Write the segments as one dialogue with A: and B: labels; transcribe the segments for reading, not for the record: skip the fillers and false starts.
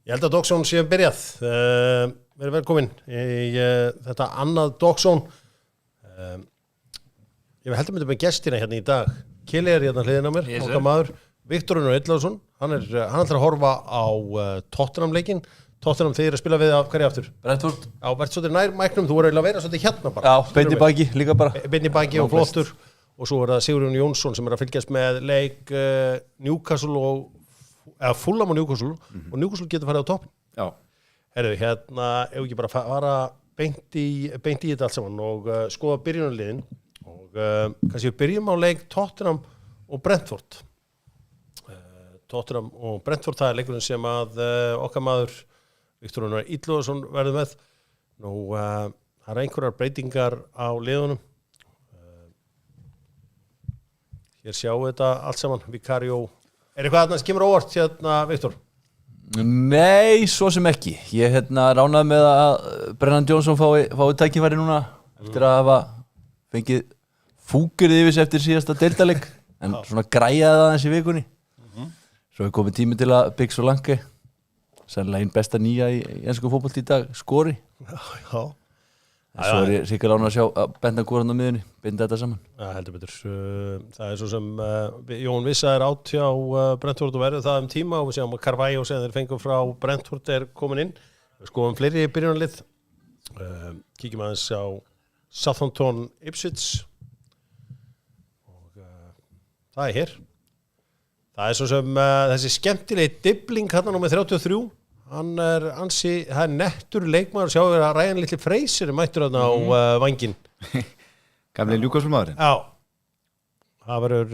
A: Ég held að Dogsson sé byrjað. Verið velkomin í þetta annað Dogsson. Ég held að myndi með gestina hérna í dag. Kili hérna hliðin á mér, okkar maður. Viktor Unnar Ellarsson, hann ætlar að horfa á Tottenham-leikinn. Tottenham þeir að spila við af hverju aftur?
B: Brentford.
A: Já, verðt svolítið nær mæknum, þú voru að vera svolítið hérna bara.
B: Já, beint í baki, líka bara.
A: Beint í baki og flottur. Og svo það Sigurjón Jónsson sem að fylgjast með leik Newcastle og Fulham og Newcastle og Newcastle getur farið á topp.
B: Já.
A: Herðu, hérna, ef ekki bara fara beint í þetta allt saman og skoða byrjunarliðin og kannski við byrjum á leik Tottenham og Brentford. Tottenham og Brentford, það leikurinn sem að okkar maður Viktor Unnar Ellarsson verður með. Nú, það einhverjar breytingar á liðunum. Hér sjáum við þetta allt saman, Vicario. Eitthvað þarna sem kemur óvart hérna, Viktor?
B: Nei, svo sem ekki. Ég ránaði með að Brennan Johnson fái tækifæri núna eftir að hafa fengið fúkirði yfir sig eftir síðasta deildarleik en svona græjaði það aðeins í vikunni. Svo er komið tími til að Biggs og Lange, sennilega einn besta nýja í ensku fótbolta í dag, skori.
A: Já.
B: Svo er ég sikkert ánað að sjá að Bentancur á miðunni, binda þetta saman.
A: Já, heldur betur. Það er svo sem Jón Vissa er átt hjá Brentford og verður það tíma og við sjáum að Carvalho sem þeir fengum frá Brentford er komin inn. Við skoðum fleiri byrjunarlið. Kíkjum aðeins á Southampton Ipswich og það er hér. Það er svo sem þessi skemmtilegi dibling hérna númer 33. Hann það er nettur leikmaður, sjáum við að Ryan Little Fraser er mættur þarna á vanginn.
C: Gamli Newcastle-maðurinn.
A: Já, það verður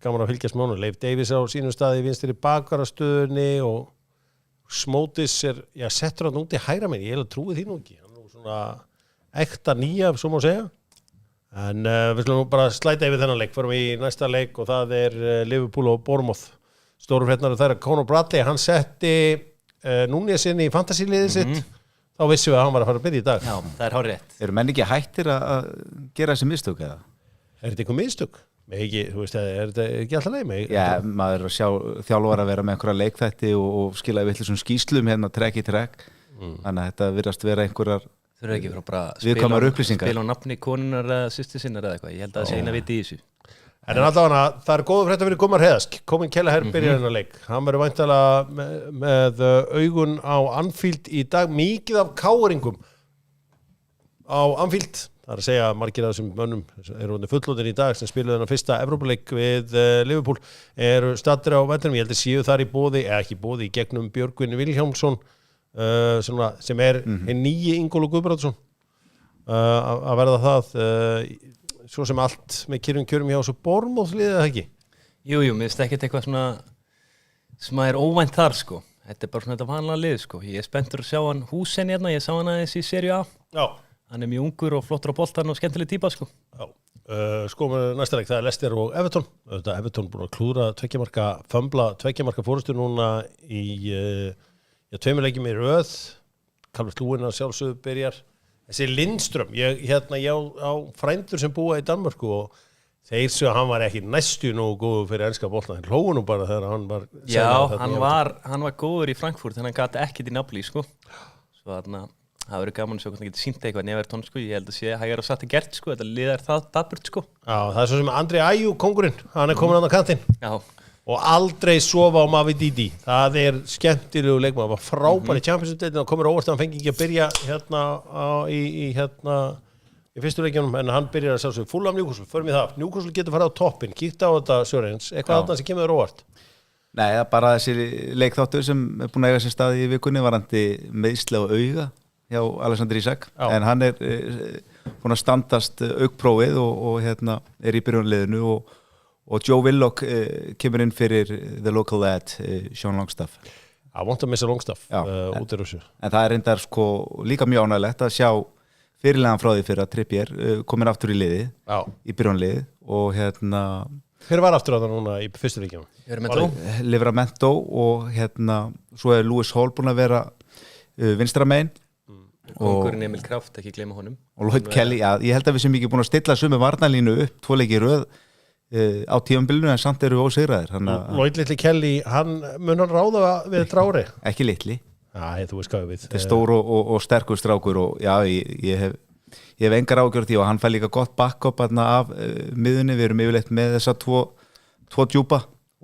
A: gaman að fylgjast með honum. Leif Davies á sínum staði vinstri bakvarastöðunni og Smótis settur hann út í hægra megin. Ég hef trúið því nú ekki. Hann er svona ekta nýja, svo má segja. En við slum bara slæta yfir þennan leik. Förum í næsta leik og það er Liverpool og Bournemouth. Stóru frétnar það er Conor Bradley. Hann setti Núñez inn í fantasy-liðið sitt, þá vissum við að hann var að fara að byrja í dag.
D: Já, það er hárrétt.
C: Eru menn ekki hættir að gera þessi mistök eða?
A: Er þetta eitthvað mistök? Ekki, þú veist, er þetta ekki alltaf leið?
C: Já, maður er að sjá þjálfara að vera með einhverja leikþætti og skila vitlausum skýslum hérna trekk í trekk. Þannig að þetta virðast vera einhverjar
D: Þau eru ekki frá bara
C: viðkvæmar upplýsingar.
D: Spila á nafni konunar eða systur sinnar eða eitthvað. Ég held að það sé eina viti í þessu.
A: En allavega, það er góða fréttir fyrir Gumar Heiðask. Komin Kelleher byrjar hennar leik. Hann verður væntanlega með augun á Anfield í dag. Mikið af káringum á Anfield. Það er að segja að margir af þessum mönnum eru fullorðnir í dag sem spiluðu þennan fyrsta Evrópuleik við Liverpool eru staddir á vellinum. Ég held að séu þar í boði, eða ekki boði, í gegnum Björgvin Vilhjálmsson sem er hinn nýji Ingólfur Guðbrandsson að verða það svo sem allt með kjörum hjá svo Bournemouth liðið það ekki?
D: Jú, mér finnst ekkert eitthvað svona sem er óvænt þar sko. Þetta er bara svona þetta vanlega lið sko. Ég er spenntur að sjá hann Húsen hérna, ég sá hann aðeins í Serie A. Já. Hann er mjög ungur og flottur á boltan og skemmtileg típa sko. Já. Skoðum við næsta leik, það er Leicester og Everton. Everton búin að klúra fömbla 2 marka fórustu núna í 2 leikjum í röð. Calvert Lúin að sjálfsögðu byrjar. Þessi Lindström, ég á frændur sem búa í Danmörku og þeir svo að hann var ekki næstu nógu góður fyrir enska boltan. Hann hlóði nú bara þegar hann var... Já, hann var góður í Frankfurt, en hann gat ekkert í Napoli, sko. Svo þarna, það verður gaman að sjá hvort hann getur sýnt eitthvað Everton, sko. Ég held að sé hægar og satt gert, sko. Þetta lið er það dapurt, sko. Já,
A: það er svo sem Andri Ayew, kóngurinn, hann er komin á kantinn. Já. Og aldrei sofa á Mavididi. Það er skemmtilegu leikmaður. Það var frábær í Champions-deildinni og komur óvart að hann fengi ekki að byrja í fyrstu leikjunum en hann byrjar að sjálfsögðu Fulham Newcastle. Förum í það. Newcastle getur farið á toppinn. Kíkta á þetta Sörens. Eitthvað þarna sem kemur þér óvart?
C: Nei, það er bara þessi leikþáttur sem er búin að eiga sér stað í vikunni varandi meiðsli á auga hjá Alexander Isak. Já. En hann er búin að standast augprófið og er í byrjunarliðinu og Joe Willock kemur inn fyrir the local lad, Sean Longstaff.
A: I want to miss a Longstaff út í Rússu.
C: En það er reyndar sko líka mjög ánægilegt að sjá fyrirlegan frá því fyrir að Trippier komin aftur í liði, í byrjunarliði og
A: Hver var aftur á það núna í fyrstu leikjum?
C: Livramento og svo er Lewis Hall búin að vera vinstra megin.
D: Kóngurinn Emil Kraft, ekki gleyma honum.
C: Og Lloyd Kelly, ég held að við sem ekki búin að stilla sömu varnarlínu upp 2 leiki í röð á tímabilinu en samt eru ósigraðir.
A: Lloyd litli Kelly, mun hann ráða við Traoré?
C: Ekki litli.
A: Já, þú veist hvað við.
C: Þetta stór og sterkur strákur og já, ég hef engar ágjörð því og hann fær líka gott backup af miðunni, við erum yfirleitt með þessa tvo djúpa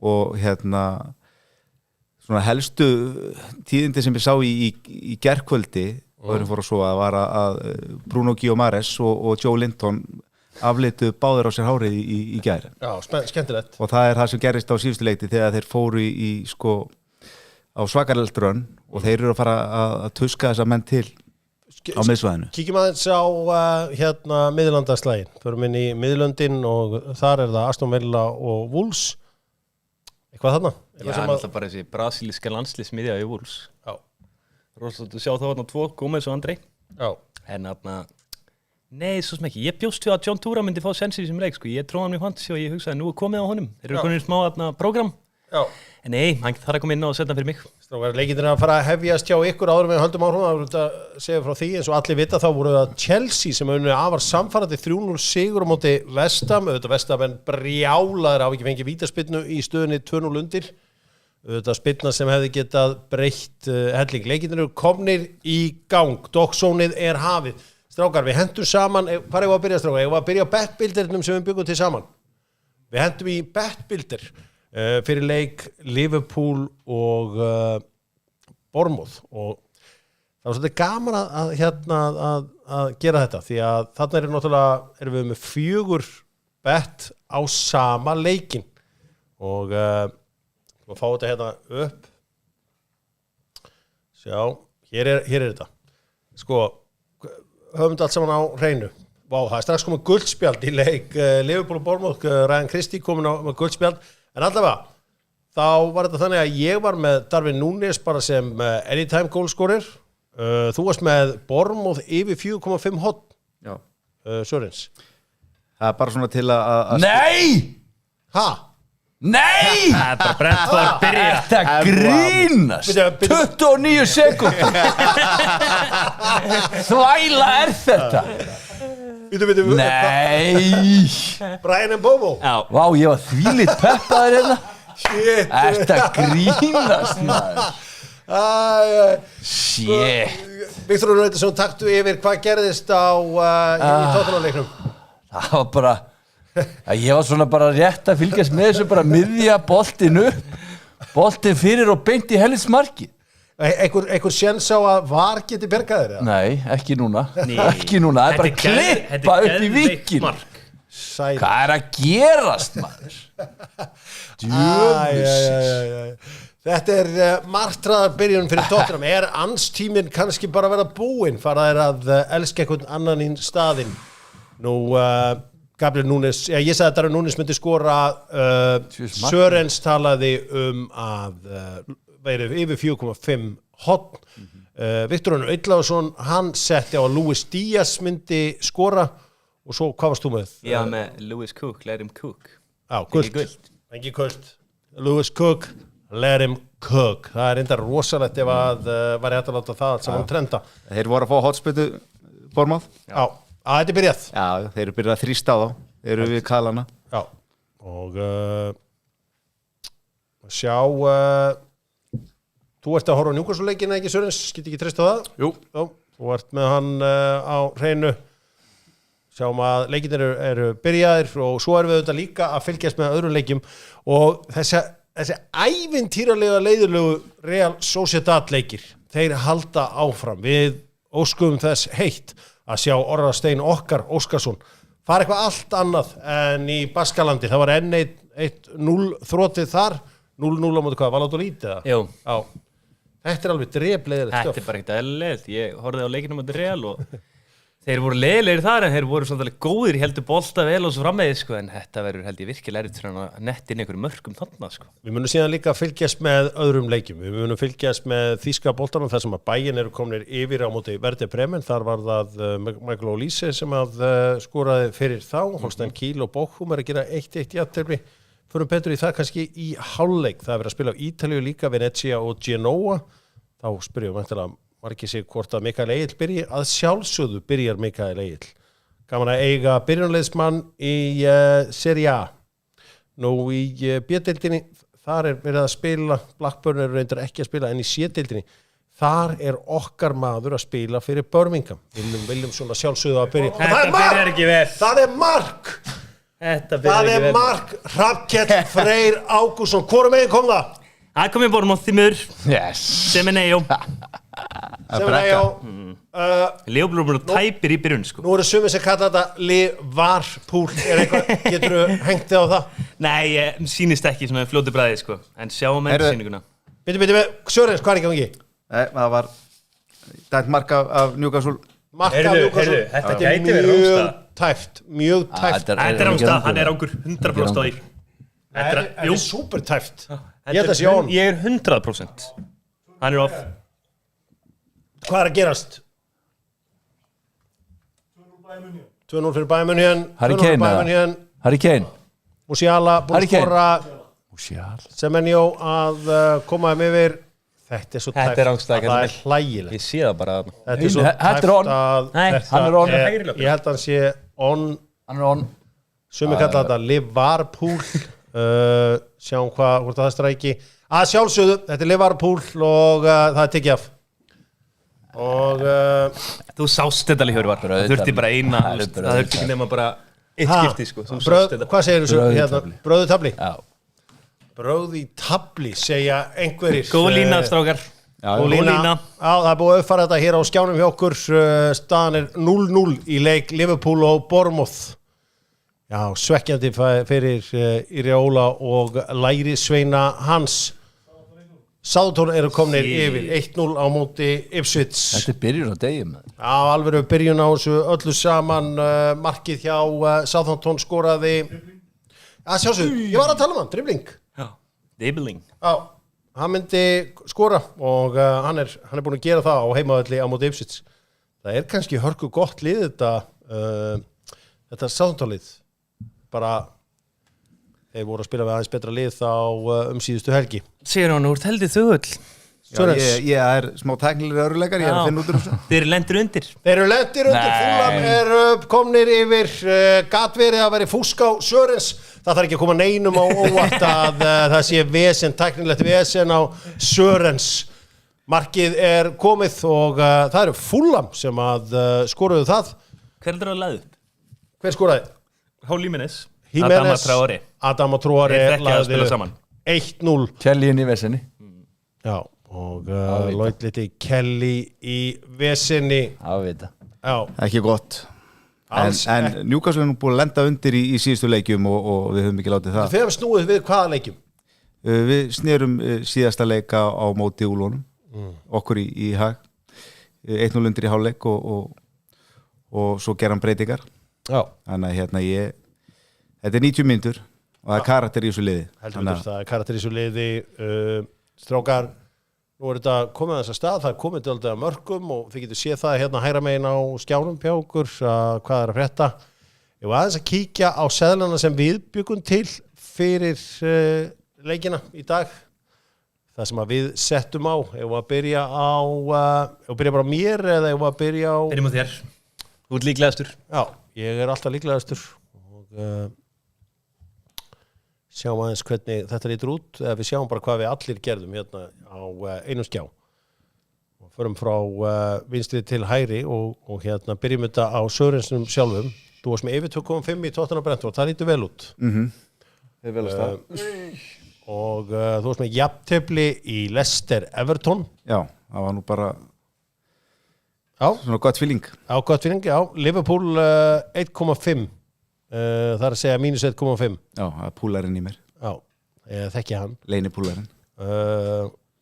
C: og svona helstu tíðindi sem ég sá í gærkvöldi og erum fór að svo að var að Bruno Guimaraes og Joe Linton aflitu báður á sér hárið í gær.
A: Já, skemmtilegt.
C: Og það það sem gerist á síðustu leikti þegar þeir fóru á svakalegt rönn og þeir eru að fara að tuska þessa menn til á miðsvæðinu.
A: Kíkjum aðeins á Miðlandaslaginn. Förum inn í Miðlöndin og þar það Aston Villa og Wolves. Eitthvað þarna?
D: Já, það alltaf bara þessi brasilíska landsliðsmiðja í Wolves. Já. Róslega sjá þá tvo, Gómez og Andrei. Já. En nei, svo sem ekki. Ég bjóst við að John Tura myndi fá sensi í þessum leik, sko. Ég tróði hann í fantasy og ég hugsaði nú komið á honum. Þeir eru komin í smá prógram. Já. En nei, hann þarf að koma inn og setja fyrir mig.
A: Strákar, leikirnir að fara að hefjast hjá ykkur áður með höldum áhrifum. Það voru að segja frá því, eins og allir vita þá voru það Chelsea sem unnu afar samfarandi 3-0 sigur á móti West Ham. West Ham en brjálaðir hafa ekki fengið vítaspyrnu í stöðunni 2-0 undir. Spyrna sem hefði getað breytt helling. Leikirnir eru komnir í gang. Docksónið er hafið. Strákar, við hentum saman, hvað að byrja strákar? Ég var að byrja á betbuildernum sem við byggum til saman. Við hentum í betbuilder fyrir leik Liverpool og Bournemouth og það var svolítið gaman að gera þetta því að þarna erum við með 4 bet á sama leikin og við fáum þetta upp sjá, hér er þetta sko, höfum þetta allt saman á hreinu. Vá, það er strax komið guldspjald í leik Liverpool og Bournemouth, Ryan Christie komin með guldspjald. En allavega, þá var þetta þannig að ég var með Darwin Núñez bara sem anytime goalscorer. Þú varst með Bournemouth yfir 4,5 hot.
C: Já.
A: Sörens.
C: Það bara svona til að
B: Nei!
A: Ha?
B: Nei!
D: Það bara Brentford byrja.
B: Þetta grínast. 29 sekúndur. Þvæla þetta. Nei.
A: Brian Mbomo.
D: Já.
B: Vá, ég var þvílitt peppaður hérna.
A: Shit.
B: Þetta grínast, maður. Shit.
A: Viktor Rauðarsson, taktu yfir hvað gerðist í Tottenham-leiknum.
B: Það var bara ég var svona bara rétt að fylgjast með þessu bara miðja boltinn upp. Boltinn fyrir og beint í helvits markið.
A: Einhver séns á að VAR geti bergaðir?
B: Nei, ekki núna. Ekki núna, það er bara klippa upp í vikinn. Hvað er að gerast, maður? Djöfusins.
A: Þetta er martraðar byrjun fyrir Tottenham. Er anstíminn kannski bara að vera búinn? Fara þær að elska einhvern annan í staðinn? Nú, Gabriel Núñez, ég sagði að Darwin Núñez myndi skora. Sörens talaði að verið yfir 4,5 hotn. Viktor Auðlason, hann setti á að Luis Díaz myndi skora og svo, hvað varst þú með?
D: Já, með Lewis Cook, let him cook.
A: Já, gult. Engi gult. Lewis Cook, let him cook. Það er enda rosalegt ef að væri hægt að láta það allt saman trenda.
C: Þeir voru að fá hotspötu Bournemouth.
A: Já, þetta er byrjað.
C: Já, þeir eru byrjað að þrýsta á þá. Þeir eru við kalana.
A: Já, og sjá... Þú ert að horfa á Newcastle-leikina, ekki Sörens? Skilti ekki treyst á það?
B: Jú.
A: Þú ert með hann á hreinu. Sjáum að leikirnir eru byrjaðir og svo erum við auðvitað líka að fylgjast með öðrum leikjum og þessi ævintýralega leiðilegu Real Sociedad leikir, þeir halda áfram. Við óskum þess heitt að sjá Orra Stein okkar Óskarsson fara eitthvað allt annað en í Baskalandi. Það var enn 1-0 þrotið þar, 0-0 á móti hvað, Valladolid eða?
D: Jú.
A: Já. Þetta er alveg drepleiðilegt stöf.
D: Þetta er bara ekkert eðlilegt. Ég horfði á leikinu á Real og þeir voru leiðilegir þar en þeir voru svona góðir, heldur bolta vel og svo framvegis sko, en þetta verður held ég virkilega erfitt fyrir að netta inn einhverjum mörkum þarna sko.
A: Við munum síðan líka fylgjast með öðrum leikjum. Við munum fylgjast með þýska boltanum þar sem að Bayern eru komnir yfir á móti Werder Bremen. Þar var það Michael Olise sem skoraði fyrir þá. Holstein Kiel og Bochum að gera 1-1 jafntefli. Förum betur í það kannski í hálfleik. Það verið að spila á Ítalíu líka, Venezia og Genoa. Þá spyrjum við væntanlega margir sig hvort að Mikael Egill byrji. Að sjálfsögðu byrjar Mikael Egill. Gaman að eiga byrjunarliðsmann í Serie A. Nú í B-deildinni þar verið að spila, Blackburn reyndar ekki að spila, en í C-deildinni þar okkar maður að spila fyrir Birmingham. Viljum svona sjálfsögðu að byrja.
D: Þetta byrjar ekki vel.
A: Það mark! Það mark, Hrafnkell Freyr Ágústsson. Hvorum megin kom það?
D: Það kom í Bournemouth í mör.
B: Yes.
D: Semeneo.
A: Leopold
D: tæpir í byrjun sko.
A: Nú eru sumir sem kalla þetta Liverpool. Geturðu hengt þig á það?
D: Nei, ég sýnist ekki svona fljótu bræði sko. En sjáum sýninguna.
A: Bitu, Sörens, hvað ekki gangi?
C: Nei, það var dæmt mark af Newcastle.
D: Heyrðu, þetta gæti verið rángstað.
A: Mjög tæft.
D: Þetta er rángstað, hann rángur 100% á því.
A: Þetta er super tæft. Ég held að sé on.
D: Ég 100%. Hann off.
A: Hvað að gerast? 2-0 fyrir Bayern München.
B: Harry Kane.
A: Musiala búin að skora. Semenyo að koma yfir. Þetta svo tæft.
D: Þetta er rángstað.
A: Það hlægilegt.
D: Ég sé það bara.
A: Þetta svo tæft að
B: hann er on.
A: Ég held að hann sé on.
B: Hann er on.
A: Sumir kalla þetta Liverpool. Sjáum hvort það stræki. Að sjálfsögðu, þetta er Liverpool og það tekið af. Og
D: þú sást þetta líka var. Það þurfti bara eina. Það þurfti ekki nema bara eitt skipti sko.
A: Hvað segir þú hérna? Bröðu tabli? Já. Bröðu í tabli segja einhverjir.
D: Góð lína, strákar.
A: Góð lína. Já, það er búið að uppfæra þetta hér á skjánum hjá okkur. Staðan er 0-0 í leik Liverpool og Bournemouth. Já, svekkjandi fyrir Iraola og læri sveina hans. Southampton eru komnir yfir 1-0 á móti Ipswich.
B: Þetta er byrjun á degjum.
A: Já, alveg byrjun á þessu öllu saman. Markið hjá Southampton skoraði. Já, sjálfsög, ég var að tala hann, dribbling.
D: Já, dribbling.
A: Já, hann myndi skora og hann er búin að gera það á heimavelli á móti Ipswich. Það er kannski hörku gott lið þetta Southampton lið. Bara þeir voru að spila við aðeins betra lið þá síðustu helgi.
D: Sigur hann úr heldur þögull.
C: Ég er smá tæknilegri öruleikar, ég er að finna út úr þessu.
D: Þeir eru lendir undir.
A: Fulham eru komnir yfir gat verið að vera fúsk á Sörens. Það þarf ekki að koma neinum á óvart að það sé vesen, tæknilegt vesen á Sörens. Markið er komið og það eru Fulham sem að skoruðu það.
D: Hver er það að laða upp?
A: Hver skoraði?
D: Raúl Jiménez.
A: Adama Traoré lagði 1-0.
B: Kelly inn í vesenni.
A: Já, og Lloyd liti Kelly í vesenni.
B: Það veit það.
A: Já.
C: Ekki gott. En Newcastle er nú búin að lenda undir í síðustu leikjum og við höfum ekki látið það.
A: Þegar við snúið við hvaða leikjum?
C: Við snerum síðasta leika á móti Úlónum. Okkur í hag. 1-0 undir í hálfleik og svo gera hann breytingar.
A: Já.
C: Þannig að þetta er 90 mínútur og það er karakter í þessu liði.
A: Það er karakter í þessu liði. Strákar, nú er þetta komið að þessa stað, það er komið til að mörgum og þið getur séð það hérna hægra megin á skjánum hjá okkur, hvað er að frétta. Ég var aðeins að kíkja á seðlana sem við byggum til fyrir leikina í dag. Það sem að við settum á. Ég var að byrja bara á mér eða ég var að byrja á...
D: Byrjum á þér. Þú ert líklegastur.
A: Já, ég er alltaf líklegastur og... sjáum aðeins hvernig þetta lítur út eða við sjáum bara hvað við allir gerðum hérna á einum skjá og förum frá vinstri til hægri og hérna byrjum þetta á Sörensnum sjálfum. Þú varst með yfir 2,5 í Tottenham Brentford, það lítur vel út.
C: Það er vel að stað.
A: Og þú varst með jafntefli í Leicester Everton.
C: Já, það var nú bara svona gott feeling.
A: Já, gott feeling, já. Liverpool 1,5. Það er að segja mínus 1,5. Já,
C: það er púlarinn í mér.
A: Já, ég þekki hann.
C: Leini púlarinn.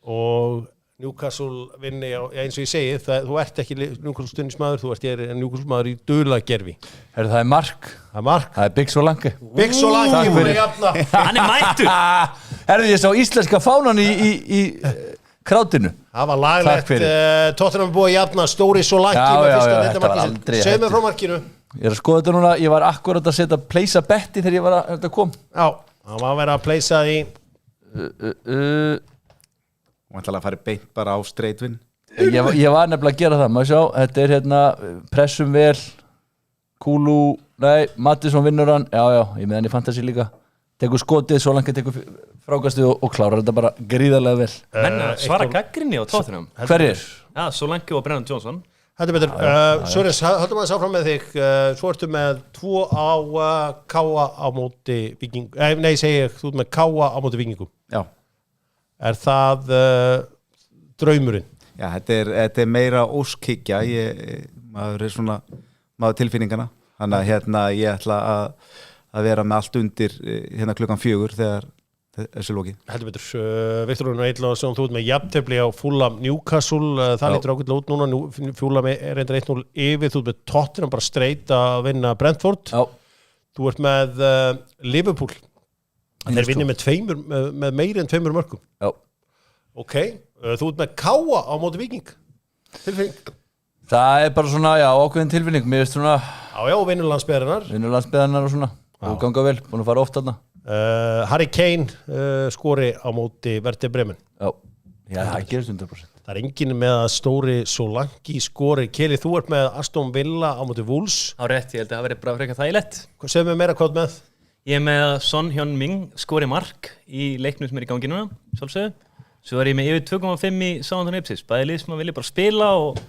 A: Og Newcastle vinni, eins og ég segi, þú ert ekki Newcastle stundismadur, þú ert Newcastle maður í dulagerfi.
B: Það er mark. Það er Big Solanke.
A: Big Solanke, hún er jafna.
D: Hann er mættur.
B: Ég sá íslenska fánan í krátinu.
A: Það var laglegt. Tottenham búið að jafna Stóri Solanke með fyrsta leitamarkið. Segð mér frá markinu.
B: Ég er að skoða þetta núna, ég var akkurat að setja place a betti þegar ég var að kom.
A: Já, það var að vera að placea í
C: og ætlaði að fara beint bara á streitvinn.
B: Ég var nefnilega að gera það, maður sjá, þetta er hérna pressum vel, Kulu, Mattisson vinnur hann, já, ég með hann í fantasy líka, tekur skotið, Solanke tekur frákastið og klárar þetta bara gríðarlega vel.
D: Menn svara gaggrinni á Tottenham.
B: Hverjir?
D: Já, Solanke og Brennan Johnson.
A: Þetta betur, Sörens, höldum að þess áfram með þig, svo ertu með 2 á Káa á móti Víking, nei segi ég, þú ert með Káa á móti Víkingum.
C: Já.
A: Er það draumurinn?
C: Já, þetta er meira óskhyggja, maður er svona, maður tilfinningana, þannig að ég ætla að vera með allt undir hérna klukkan 4 þegar þessu loki.
A: Heldur betur, Viktor Rúnar Eidlason, þú ert með jafntefli á Fulham Newcastle, það lítur ágætlega út núna, Fulham er reyndar 1-0 yfir, þú ert með Tottenham bara straight að vinna Brentford,
B: Já.
A: Þú ert með Liverpool, þeir vinni með meiri en 2 mörkum.
B: Já.
A: Ok, þú ert með Káa á móti Víking, tilfinning?
B: Það er bara svona, já, ákveðin tilfinning, mér veist svona
A: Já, vinnulandsbyðarinnar.
B: Vinnulandsbyðarnar og svona, og ganga vel, búin að fara oft þarna.
A: Harry Kane skori á móti Werder Bremen.
B: Já, það gerist 100%.
A: Það er enginn með að stóri Solanke skori. Keli, þú ert með Aston Villa á móti Wolves.
D: Á rétt, ég held að það verið bara frekar þægilegt.
A: Segðu mér meira hvað með?
D: Ég er með Son Heung-min skori mark í leiknum sem er í gangi núna, sjálfsögðu. Svo er ég með yfir 2,5 í Southampton Ipswich. Bæði lið sem að vilja bara spila og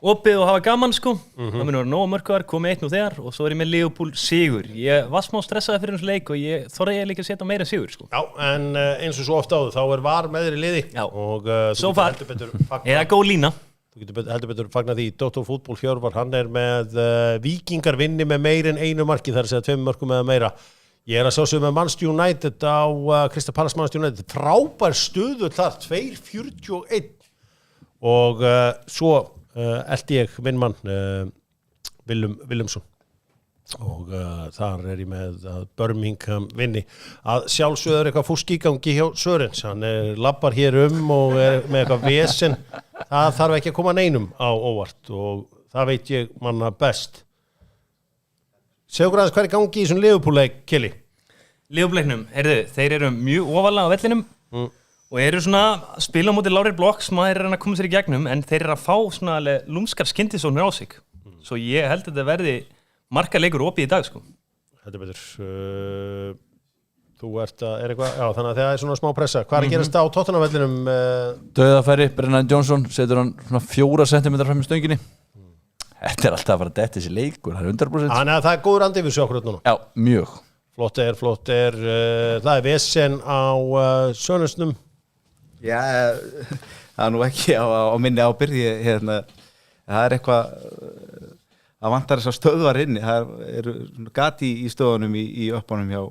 D: opið og hafa gaman sko. Það munur vera nógu mörkuðar, komið 1 nú þegar og svo er ég með Liverpool sigur. Ég var smá stressaði fyrir þessu leik og ég þorði líka að setja meira sigur sko.
A: Já, en eins og svo ofta áður, þá er VAR með þér í liði.
D: Já,
A: og
D: svo far. Eða góð lína.
A: Þú getur heldur betur fagnað því Dr. Fútból Hjörvar, hann er með Víkingar vinni með meir en 1 marki, þar að segja 2 mörkum eða meira. Ég er að sjá sig með Manchester United á Crystal Palace Manchester United. Frábær stöðu þar, 2.41 og svo eldi ég minn mann Willumsson og þar er ég með að Birmingham vinni. Að sjálfsögður eitthvað fúsk í gangi hjá Sörens, hann labbar hér og er með eitthvað vesen, það þarf ekki að koma neinum á óvart og það veit ég manna best. Segur aðeins hvað er gangi í þessum Liverpool-leik, Kili?
D: Liverpool-leiknum, þeir eru mjög ofalega á vellinum og eru svona að spila á móti Lárir Blokk sem að að koma sér í gegnum en þeir eru að fá svona alveg lúmskar skyndisóknir á sig. Svo ég held að þetta verði markaleikur opið í dag sko.
A: Þetta betur þú er eitthvað, já þannig að það er svona smá pressa. Hvað er að gerast á Tottenham-vellinum?
B: Dauðafæri, Brennan Johnson setur hann svona 4 cm fram í stönginni. Þetta er alltaf að fara að detta þessi leikur, það er 100%.
A: Þannig að það er góður andi yfir sig okkur núna.
B: Já, mjög.
A: Flott er, það er vesen á Sörensnum.
C: Já, það er nú ekki á minni ábyrði, það er eitthvað, það vantar þess að stöðvar inni, það eru gati í stöðunum í öppunum hjá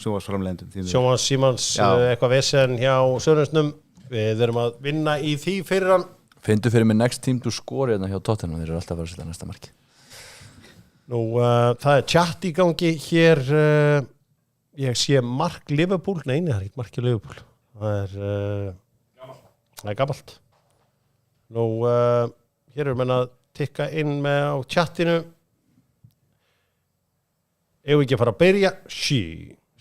C: sjónvarsframleiðendum.
A: Sjónvars Símans, eitthvað vesen hjá Sörensnum, við erum að vinna í því fyrir hann.
B: Fyndu fyrir mig next team to score hérna hjá Tottenham, þeir eru alltaf að vera að setja næsta marki.
A: Nú, það er chat í gangi hér, ég sé mark Liverpool, nei, það er ekki mark í Liverpool, það er gamalt. Nú, hér erum við að tikka inn með á chatinu. Ef við ekki að fara að byrja,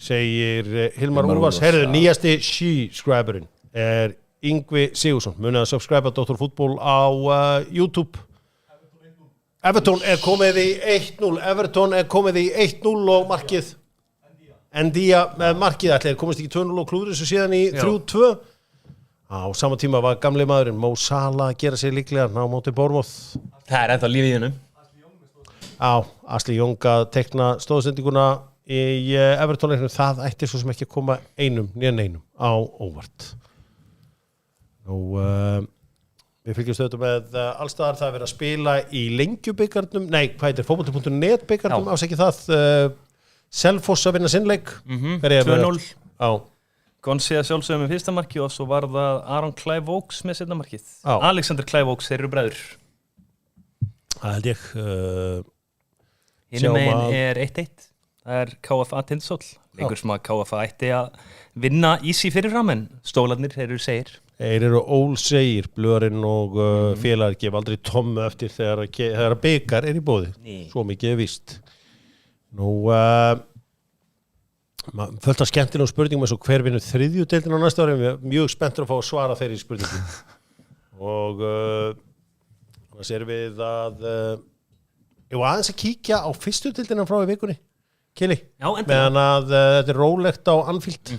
A: segir Hilmar Úlfars. Herðu, nýjasti Scriberinn er Yngvi Sigursson. Munið að subscribe að Dr. Fútból á YouTube. Everton er komið í 1-0 og markið Endía með markið ætlaði komist ekki 2-0 og klúður þessu síðan í 3-2. Á sama tíma var gamli maðurinn Mo Salah að gera sig líklega á móti Bournemouth.
D: Það er ennþá lífið í hennum.
A: Ashley Young að tekna stóðsendinguna í Everton-leiknum. Það ætti svo sem ekki að koma einum á óvart. Nú, við fylgjumst auðvitað með allstaðar, það er verið að spila í Lengjubikarnum, nei, hvað heitir, fótbolti.net bikarnum, ásækki það, Selfoss að vinna sinnleik,
D: 2-0.
A: Já.
D: Gonsi að sjálfsögum með fyrsta marki og svo var það Aaron Clive Oaks með setna markið. Alexander Clive Oaks, þeir eru bræður.
A: Það held ég.
D: Hinum megin er 1-1, það er KFA Tindastóll, leikur sem að KFA ætti að vinna easy fyrirfram en stólarnir, þeir eru segir.
A: Þeir eru ólsegir, Blöðurinn og félagar gefa aldrei tommu eftir þegar bikar er í boði. Svo mikið er víst. Nú, fullt af skemmtilegum spurningum eins og hver vinnur 3. deildina á næsta ári. Við erum mjög spenntur að fá að svara þeirri spurningum. Og annars erum við að aðeins að kíkja á 1. deildina frá í vikunni. Kili,
D: Já, endilega.
A: meðan að þetta er rólegt á Anfield.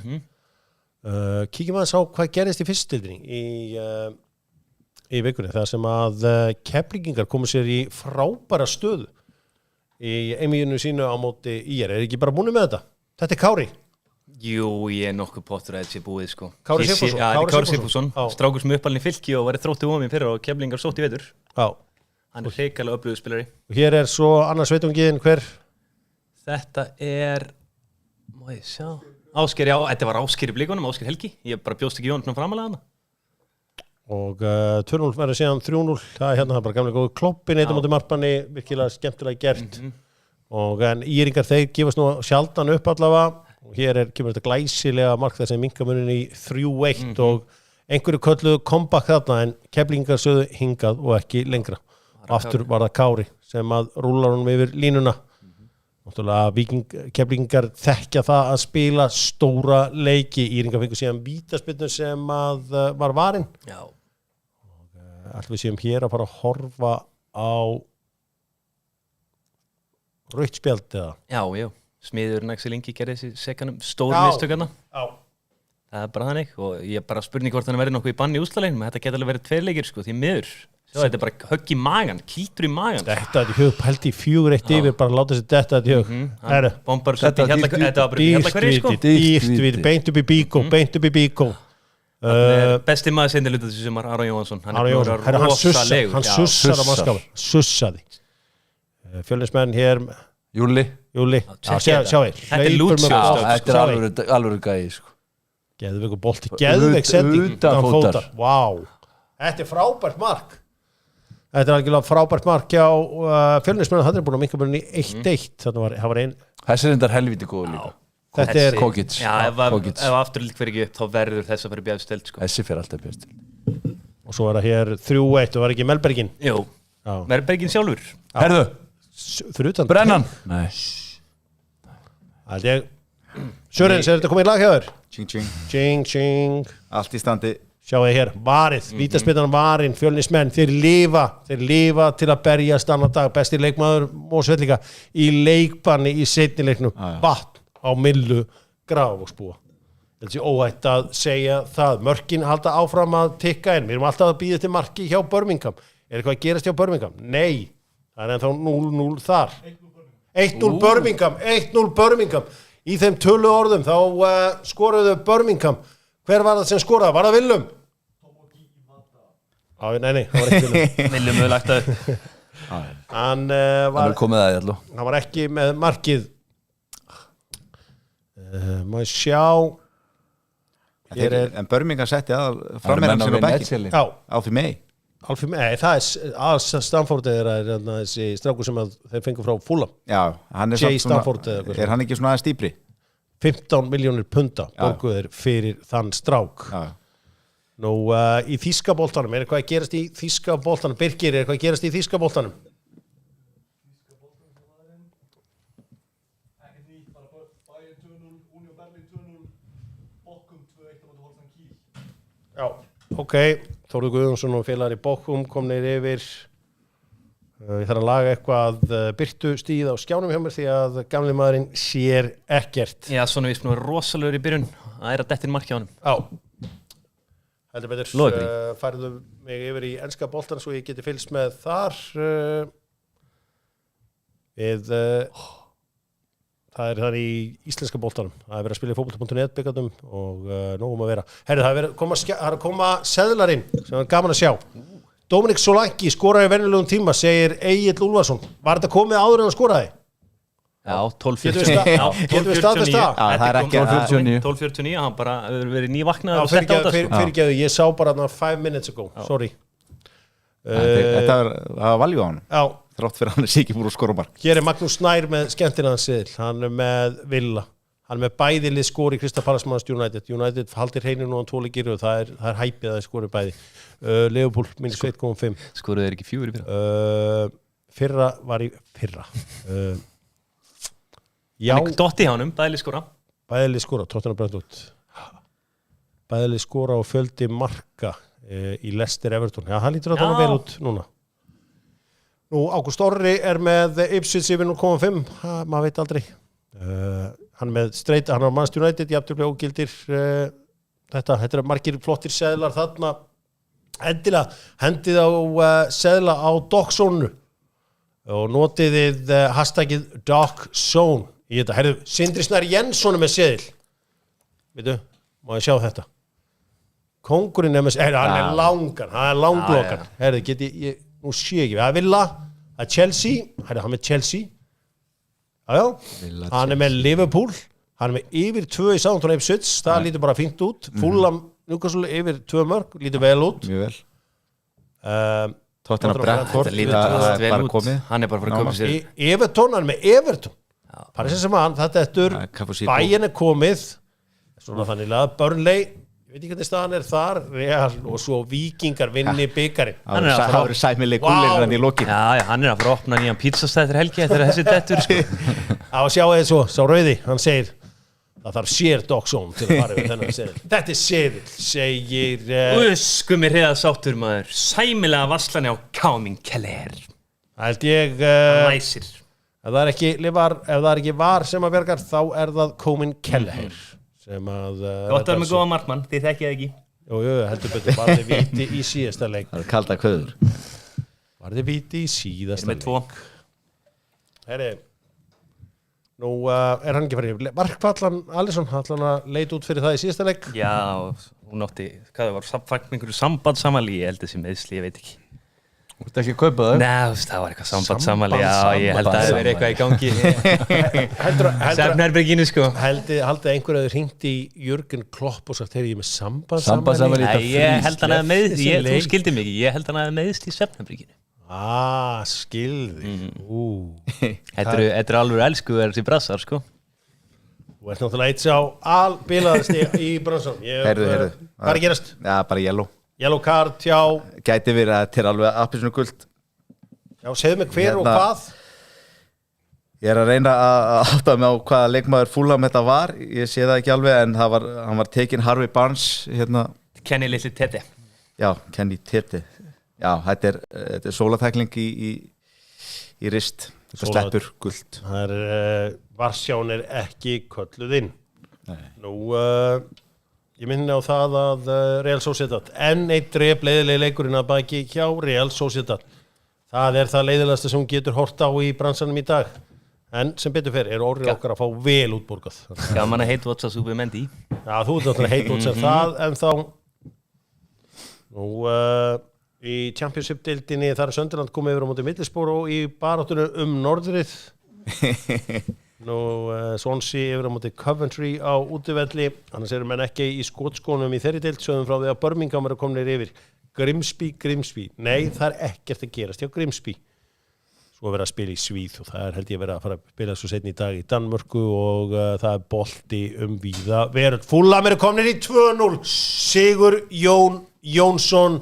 A: Kíkjum aðeins á hvað gerist í fyrststildinni í vikunni, það sem að Keflvíkingar komu sér í frábæra stöðu í einvíðinu sínu á móti IR. Er ekki bara búin með þetta? Þetta er Kári.
D: Jú, ég er nokkuð pottur að þetta sé búið sko.
A: Kári
D: Ég sé-
A: Sigfússon.
D: Já, þetta er
A: Kári
D: Kári
A: Sigfússon.
D: Sigfússon,
A: Já.
D: strákur sem er uppalinn í Fylki og var þrótti óminn fyrir og Keflingar sótt í vetur.
A: Já.
D: Hann er hrikalega öflugur spilari.
A: Og hér er svo annars veitungiðin hver?
D: Þetta er, má ég sjá, Ásgeir, já, þetta var Ásgeir í blikunum, Ásgeir Helgi. Ég bara bjóst ekki Jónum framalega hana.
A: Og 2-0 verður síðan 3-0. Það er hérna bara gamlega góðu kloppin eitt á móti Markmanni, virkilega skemmtilega gert. Og en íringar þeir gefast nú sjaldan upp allavega. Og hér kemur þetta glæsilega mark þess að minkamunin í 3-1 og einhverju kölluðu comeback þarna en Keflvíkingar sögðu hingað og ekki lengra. Aftur var það Kári sem að rúlar honum yfir línuna. Náttúrulega Keflvíkingar þekkja það að spila stóra leiki. Íringar fengur síðan vítaspyrnu sem að var varin.
D: Já.
A: Ætlum við séum hér að fara að horfa á rautt spjald eða?
D: Já, já. Smiðurinn Axel Ingi gerði þessi sekanum stór
A: Já.
D: mistökarna.
A: Já.
D: Það er bara þannig og ég er bara spurning hvort hann verði nokkuð í banni í úrslaleginum. Þetta geta alveg verið 2 leikir sko, því miður. Sjá, þetta er bara högg í magan, kýtur í magan.
A: Þetta er í hug, pælti í 4-1 yfir, bara láta sér detta þetta í hug. Herru,
D: Bombar sett í hérna, þetta var bara í hérna hverju sko.
A: dýrt viti, beint upp í bíkó, beint upp í bíkó.
D: Besti maður seinni hluta þessu sumar, Aron Jóhansson. Hann
A: Aron
D: er
A: Jónsson,
D: búin
A: herru,
D: að
A: hann
D: vera rosalegur.
A: hann
D: Já.
A: sussar að mannskapar, sussaði. Fjölnismenn hér,
B: Júli.
A: Júli,
D: tjekkið
A: sjá
D: þetta. Þetta er Lucius.
B: Þetta er alvöru gæði sko.
A: Geðveikur bolti, geðveik sending
B: Utan fótar.
A: Vá, þetta er frábært mark. Þetta er algjörlega frábært mark hjá Fjölnismenn, það er búin að minka búin í 1-1. Það var ein.
B: Þessi er endar helviti góð líka.
A: Þetta er
B: Kokic.
D: Já,
B: Kokic.
D: ef afturlild fyrir ekki upp, þá verður þess að fyrir bjæðstöld sko.
B: Þessi fyrir alltaf björst.
A: og svo er það hér 3-1 og var ekki Melbergin.
D: Jú,
A: Já.
D: Melbergin sjálfur.
B: Herðu,
A: Fyrir utan
B: brennan. Nei.
A: Það er Sörens, er þetta komið í lag hjá þér?
C: Tjing, tjing.
A: Tjing, tjing.
C: Allt í standi.
A: Sjáu þið hér, varið, vítaspinnan varin, Fjölnismenn, þeir lifa til að berjast annan dag, besti leikmaður Mósvellinga í leikbanni í seinni leiknum, vatn á millu Grafarvogsbúa. Þetta sé óhætt að segja það. Mörkin halda áfram að tikka inn, við erum alltaf að býða til marki hjá Birmingham. Er eitthvað að gerast hjá Birmingham? Nei, það er ennþá 0-0 þar. 1-0 Birmingham, 1-0 Birmingham. Í þeim tölu orðum þá skoruðu Birmingham. Hver var það sem skoraði? Var það Willum? Nei, það var ekki Willum.
D: Viljum við lagt að
A: Hann
B: Það er komið að því allu.
A: hann var ekki með markið. Má ég sjá.
C: En Birmingham setti að
B: Það er
C: framherran
B: menn
C: sinna
B: á
C: á bekkin.
B: Venezia.
A: Já,
C: Alfie May.
A: Alfie May. Nei, það er Stamford er þessi strákur sem að þeir fengu frá Fulham.
C: Já, hann er
A: Jay
C: samt svona-
A: Stamford eða eitthvað
C: Er hann ekki svona aðeins dýpri?
A: 15 milljónir punda borguðir fyrir þann strák.
C: Já.
A: Nú, í þýska boltanum, er eitthvað að gerast í þýska boltanum? Birgir, er eitthvað að gerast í þýska boltanum? Já, ok. Þórður Guðjónsson og félagar í Bochum komnir yfir. Ég þarf að laga eitthvað birtu stíð á skjánum hjá mér því að gamli maðurinn sér ekkert.
D: Já, svona við erum rosalegur í byrjun. Það er að dettin mark hjá honum.
A: Já, heldur betur.
D: Loðgrín.
A: Færðu mig yfir í enska boltan svo ég geti fylgst með þar. Það er þar í íslenska boltanum. Það er verið að spila í fótbolta.net byggatum og nógum að vera. Herru, það er að koma seðlarinn sem er gaman að sjá. Dominik Solanki skoraði í venjulegum tíma, segir Egill Úlfarsson. Var þetta komið áður en að skoraði?
D: Já,
A: Getum við staðfest það?
C: Já, það er ekki
B: 12:49.
D: 12:49, hann bara hefur verið nývaknað og sett á þetta sko.
A: Fyrirgeðu, ég sá bara 5 minutes ago. Sorry.
C: Þetta var valjú á hann.
A: Já.
C: Þrátt fyrir hann er sikið búin að skora mark.
A: Hér er Magnús Snær með skemmtilegan seðil. Hann er með Villa. Hann er með bæði lið skori í Crystal Palace Manchester United. United haldir hreinu nú á 2 leikir og það er hæpið að það skori bæði. Liverpool minus 1,5.
D: Skoruðu þeir ekki 4 í fyrra?
A: Fyrra var í fyrra. Já,
D: Hann er dotti hjá honum, bæðileg skora.
A: bæði lið skora, Tottenham Brentford. Bæði lið skora og fjöldi marka í Leicester Everton. Já, það lítur að það vel út núna. Nú, Ágúst Orri er með Ipswich yfir 0,5. Maður veit aldrei. hann með streit, hann á Manchester United jafnvel ógildir þetta eru margir flottir seðlar þarna endilega hendið á seðla á DocZone og notiðið hashtagið DocZone í þetta, herðu, Sindri Snær Jensson með seðil veitu, má ég sjá þetta kóngurinn með seðil, hann er langlokkan herðu, geti ég, nú sé ég það er Villa, það er Chelsea herðu, hann með Chelsea jájá, hann er með Liverpool hann er með yfir 2 í Southampton Ipswich það lítur bara fínt út Fulham Newcastle yfir 2 mörg, lítur vel út
C: mjög vel Tottenham Brentford
D: bara komið hann er bara fyrir að koma sér
A: Everton, hann er með Everton Paris Saint-Germain, þetta eftir Bayern er komið svona þannig að Burnley ég veit ekki hvernig staðan er þar Real og svo Víkingar vinni byggarinn
C: það eru sæmileg gullir hann í lokin
D: hann er að fara að opna nýjan pizzastæð helgi eftir þessi dettur sko.
A: á að sjá eða svo, sá rauði hann segir það þarf sér DocZone til að fara við þennan seðil þetta er seðil, segir
D: Gummi Hreiðar sáttur maður sæmilega vaslani á Káming Keller
A: held ég
D: næsir
A: ef það er ekki var sem að verkar þá er það Komin Kelleher sem að
D: gott að með góða markmann, þið þekkið ekki
A: jú, heldur betur, var þið víti í síðasta leik
C: það er kalda kvöður
A: var þið víti í síðasta leik
D: 2
A: herri nú er hann ekki fyrir Markvallan Alisson, hann leit út fyrir það í síðasta leik
D: já, hún átti, hvað það var einhverju sambandsamali, ég held þessi meðsli, ég veit ekki
B: Þú ert ekki að kaupa það?
D: Nei, það var eitthvað sambandsamali já, ég held að það verið eitthvað í gangi Sefnerberginu sko
A: haldið einhverjaður hringt í Jürgen Klopp og sagt, heyri ég með sambandsamali
D: Nei, ég held hann að þú skildi mig ekki, ég held hann að meðsli í Sefnerberginu
A: skildi
D: Þetta er alveg elsku þessi brassar sko
A: Þú ert náttúrulega eitt sá albilaðasti í bransan
C: Heyrðu
A: Hvað er að gerast?
C: Já, bara
A: Yellow card, já
C: Gæti verið að þetta er alveg appisinu guld
A: Já, segðu mig hver og hvað
C: Ég er að reyna að átta mig á hvaða leikmaður Fulham þetta var Ég sé það ekki alveg en hann var tekinn Harvey Barnes
D: Kenny litli Tete
C: Já, Kenny Tete Já, þetta er sólatækling í rist Þetta sleppur guld
A: Það Varsján er ekki kölluð inn Nú ég minni á það að Real Sociedad enn eitt drep leiðilegi leikurinn að baki hjá Real Sociedad það er það leiðilegasta sem hún getur hort á í bransanum í dag en sem betur fer er orðið okkar að fá vel útborgað
D: gaman að heitvotsa Súbimendi
A: já þú ert náttúrulega heitvotsa það en þá nú í Championship-deildinni þar er Sunderland komið yfir á móti Middlesbrough í baráttunum norðrið nú Swansea yfir á móti Coventry á útivelli annars eru menn ekki í skotskónum í þeirri deild sögum frá því að Birmingham eru komnir yfir Grimsby nei það er ekkert að gerast hjá Grimsby svo verið að spila í Svíð og það er held ég verið að fara að spila svo seinni í dag í Danmörku og það er bolti víða veröld Fulham eru komnir í 2-0 Sigur Jón Jónsson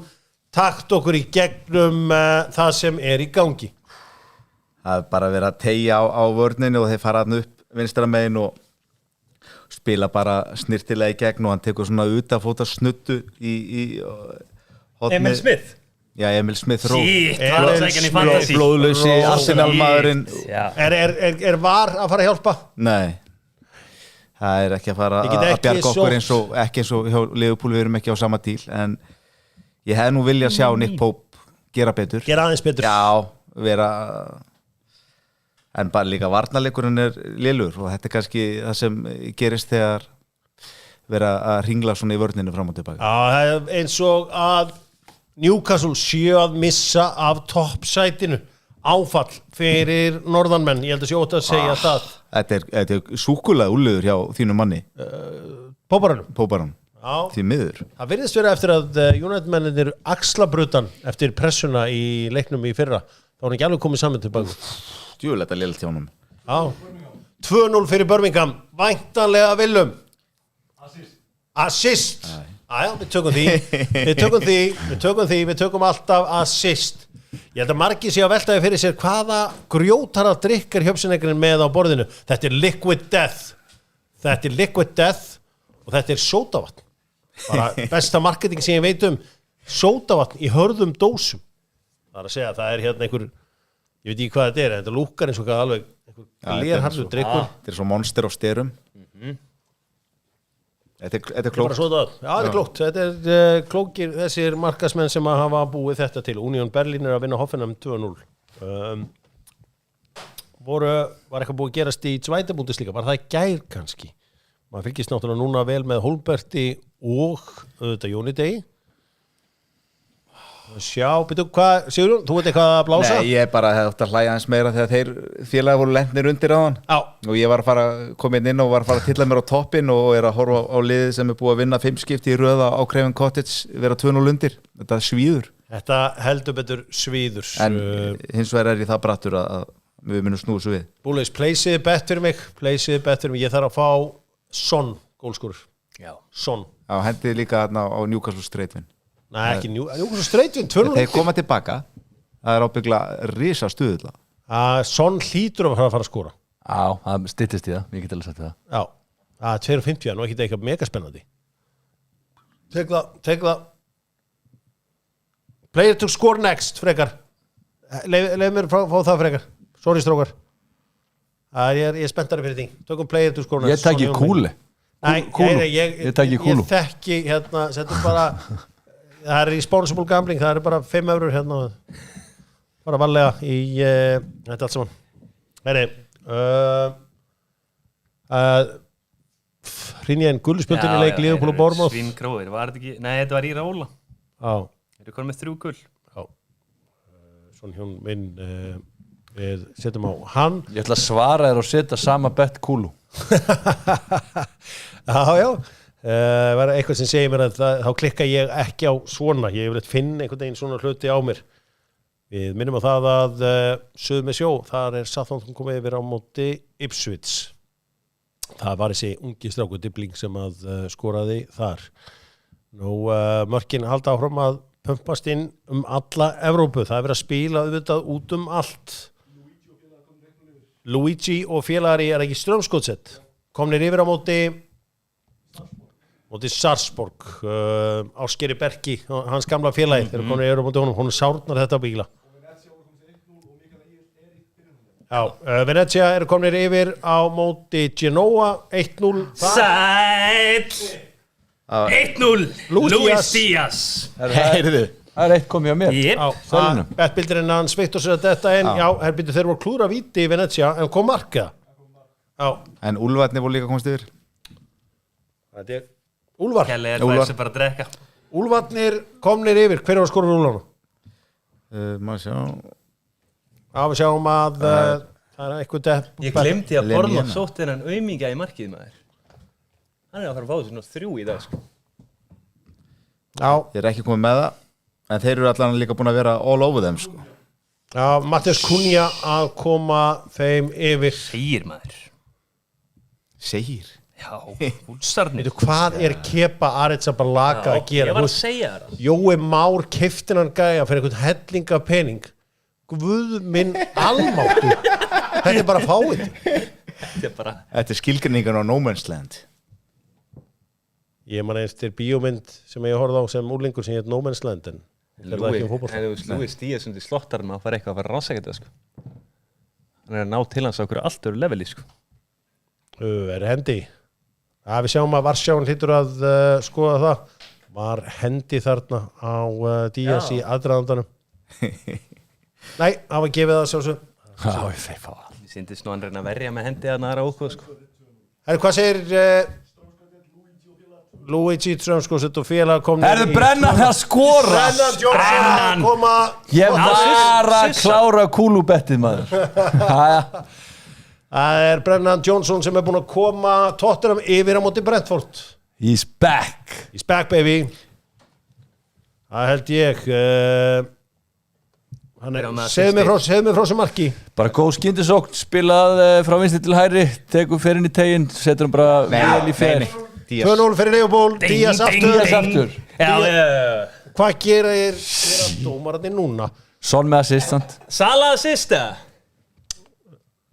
A: takt okkur í gegnum það sem er í gangi
C: Það er bara verið að teygja á vörninu og þeir fara hann upp vinstra megin og spila bara snirtilega í gegn og hann tekur svona utafóta snuttu í hotni.
D: Emil Smith?
C: Já, Emil Smith
D: blóðlausi
C: Arsenal-maðurinn
A: Er VAR að fara að hjálpa?
C: Nei það er ekki að fara að bjarga okkur ekki eins og hjá Liverpool við erum ekki á sama díl en ég hef nú viljað sjá Nick Pope gera betur
A: Gera aðeins betur
C: Já, vera en bara líka varnarleikurinn er lélur og þetta er kannski það sem gerist þegar vera að ringla svona í vörninu fram og tilbaka
A: Já, eins og að Newcastle séu að missa af toppsætinu áfall fyrir norðanmenn ég held að sé ótt að segja það
C: Þetta er súkulega úlöður hjá þínu manni Póparanum því miður
A: Það virðist vera eftir að United-mennir axlabrutan eftir pressuna í leiknum í fyrra þá er hann ekki alveg komið saman tilbaka
C: Djúlega lélt hjá honum
A: 2-0 fyrir Birmingham væntanlega Willum Assist við tökum alltaf assist ég held að margir sé að veltaði fyrir sér hvaða grjótara drikkar hjöfsinleikurinn með á borðinu þetta er liquid death og þetta er sódavatn bara besta marketing sem ég veit sódavatn í hörðum dósum það er að segja það er hérna einhver Ég veit ekki hvað þetta en þetta lúkkar eins og hvað alveg lérharður drykkur.
C: Þetta svo monster á styrum. Þetta er klókt.
A: Já, þetta er klókt. Þetta er klókir þessir markasmenn sem hafa búið þetta til. Union Berlin að vinna Hoffenheim 2-0. Var eitthvað búið að gerast í Zweite Bundesliga? Var það í gær kannski? Maður fylgist náttúrulega núna vel með Holberti og Jóni Degi. Sjá, byrju, hvað, Sigurjón, þú veit eitthvað að blása?
C: Nei, ég bara hefði átt að hlæja aðeins meira þegar þeir félagar voru lendnir undir á hann.
A: Já.
C: Og ég var að koma inn og var að fara að tilla mér á toppinn og að horfa á liðið sem búið að vinna 5 skipti í röða á Craven Cottage, vera 2-0 undir. Þetta svíður.
A: Þetta heldur betur svíður.
C: En hins vegar ég það brattur að við munum snúa svo við.
A: Búleis, pleysiði bett fyrir mig. Ég þarf að fá Son, gólskúrur.
D: Já.
A: Son.
C: Já, hendið líka þarna á Newcastle Straight-Win.
A: Nei, ekki Newcastle Straight-Win, 2-0.
C: Þeir koma tilbaka, það er ábyggla risa stuðla.
A: Son hlýtur að fara að skora.
B: Já, það styttist í það, ég get alveg sagt það.
A: Já, 2.50, nú ekki þetta eitthvað mega spennandi. Tek það. Player to score next, frekar. Leif mér fá það frekar. Sorry, strókar. Ég er spenntari fyrir því. Tökum player to score next.
B: Ég tek í kúli.
A: Nei,
B: ég tek í kúlu.
A: Ég þekki, setjum bara... Það er responsible gambling, það er bara 5 eurur hérna, bara varlega í þetta allt saman. Heyri, hrinn ég einn gulluspjöldin í leik Liverpool og Bournemouth.
D: Svíngróðir, var þetta ekki? Nei, þetta var í Rála.
A: Já.
D: Eru konum með 3 gull?
A: Já. Svona hjón minn, við setjum á hann.
B: Ég ætla að svara þér og setja sama bett kúlu.
A: Já. Var eitthvað sem segir mér að þá klikka ég ekki á svona, ég vil finna einhvern veginn svona hluti á mér. Við minnum á það að Suður með sjó, þar er Southampton komið yfir á móti Ipswich. Það var þessi ungi strákur Dibling sem að skoraði þar. Nú mörkin halda áfram að pumpast inn alla Evrópu, það er verið að spila auðvitað út allt. Luigi og félagari er ekki Strömsgodset, komnir yfir á móti Sarpsborg, Áskeri Berki, hans gamla félagi, þegar konur eru á móti honum sárnar þetta á bíla. Já, Venezia eru komnir yfir á móti Genoa, 1-0.
D: Sæll! 1-0, Luis Díaz.
C: Heyrðu.
B: Það er eitt komið á mér.
D: Yep.
A: Bettbildurinn hans Viktor sér að þetta en þeir voru klúra víti í Venezia, en kom marka. Já.
C: En Úlfarnir voru líka komast yfir.
A: Þetta er Úlfar.
D: Kelly er það sem bara að drekka.
A: Úlfarnir komnir yfir, hver er að skora við Úlfarna?
C: Maður sjá.
A: Já, við sjáum að það er eitthvað depp.
D: Ég glemdi að Borla sótt þennan auminga í markið maður. Hann er að fara að fá þessu 3 í dag sko.
A: Já.
C: Ég er ekki komið með það, en þeir eru allan líka búin að vera all over them sko.
A: Já, Mattias Cunha að koma þeim yfir.
C: Segir.
D: Já, húsarnir.
A: Hvað er Kepa Arrizabalaga að gera?
D: Ég var að segja það.
A: Jói Már keypti hann gæja fyrir einhvern hellinga pening. Guð minn almáttur. Þetta er bara fáið.
C: Þetta er skilgreiningan á No Man's Land.
A: Ég man eftir bíómynd sem ég horfði á sem úrlingur sem heit No Man's Land en
D: Luis Díaz undir slottarinn að fara eitthvað að fara að rannsaka þetta sko. Hann er að ná til hans á okkur allt öru leveli sko.
A: Er hendi. Við sjáum að Varsján hlýtur að skoða það. Var hendi þarna á Díaz í aðdraðandanum. Nei, það var gefið það sjálfsög.
D: Ég syndist nú hann reyna að verja með hendi að næra okkur sko.
A: Hvað segir Luigi Strömsgodset og félag komnir
B: Brennan að skora.
A: Brennan Johnson að koma.
B: Ég var að klára kúlubettið maður.
A: Það er Brennan Johnson sem er búin að koma Tottenham yfir á móti Brentford.
B: He's back.
A: He's back baby. Það held ég. Segðu mig frá sem marki.
B: Bara góð skyndisókn, spilað frá vinstri til hægri, tekur ferinn í teginn, setur hann bara vel í fer.
A: 2-0 fyrir Leopold, Díaz aftur. Hvað gera dómararnir núna?
B: Son með assistant.
D: Sala assista.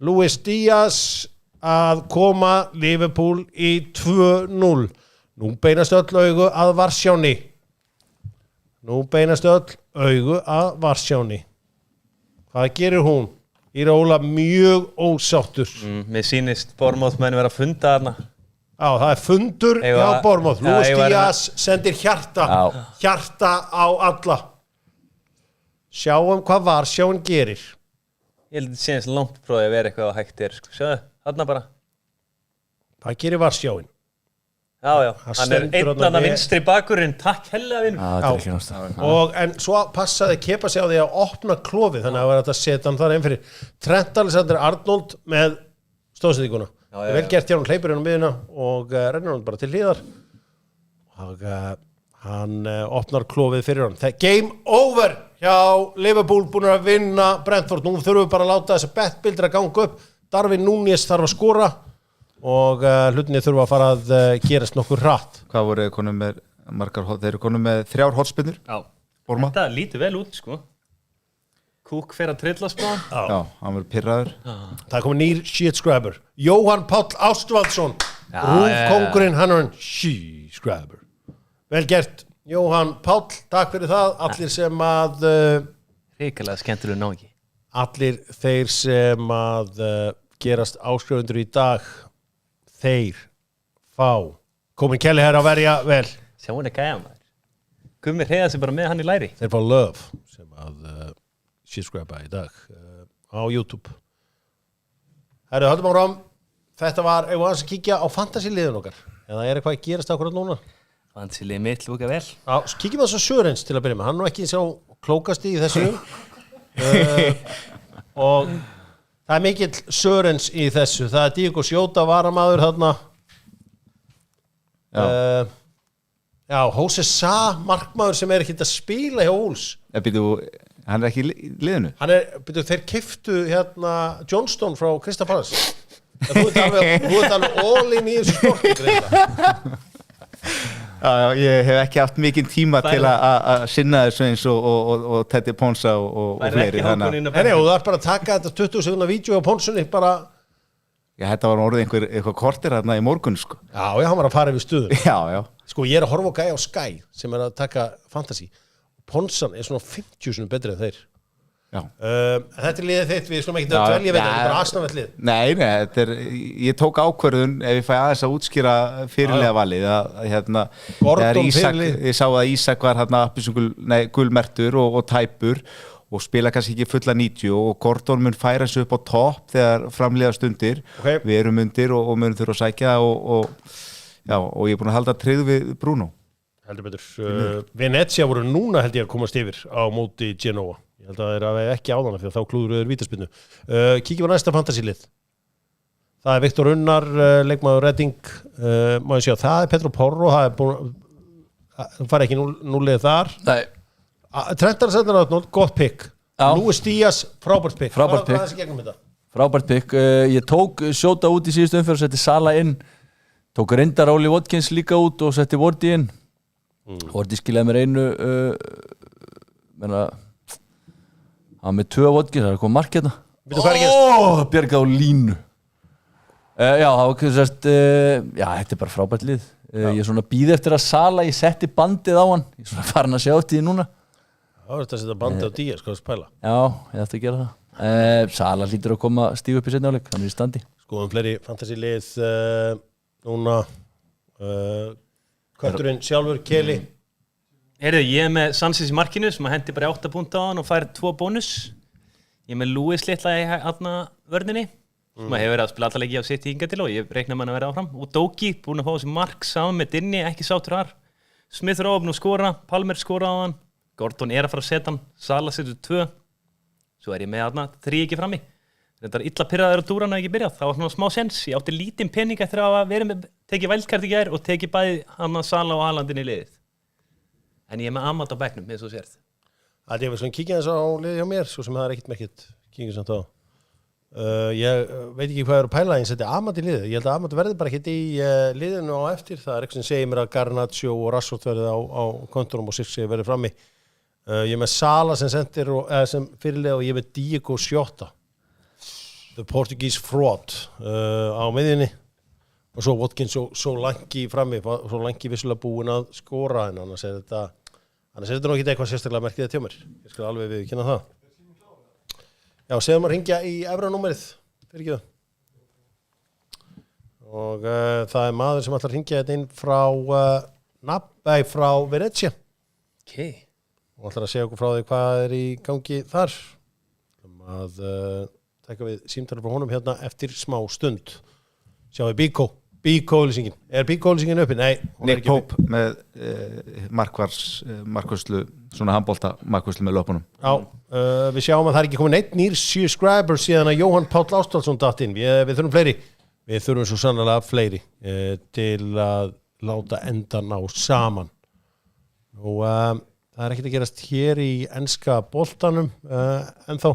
A: Luis Díaz að koma Liverpool í 2-0. Nú beinast öll augu að Varsjáni. Hvað gerir hún? Íra Óla mjög ósáttur
D: Mér sýnist Bournemouth menn vera að funda þarna
A: Já, það er fundur hjá Bournemouth Luis Díaz sendir hjarta á alla Sjáum hvað var, sjáum gerir
D: Ég held að þetta séðast langt prófið að vera eitthvað að hægt sko. Sjáðu, þarna bara
A: Hvað gerir var sjáin?
D: Já, hann er einnan að vinstri bakurinn Takk hellega vinn
A: En svo passaði Kepa sig á því að opna klofið þannig að það var að setja hann þar einn fyrir Trent Alexander-Arnold með stóðsendinguna vel gert hjá hann hleypur hann miðuna og rennur hann bara til hliðar og hann opnar klofið fyrir hann Game over hjá Liverpool búin að vinna Brentford nú þurfum við bara að láta þessa bettbildir að ganga upp Darwin Núñez þarf að skora og hlutinni þurfa að fara að gerast nokkur hratt.
C: Hvað voru þeir konum með margar þeir eru konum með 3 hornspinnur?
D: Já. Þetta lítur vel út sko. Kúk fer að trilla spáðan.
C: Já, hann verður pirraður.
A: Það er komið nýr shit-scrabber. Jóhann Páll Ástvaldsson. Rúfkóngurinn, hann er shit-scrabber. Vel gert. Jóhann Páll, takk fyrir það. Allir sem að...
D: Ríkilega skemmtilega ná ekki.
A: Allir þeir sem að gerast áskrifundur í dag... Þeir fá komin Kelly að verja vel
D: Sjá hann gæja maður Gummi hreiða sig bara með hann í læri
A: Þeir fá Love sem að shit-scrabba í dag á YouTube Herru, höldum áfram Þetta var, ef við aðeins að kíkja á fantasy-liðun okkar eða er eitthvað að gerast akkurat núna
D: Fantasy-lið mitt lúka vel
A: Já, kíkjum að svo Sörens til að byrja með hann nú ekki sá klókasti í þessu og það er mikill Sörens í þessu. Það er Diego Jota varamaður þarna. Já, Jose Sa markmaður sem er ekki að spila hjá Wolves.
C: Hann er ekki í liðinu?
A: Þeir keyptu hérna Johnston frá Crystal Palace. Þú ert alveg all in í þessu sporti greiða.
C: Já, ég hef ekki haft mikinn tíma til að sinna þessu eins og Teddy Ponsa og fleiri
A: og það er bara að taka þetta 20 sekundar vídeo á Ponsunni bara
C: Já, þetta var orðið eitthvað kortir hérna í morgun sko.
A: Já, hann var að fara yfir stuðum
C: Já
A: Sko, ég er að horfa á gæja á Sky sem er að taka fantasy Ponsan er svona 50 sinni betri en þeir Þetta er liðið þitt, við slum ekki að dvelja við þetta, þetta er bara aðsnafnveld lið
C: Nei, ég tók ákvörðun ef ég fæ aðeins að útskýra fyrirlega valið hérna,
A: Gordon fyrirlið
C: Ég sá að Ísak var hérna gulmertur og tæpur og spila kannski ekki fulla 90 og Gordon mun færa sig upp á topp þegar framlega stundir við erum undir og munum þurfa að sækja og ég er búin að halda tryggð við Bruno
A: Heldur betur, Venezia voru núna held ég að komast yfir á móti Genoa Ég held að það er ekki áðana fyrir að þá klúður auður vítaspinnu. Kíkjum á næsta fantasy-lið. Það er Viktor Unnar, leikmaður Redding. Má ég sjá, það er Petro Porro. Það er búin það fari ekki núlið þar.
B: Nei.
A: Trent Alexander-Arnold, gott pick. Luis Díaz, frábært pick.
B: Frábært pick.
A: Hvað er þessi gegnum þetta?
B: Frábært pick. Ég tók Jota út í síðustu umferð og setti Sala inn. Tók reyndar Oli Watkins líka út og setti Wardy inn. Wardy skilaði mér einu hann með 2 Watkins, það er komið mark hérna bjargað á línu já, þetta er bara frábært lið ég er svona býð eftir að Sala ég setti bandið á hann, ég er svona farin að sjá þetta í núna
A: Það er þetta að setja bandið á Díaz, hvað er spæla?
B: Já, ég ætti að gera það Sala hlýtur að koma stígu upp í seinni áleik, hann er í standi
A: Skoðum fleiri fantasy-lið núna Kötturinn sjálfur, Kelly
D: Ég er með Sanchez í markinu sem að hendi bara 8 púnta á hann og fær 2 bónus. Ég er með Lewis litla í aðna vörninni sem að hefur verið að spila alltaf leiki á sitt hingað til og ég reikna með hann að vera áfram. Og Doki búin að fá þessi mark saman með Dinni, ekki sátur þar. Smith Rowe skora, Palmer skora á hann. Gordon er að fara að setja hann, Sala setur 2. Svo er ég með aðna 3 ekki frammi. Þetta er illa pirraður á túran að ekki byrjað. Það var svona smá sens. Ég átti lítinn pening eftir að vera með tekið vældkart í gær og tekið bæði hann Sala og Haalandin í liðið. En ég er með Amat á bekknum, eins og sérð.
A: Það er svona kíkja þess á liðið hjá mér, svo sem það er ekkert merkitt kíkja samt á. Ég veit ekki hvað er að pæla, ég seti Amat í liðið. Ég held að Amat verði bara ekkert í liðinu á eftir. Það er eitthvað sem segir mér að Garnacho og Rashford verði á kontorum og Sirksi verði frammi. Ég er með Sala sem sendir sem fyrirliða og ég er með Diego Jota. The Portuguese fraud á miðjunni. Og svo Watkins og Solanke frammi. Solanke vissulega búin að skora en annars er þetta nú ekki eitthvað sérstaklega merkið að tjá mér. Ég skal alveg viðurkenna það. Já, segðum að ringja í efranúmerið fyrir ekki það. Og það maður sem ætlar að ringja þetta inn frá frá Venezia.
D: Ok.
A: Og ætlar að segja okkur frá því hvað í gangi þar. Að taka við símtali frá honum hérna eftir smá stund. Sjáum við Bíkó-lýsingin. Er Bíkó-lýsingin uppi? Nei.
C: Nick Pope með markvörslu, svona handbolta markvörslu með löpunum.
A: Já, við sjáum að það er ekki komin einn nýr subscriber síðan að Jóhann Páll Ástvaldsson datt inn. Við þurfum fleiri. Við þurfum svo sannlega fleiri til að láta enda ná saman. Nú, það er ekkert að gerast hér í enska boltanum en þá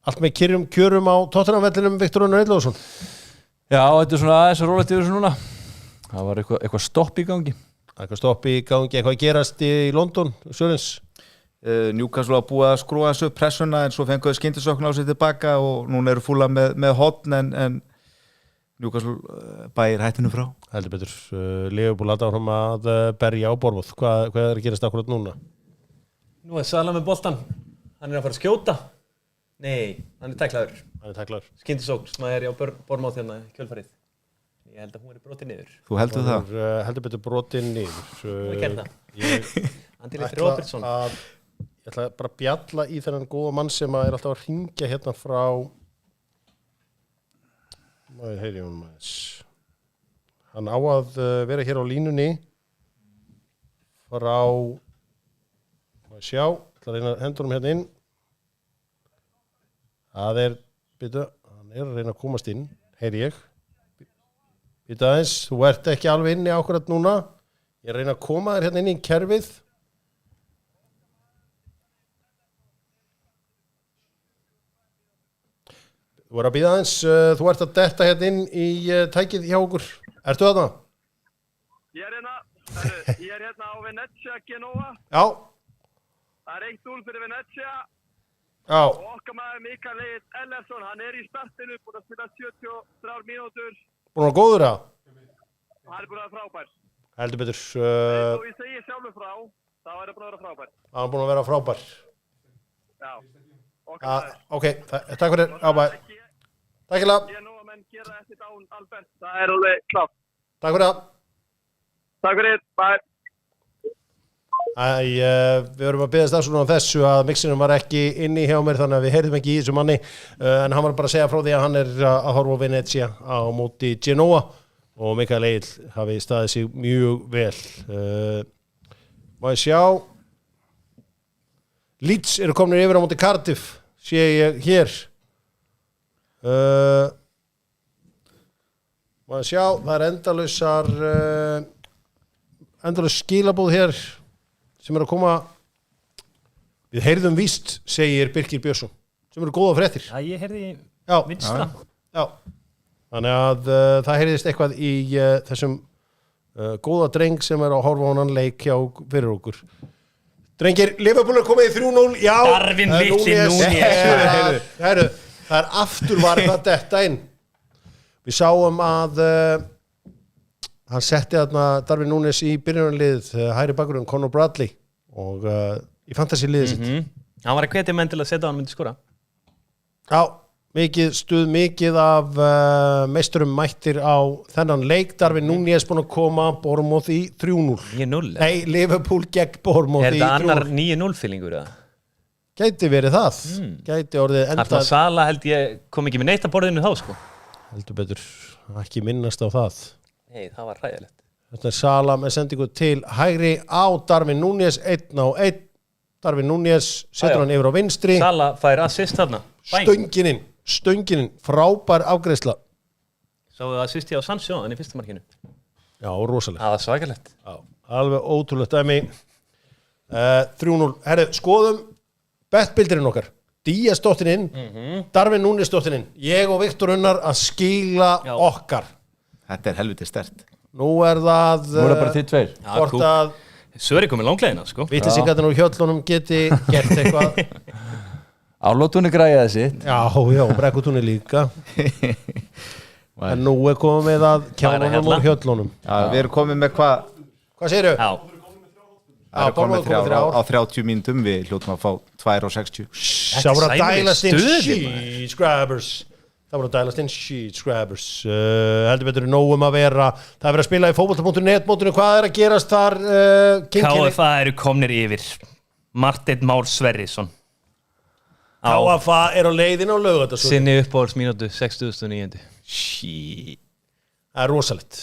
A: allt með kjörum á Tottenham-vellinum Viktor Unnar Eilóðsson.
B: Já, þetta svona aðeins að rólegt yfir þessu núna. Það var eitthvað stopp í gangi.
A: Eitthvað stopp í gangi, eitthvað gerast í London, Sörens.
C: Newcastle að búa að skrúa þessu pressuna en svo fenguðu skyndisókn á sig tilbaka og núna eru fúla með hotn en Newcastle bæir hættinu frá.
A: Heldur betur, Liverpool áfram að berja á Bournemouth. Hvað er að gerast akkurat núna?
D: Nú er Sala með boltan. Hann er að fara að skjóta. Nei, hann er tæklaður. Skyndisókn sem er á Bournemouth hérna í kjölfarið. Ég held að hún er brotin niður.
C: Þú heldur það?
A: Heldur betur brotin niður.
D: Hún er kerna. Andili Robertson.
A: Ég ætla bara að bjalla í þennan góða mann sem er alltaf að hringja hérna frá maður heyri honum aðeins. Hann á að vera hér á línunni frá maður sjá, ætla að reyna að henda honum hérna inn. Það er, hann er að reyna að komast inn, heyri ég. Býta aðeins, þú ert ekki alveg inni ákvæmt núna. Ég er að reyna að koma þér hérna inn í kerfið. Þú er að býta aðeins, þú ert að detta hérna inn í tækið hjá okkur. Ertu þarna?
E: Ég er hérna á Venezia Genoa.
A: Já.
E: Það er 1-0 fyrir Venezia.
A: Já.
E: Og okkar maður Mikael Egill Ellersson, hann er í startinu, búin að spila 73 mínútur.
A: Búin að góður það?
E: Hann er búin að vera frábær.
A: Heldur betur.
E: Og ég segi sjálfur frá, þá er það búin að vera frábær.
A: Hann er búin að vera frábær.
E: Já. Okkar maður.
A: Ok, takk fyrir. Takk fyrir það.
E: Ég nú að menn gera eftir dán Albert, það er alveg klátt.
A: Takk fyrir það.
E: Takk fyrir, bye.
A: Við vorum að biðast afsökunar á þessu að mixinum var ekki inni hjá mér þannig að við heyrðum ekki í þessu manni en hann var bara að segja frá því að hann er að horfa á Venezia á móti Genoa og Mikael Egill hafi staðið sig mjög vel. Má ég sjá Leeds eru komnir yfir á móti Cardiff sé ég hér. Má ég sjá það er endalaus skilabóð hér sem er að koma við heyrðum víst, segir Birkir Björnsson sem eru góða fréttir.
D: Já, ég heyrði
A: vinstra. Já. Þannig að það heyrðist eitthvað í þessum góða dreng sem er að horfa á hann leik hjá fyrir okkur. Drengir, Liverpool er komið í 3-0. Já.
D: Darwin litli Núñez.
A: Það er afturvarð að detta inn. Við sáum að hann setti þarna Darwin Núñez í byrjunarliðið hægri bakgrunn Conor Bradley og í fantasy-liðið sitt.
D: Hann var að hvetja menn til að setja hann myndi skora.
A: Já, mikið af meisturum mættir á þennan leik. Darwin Núñez búinn að koma Bournemouth í 3-0.
D: 9-0?
A: Nei, Liverpool gegn Bournemouth í 3-0.
D: Er þetta annar 9-0 fílingur eða?
A: Gæti verið það. Gæti orðið enda.
D: Alltaf Sala held ég kom ekki með neitt að borðinu þá sko.
A: Heldur betur, ekki minnast á það.
D: Nei, það var hræðilegt. Þetta
A: er Sala með sendingu til hægri á Darwin Núñez 1-1. Darwin Núñez setur hann yfir á vinstri.
D: Sala fær assist þarna.
A: Stönginin, frábær afgreiðsla.
D: Sáðu það assist á Sancho í fyrsta markinu.
A: Já, rosalegt.
D: Það var svakalegt.
A: Já, alveg ótrúlegt dæmi. 3-0. Herru, skoðum bettbildurinn okkar. Díaz dóttin inn, Darwin Núñez dóttin inn. Ég og Viktor Unnar að skila okkar.
C: Þetta er helviti sterkt.
A: Nú er það
B: bara þið tveir.
A: Hvort að
D: Söri komið langlegina sko.
A: Vitlesingarnir úr hjöllunum geti gert eitthvað.
B: Álótúni græjaði sitt.
A: Já, Brekkutúni líka. En nú er komið að kjánunum úr hjöllunum.
C: Já, við erum komið með hvað?
A: Hvað segirðu?
D: Já.
C: Það er komið 3 á 30 mínútum, við hljótum að fá 2:60.
A: Það voru að
D: sæmileg
A: dælast inn
D: stuð,
A: sheet grabbers. Heldur betur nógum að vera. Það er verið að spila í fótbolta.net mótinu. Hvað er að gerast þar?
D: KFA eru komnir yfir. Marteinn Már Sverrisson
A: KFA er á leiðin á Laugardalsvelli.
D: sinni uppáhaldsmínútu 60.9. Shit.
A: Það er rosalegt.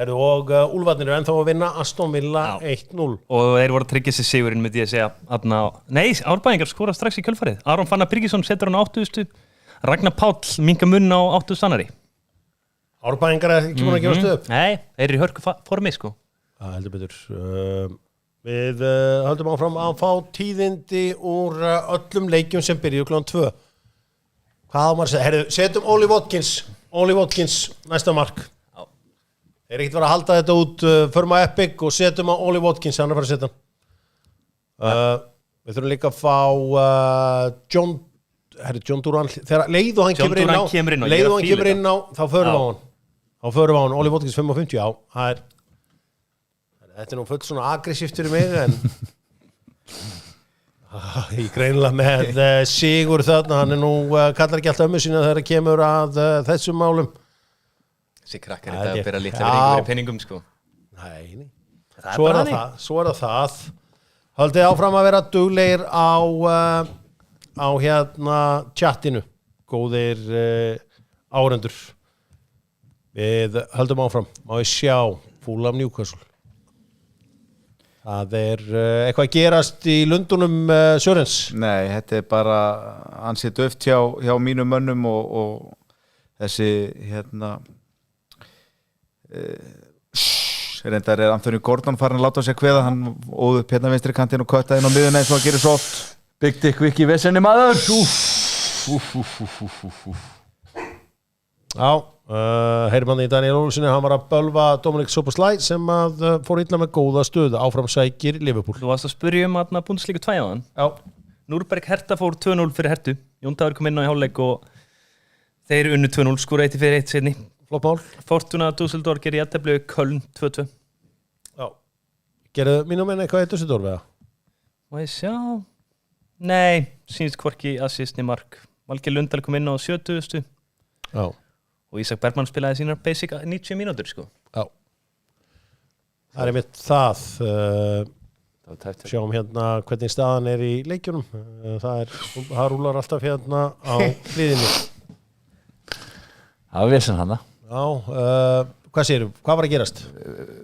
A: Og Úlfarnir eru ennþá að vinna Aston Villa 1-0.
D: Og þeir voru að tryggja sér sigurinn, myndi ég að segja. Nei, Árbæingar skora strax í kjölfarið. Aron Fannar Birgisson setur hann á 80. Ragnar Páll minka munn á 80 annari.
A: Árbæingar er ekki búin að gefa stöð.
D: Nei, þeir eru í hörku formi, sko.
A: Það heldur betur. Við höldum áfram að fá tíðindi úr öllum leikjum sem byrjuðu klukkan 2. Hvað á maður að segja? Herru, setjum Oli Watkins næsta mark. Þeir er ekkert verið að halda þetta út, förum að Epic og setjum á Oli Watkins, hann er að fara að setja hann. Við þurfum líka að fá John Duran, þegar leið og hann kemur inn á, þá förum við á hann. Oli Watkins 5.50, já, þetta er nú fullt svona aggressíft fyrir mig, en ég greinilega með sigur þarna, hann er nú, kallar ekki alltaf ömmu sína þegar það kemur að þessum málum.
D: Þessi krakkar þetta að byrja litla verið penningum, sko.
A: Nei. Svo er það. Haldið áfram að vera duglegir á hérna chatinu. Góðir árendur. Við höldum áfram. Má ég sjá Fulham Newcastle. Það er eitthvað að gerast í Lundunum, Sörens? Nei,
C: þetta er bara ansið döft hjá mínum mönnum og þessi hérna reyndar er Anthony Gordon farin að láta sig kveða, hann óðu upp hérna vinstri kantinn og kötta inn á miðuna eins og að gera svo oft.
B: Big Dick Wiki vesenni maður.
A: Já, heyrum hann í Daniel Olssoni, hann var að bölva Dominic Szoboszlai sem að fór illa með góða stöðu, áfram sækir Liverpool.
D: Þú varst að spyrja aðna Bundesliga 2 áðan.
A: Já.
D: Nürnberg Hertha fór 2-0 fyrir Hertu. Jón Dagur kom inn á í hálfleik og þeir unnu 2-0, skora 1 fyrir 1 seinni.
A: Flott mál.
D: Fortuna Düsseldorf gerir jafntefli við Köln 2-2.
A: Já. Gerðu mínum menn eitthvað í Düsseldorf eða?
D: Má ég sjá? Nei, sýnist hvorki assist ni mark. Valgeir Lundahl kom inn á 70.
A: Já.
D: Og Ísak Bergmann spilaði sínar basic 90 mínútur, sko.
A: Já. Það er mitt það. Sjáum hérna hvernig staðan er í leikjunum. Það rúlar alltaf hérna á hliðinni.
B: Það var vesen hana.
A: Já, hvað segirðu? Hvað var að gerast?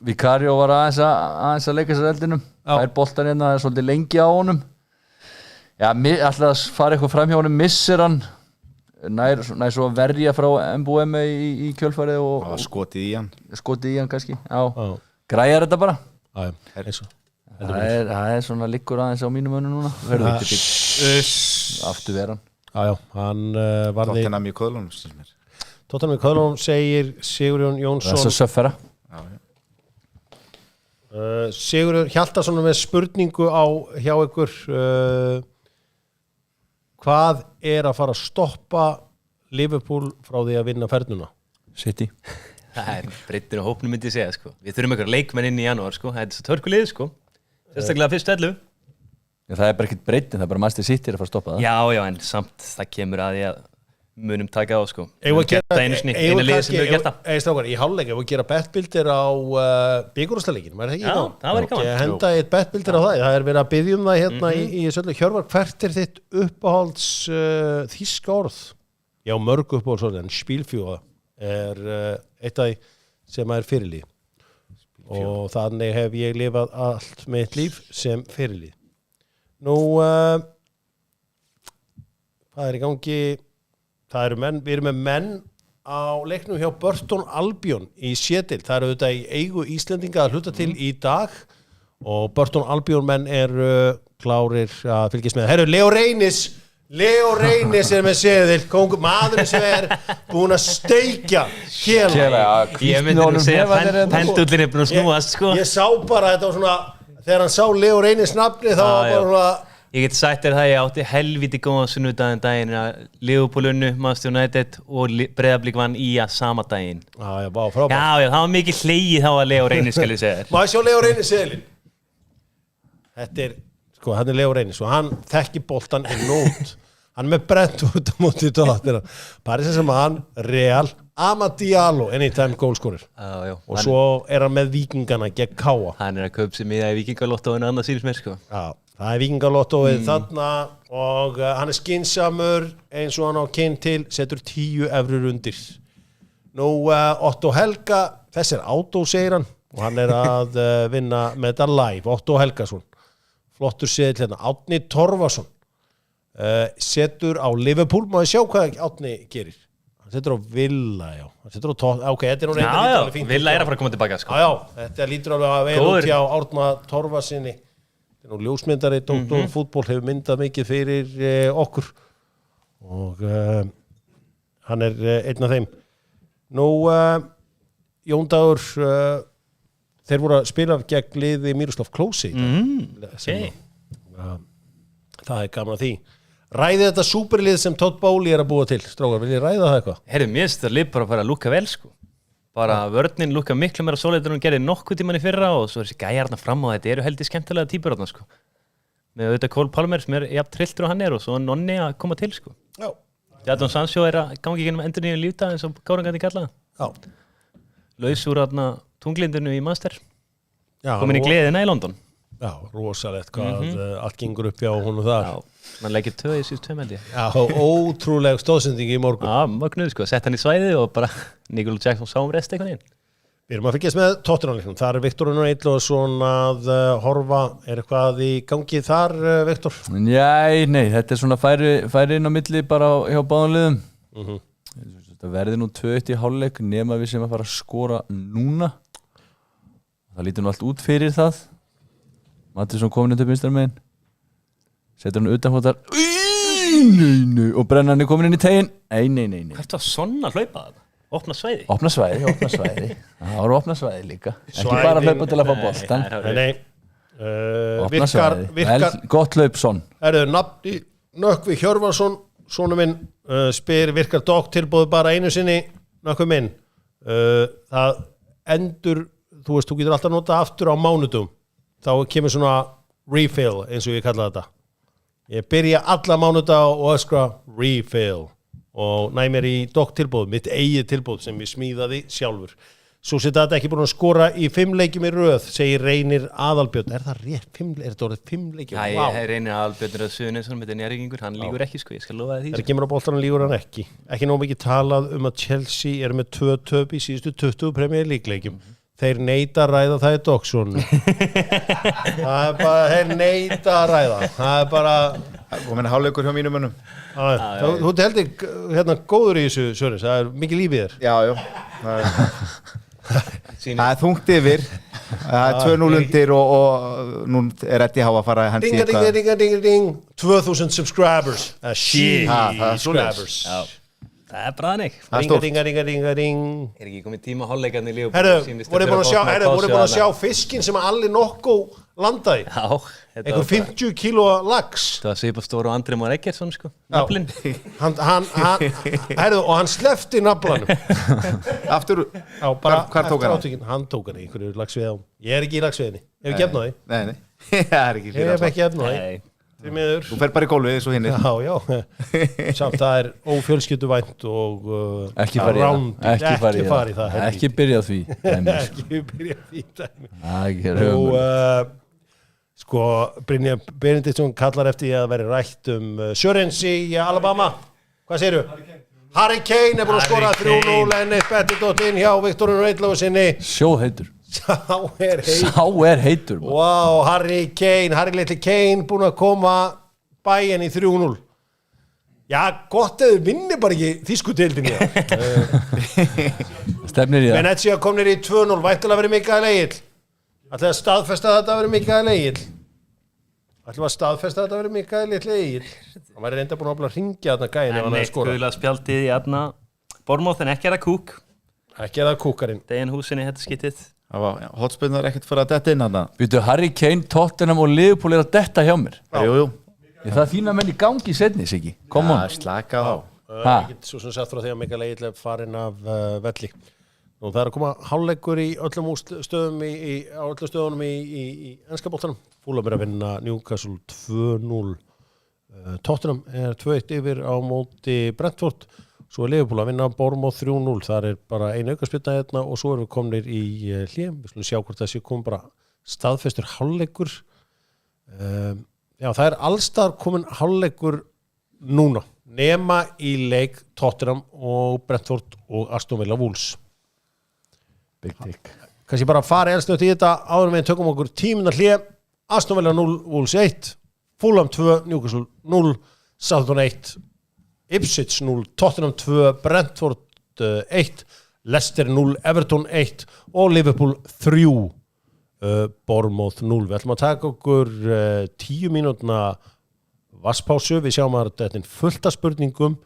B: Vicario var aðeins að leika sér eldinum. Það er boltan hérna, það er svolítið lengi á honum. Já, alltaf að fara eitthvað fram hjá honum, missir hann. Nær svo að verja frá MBM í kjölfarið og
C: skotið í hann.
B: Skotið í hann kannski, já. Græjar þetta bara.
A: Já, eins og.
B: Það er svona liggur aðeins á mínum önnu núna. Aftur veran.
A: Já, hann varði.
C: Tottenham í Köðlunum, styrst mér.
A: Tottenham í Köðlunum segir Sigurjón Jónsson.
B: Það er svo söffera.
A: Sigurjón Hjaltason með spurningu hjá ykkur. Hvað er að fara að stoppa Liverpool frá því að vinna fernuna?
B: City.
D: Það er breyttin á hópnum, myndi ég segja, sko. Við þurfum eitthvað leikmenn inn í janúar, sko. Það er svo törkulið, sko. Sérstaklega fyrstu 11.
B: Já, það er bara ekkert breyttin, það er bara Manchester City að fara að stoppa það.
D: Já, en samt það kemur að því að munum taka á, sko.
A: Einu liði sem hefur gert það. Strákar, í hálfleik, ef við gera betbildir á byggjúrúrslaleikinn, er það ekki?
D: Já, það var ekki gaman.
A: Ég henda eitt betbildir á það. Það er verið að biðja það hérna í svolítið. Hjörvar, hvert er þitt uppáhalds þýska orð? Já, mörg uppáhaldsorð, en Spielfjóða er eitt af því sem er fyrirlið. Og þannig hef ég lifað allt mitt líf sem fyrirlið. Nú, hvað er í gangi? Það eru menn, við erum með menn á leiknum hjá Burton Albion í Seattle. Það eru auðvitað í eigu Íslendinga að hluta til í dag og Burton Albion menn eru klárir að fylgjast með. Herru, Leo Reynis er með seðil, maðurinn sem er búin að steikja Kjela.
D: Ég myndi nú segja pendullin er búin að snúast, sko.
A: Ég sá bara, þetta var svona, þegar hann sá Leo Reynis nafni, þá var bara svona.
D: Ég get sagt þér það, ég átti helviti góðan sunnudaginn að Liverpool unnu, Manchester United og Breiðablik vann í að sama daginn.
A: Já, frábært.
D: Já, það var mikið hlegið þá að Leo Reynis, skal ég segja þér.
A: Má ég sjá Leo Reynis seðilinn? þetta sko, hann Leo Reynis og hann þekki boltan inn og út hann með brent út á móti tóttina Paris Saint-Germain, Real Amad Diallo, anytime goalscorer og svo hann með Víkingana gegn Káa
D: hann að kaupa sig miða í Víkingalotto en annað sýnist mér sko
A: Já, það Víkingalottóið þarna og hann skynsamur eins og hann á kyn til setur 10 evrur undir nú Otto Helga þess Átó segir hann og hann að vinna með þetta live Otto Helgason flottur seðil hérna Árni Torfason setur á Liverpool maður sjá hvað Árni gerir hann setur á Villa hann setur á ok, þetta nú
D: já, Villa að fara að koma tilbaka sko
A: já, þetta lítur alveg að vera út hjá Árna Torfasinni nú ljósmyndari Dr. Fútból hefur myndað mikið fyrir okkur og hann einn af þeim nú Jón Dagur þeir voru að spila gegn liði Miroslav Klose það gaman að því ræði þetta súperlið sem Todd Bowley að búa til strákar, vil ég ræða það eitthvað?
D: Herri, mér finnst það lið bara að fara að lúka vel sko bara vörnin lúka miklu meira sóleitur en hún gerði nokkuð tíman í fyrra og svo þessi gæjarna fram á þetta eru heldur skemmtilega típur þarna sko með auðvitað Cole Palmer sem jafn trilltur og hann og svo Nonni að koma til sko Jadon Sancho að gangi gennum endurnýjum lífdag eins og Gárangandi kallaða laus úr tunglindinu í Master komin í gleðina í London
A: Já, rosalegt hvað allt gengur upp hjá hún og þar
D: hann leikir 2 í síðust 2 meldi
A: Já, ótrúleg stóðsending í morgun
D: Já, magnuð sko, sett hann í svæði og bara Nigel Jackson sá rest eitthvað inn
A: Við erum að fylgjast með Tottenham þar Viktor Unnar Eidlóðsson að horfa eitthvað í gangi þar, Viktor?
B: Nei, þetta svona færi inn á milli bara hjá báðum liðum þetta verði nú 2-1 í hálfleik nema við sem að fara að skora núna það lítur nú allt út fyrir það Mattisson komin til vinstra megin setur hann utanfótar nei og brennan komin inn í tegin nei
D: Hvert var svona hlaupa það? Opna svæði?
B: Opna svæði það voru opna svæði líka ekki bara hlaupa til að fá boltan virkar gott hlaup son
A: nafni Nökkvi Hjörvarsson sonu minn spyr virkar tilboð bara einu sinni Nökkvi minn það endur þú veist, þú getur alltaf nota aftur á mánudum þá kemur svona refill eins og ég kalla þetta ég byrja alla mánudag og öskra refill og næ mér í tilboð mitt eigið tilboð sem ég smíðaði sjálfur svo sé þetta ekki búin að skora í 5 leikjum í röð segir Reynir Aðalbjörn það rétt, er þetta orðið 5 leikjum?
D: Já, ég Reynir Aðalbjörn Suðunisson með þetta njárvíkingur, hann lígur ekki sko, ég skal lofa því
A: það kemur á boltanum lígur hann ekki nóg mikið talað að Chelsea er með 2 töp í síðustu 20 Premier League leikjum þeir neita að ræða það í Dogsson það bara þeir neita að ræða það bara
C: komin hálfleikur hjá mínum mönnum
A: þú heldur hérna góður í þessu Söris, það mikið lífið þér
C: já það þungt yfir það 2-0 undir og nú Eddie Há að fara að hendi
A: ding 2000 subscribers subscribers
D: það bræðnig
A: ring
D: er ekki komið tíma hálfleikarni í
A: Liverpool voru búin að sjá fiskinn sem Alli Nokko landaði einhver 50 kíló lax
D: það var svipað stóru og Andri Már Eggertsson sko naflinn
A: og hann slefti naflanum
C: aftur hvar tók
A: hann tók hann í einhverju laxveiðum ég er ekki í laxveiðinni ég hef ekki efnaði
C: nei ég
A: hef ekki efnaði
C: þú fer bara í gólfið eins og hinni
A: já samt það er ófjölskylduvænt og
B: ekki fari í það ekki byrja því
A: sko Brynjar Benediktsson kallar eftir að vera rætt Sörens í Alabama hvað segirðu? Harry Kane er búin að skora 3-0 en bettidóttinn hjá Viktor Unnar Eidlóðssoni
B: sjóheitur
A: Sá
B: er heitur
A: wow, Harry litli Kane búin að koma bæinn í 3-0 já, gott eða vinni bara ekki þýskudeildinni
B: stefnir í það
A: Venezia komnir í 2-0 væntanlega verið Mikael Egill ætlaði að staðfesta þetta verið Mikael Egill hann væri reynda búin að hringja þarna gæinn ef hann hefði skorað
D: gula spjaldið í aðna Bournemouth en ekki er það kúk
A: ekki er það kúkarinn
D: Dejan Húsinni þetta skitið
C: hotspinnar ekkert fyrir að detta inn hann
B: Býtu Harry Kane, Tottenham og Liverpool er að detta hjá mér
C: jú
B: það þína menn í gangi í setni Siggi come on
C: slaka á
A: ég get svo sem sagt frá því að Mikael Egill er farin af velli og það er að koma hálfleikur í öllum stöðum á öllum stöðunum í enska boltanum Fulham að vinna Newcastle 2-0. Tottenham 2-1 yfir á móti Brentford. Svo Liverpool að vinna Bournemouth 3-0. Það bara ein aukaspyrna hérna og svo erum við komnir í hlé. Við skulum sjá hvort það sé komið bara staðfestur hálfleikur. Já, það allstar komin hálfleikur núna. Nema í leik Tottenham og Brentford og Aston Villa Wolves.
B: Big dick.
A: Kannski bara fara elsnögt í þetta áður en við tökum okkur tímina hlé. Aston Villa 0, Wolves 1, Fulham 2, Newcastle 0, Southampton 1, Ipswich 0, Tottenham 2, Brentford 1, Leicester 0, Everton 1 og Liverpool 3, Bournemouth 0. Við ætlum að taka okkur 10 mínútna vasspásu. Við sjáum að þetta fullt af spurningum.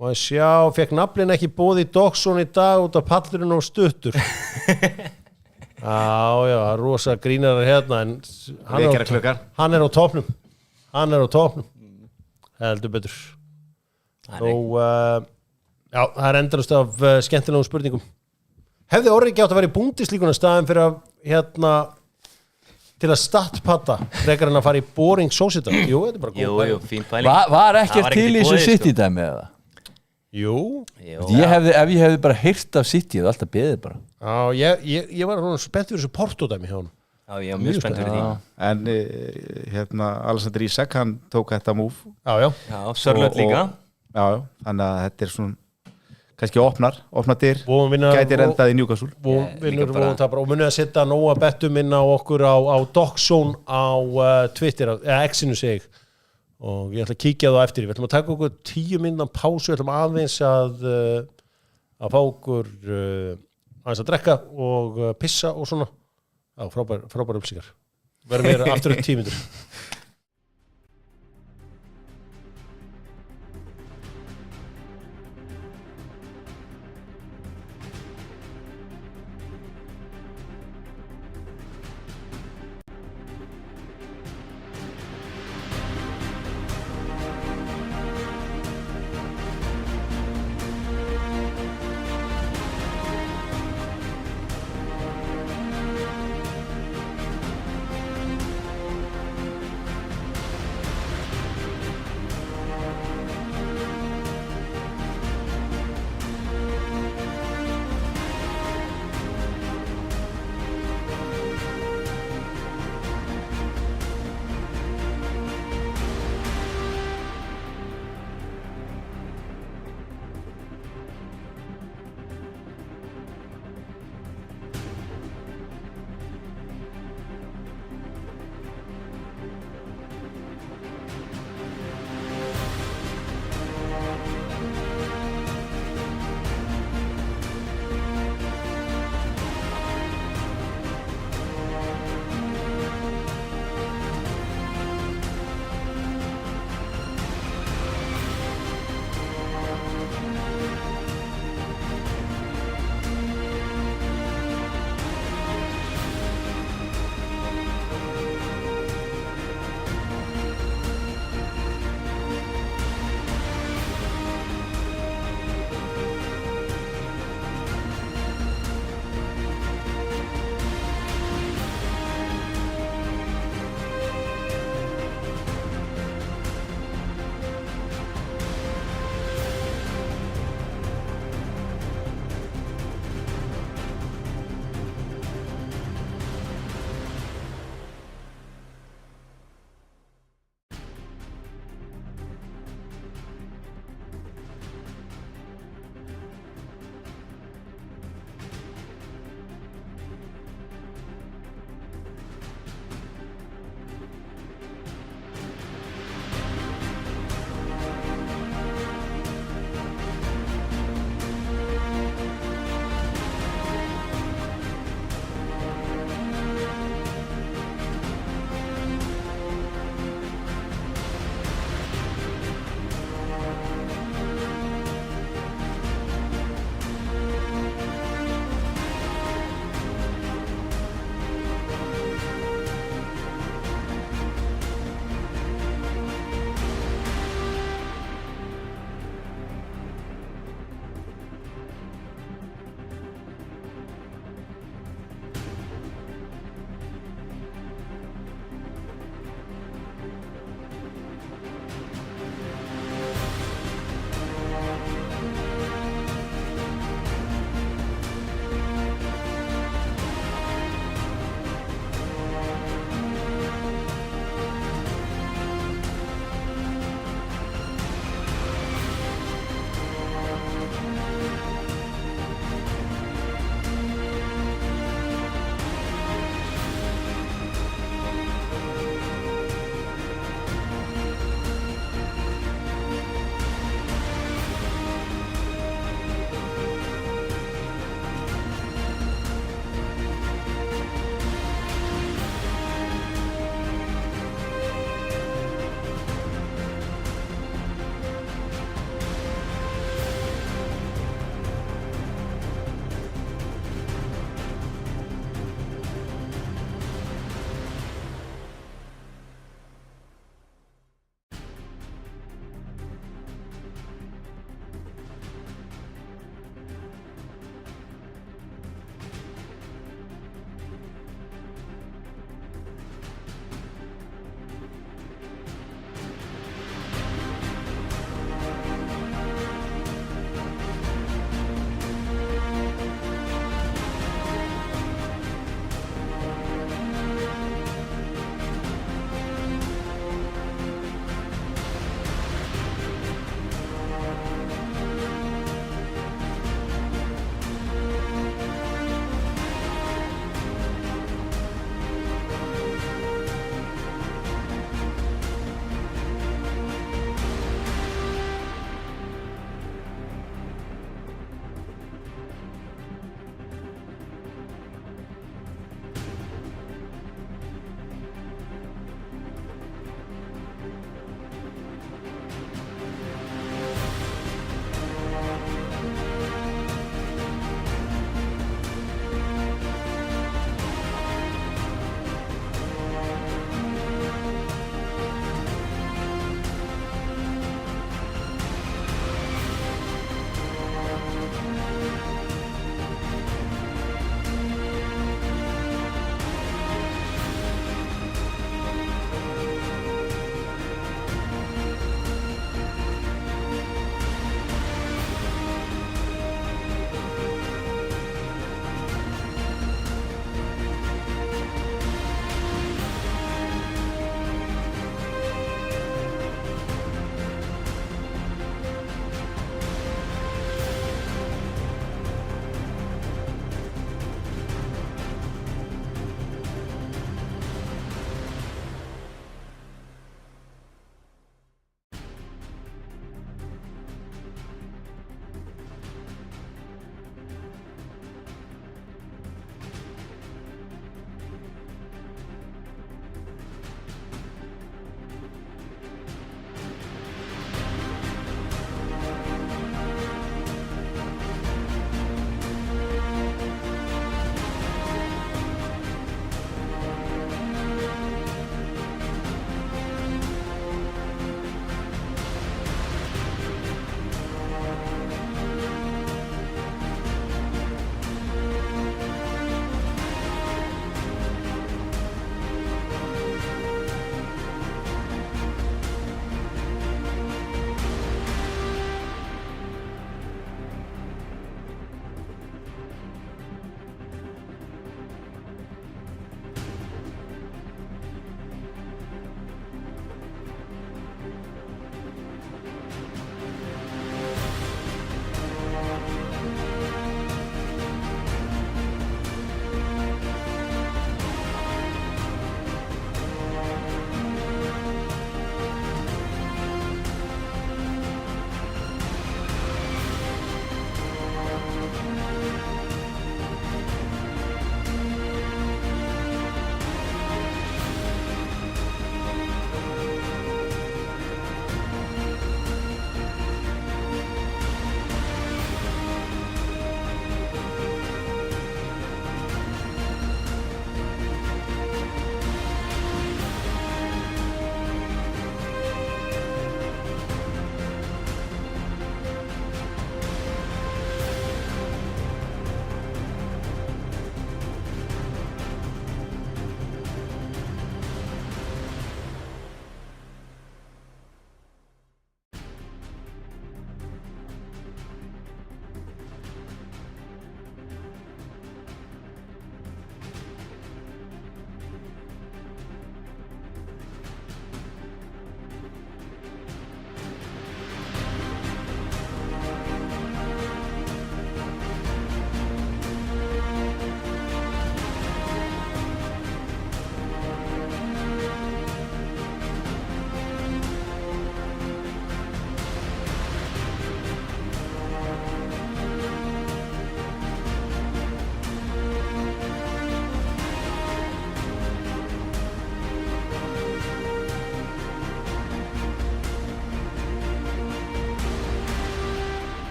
A: Má ég sjá, fekk naflinn ekki boði Dogsson í dag út af pallurinn og stuttur. Já, rosa grínarar hérna en hann á topnum. Heldur betur. Og já, það endalust af skemmtilegum spurningum. Hefði Orri ekki átt að vera í Búndislíkuna staðin fyrir að hérna til að startpatta frekar en að fara í Boring Sociedad? Jú, þetta bara góð.
D: Jú, fín pæling.
B: Var ekkert til í þessu City dæmi eða?
A: Jú.
B: Ef ég hefði bara heyrt af City, ég hefði alltaf beðið bara.
A: Já, ég var spennt fyrir þessu Porto-dæmi hjá hann.
D: Já, ég var mjög spennt fyrir því.
C: En hérna, Alexander Isak, hann tók þetta múf.
A: Já.
D: Já, Sörlöld líka.
C: Já, þannig að þetta svona, kannski opnar dyr,
A: Vinnar,
C: gæti rendað í Newcastle.
A: Og munið að setja nóga bettum inn á okkur á Dogsson á Twitter, X-inu seg. Og ég ætla að kíkja það eftir. Við ætlum að taka okkur 10 mínúna pásu. Við ætlum aðeins að fá okkur aðeins að drekka og pissa og svona. Já, frábær upplýsingar. Verðum við aftur 10 mínútur.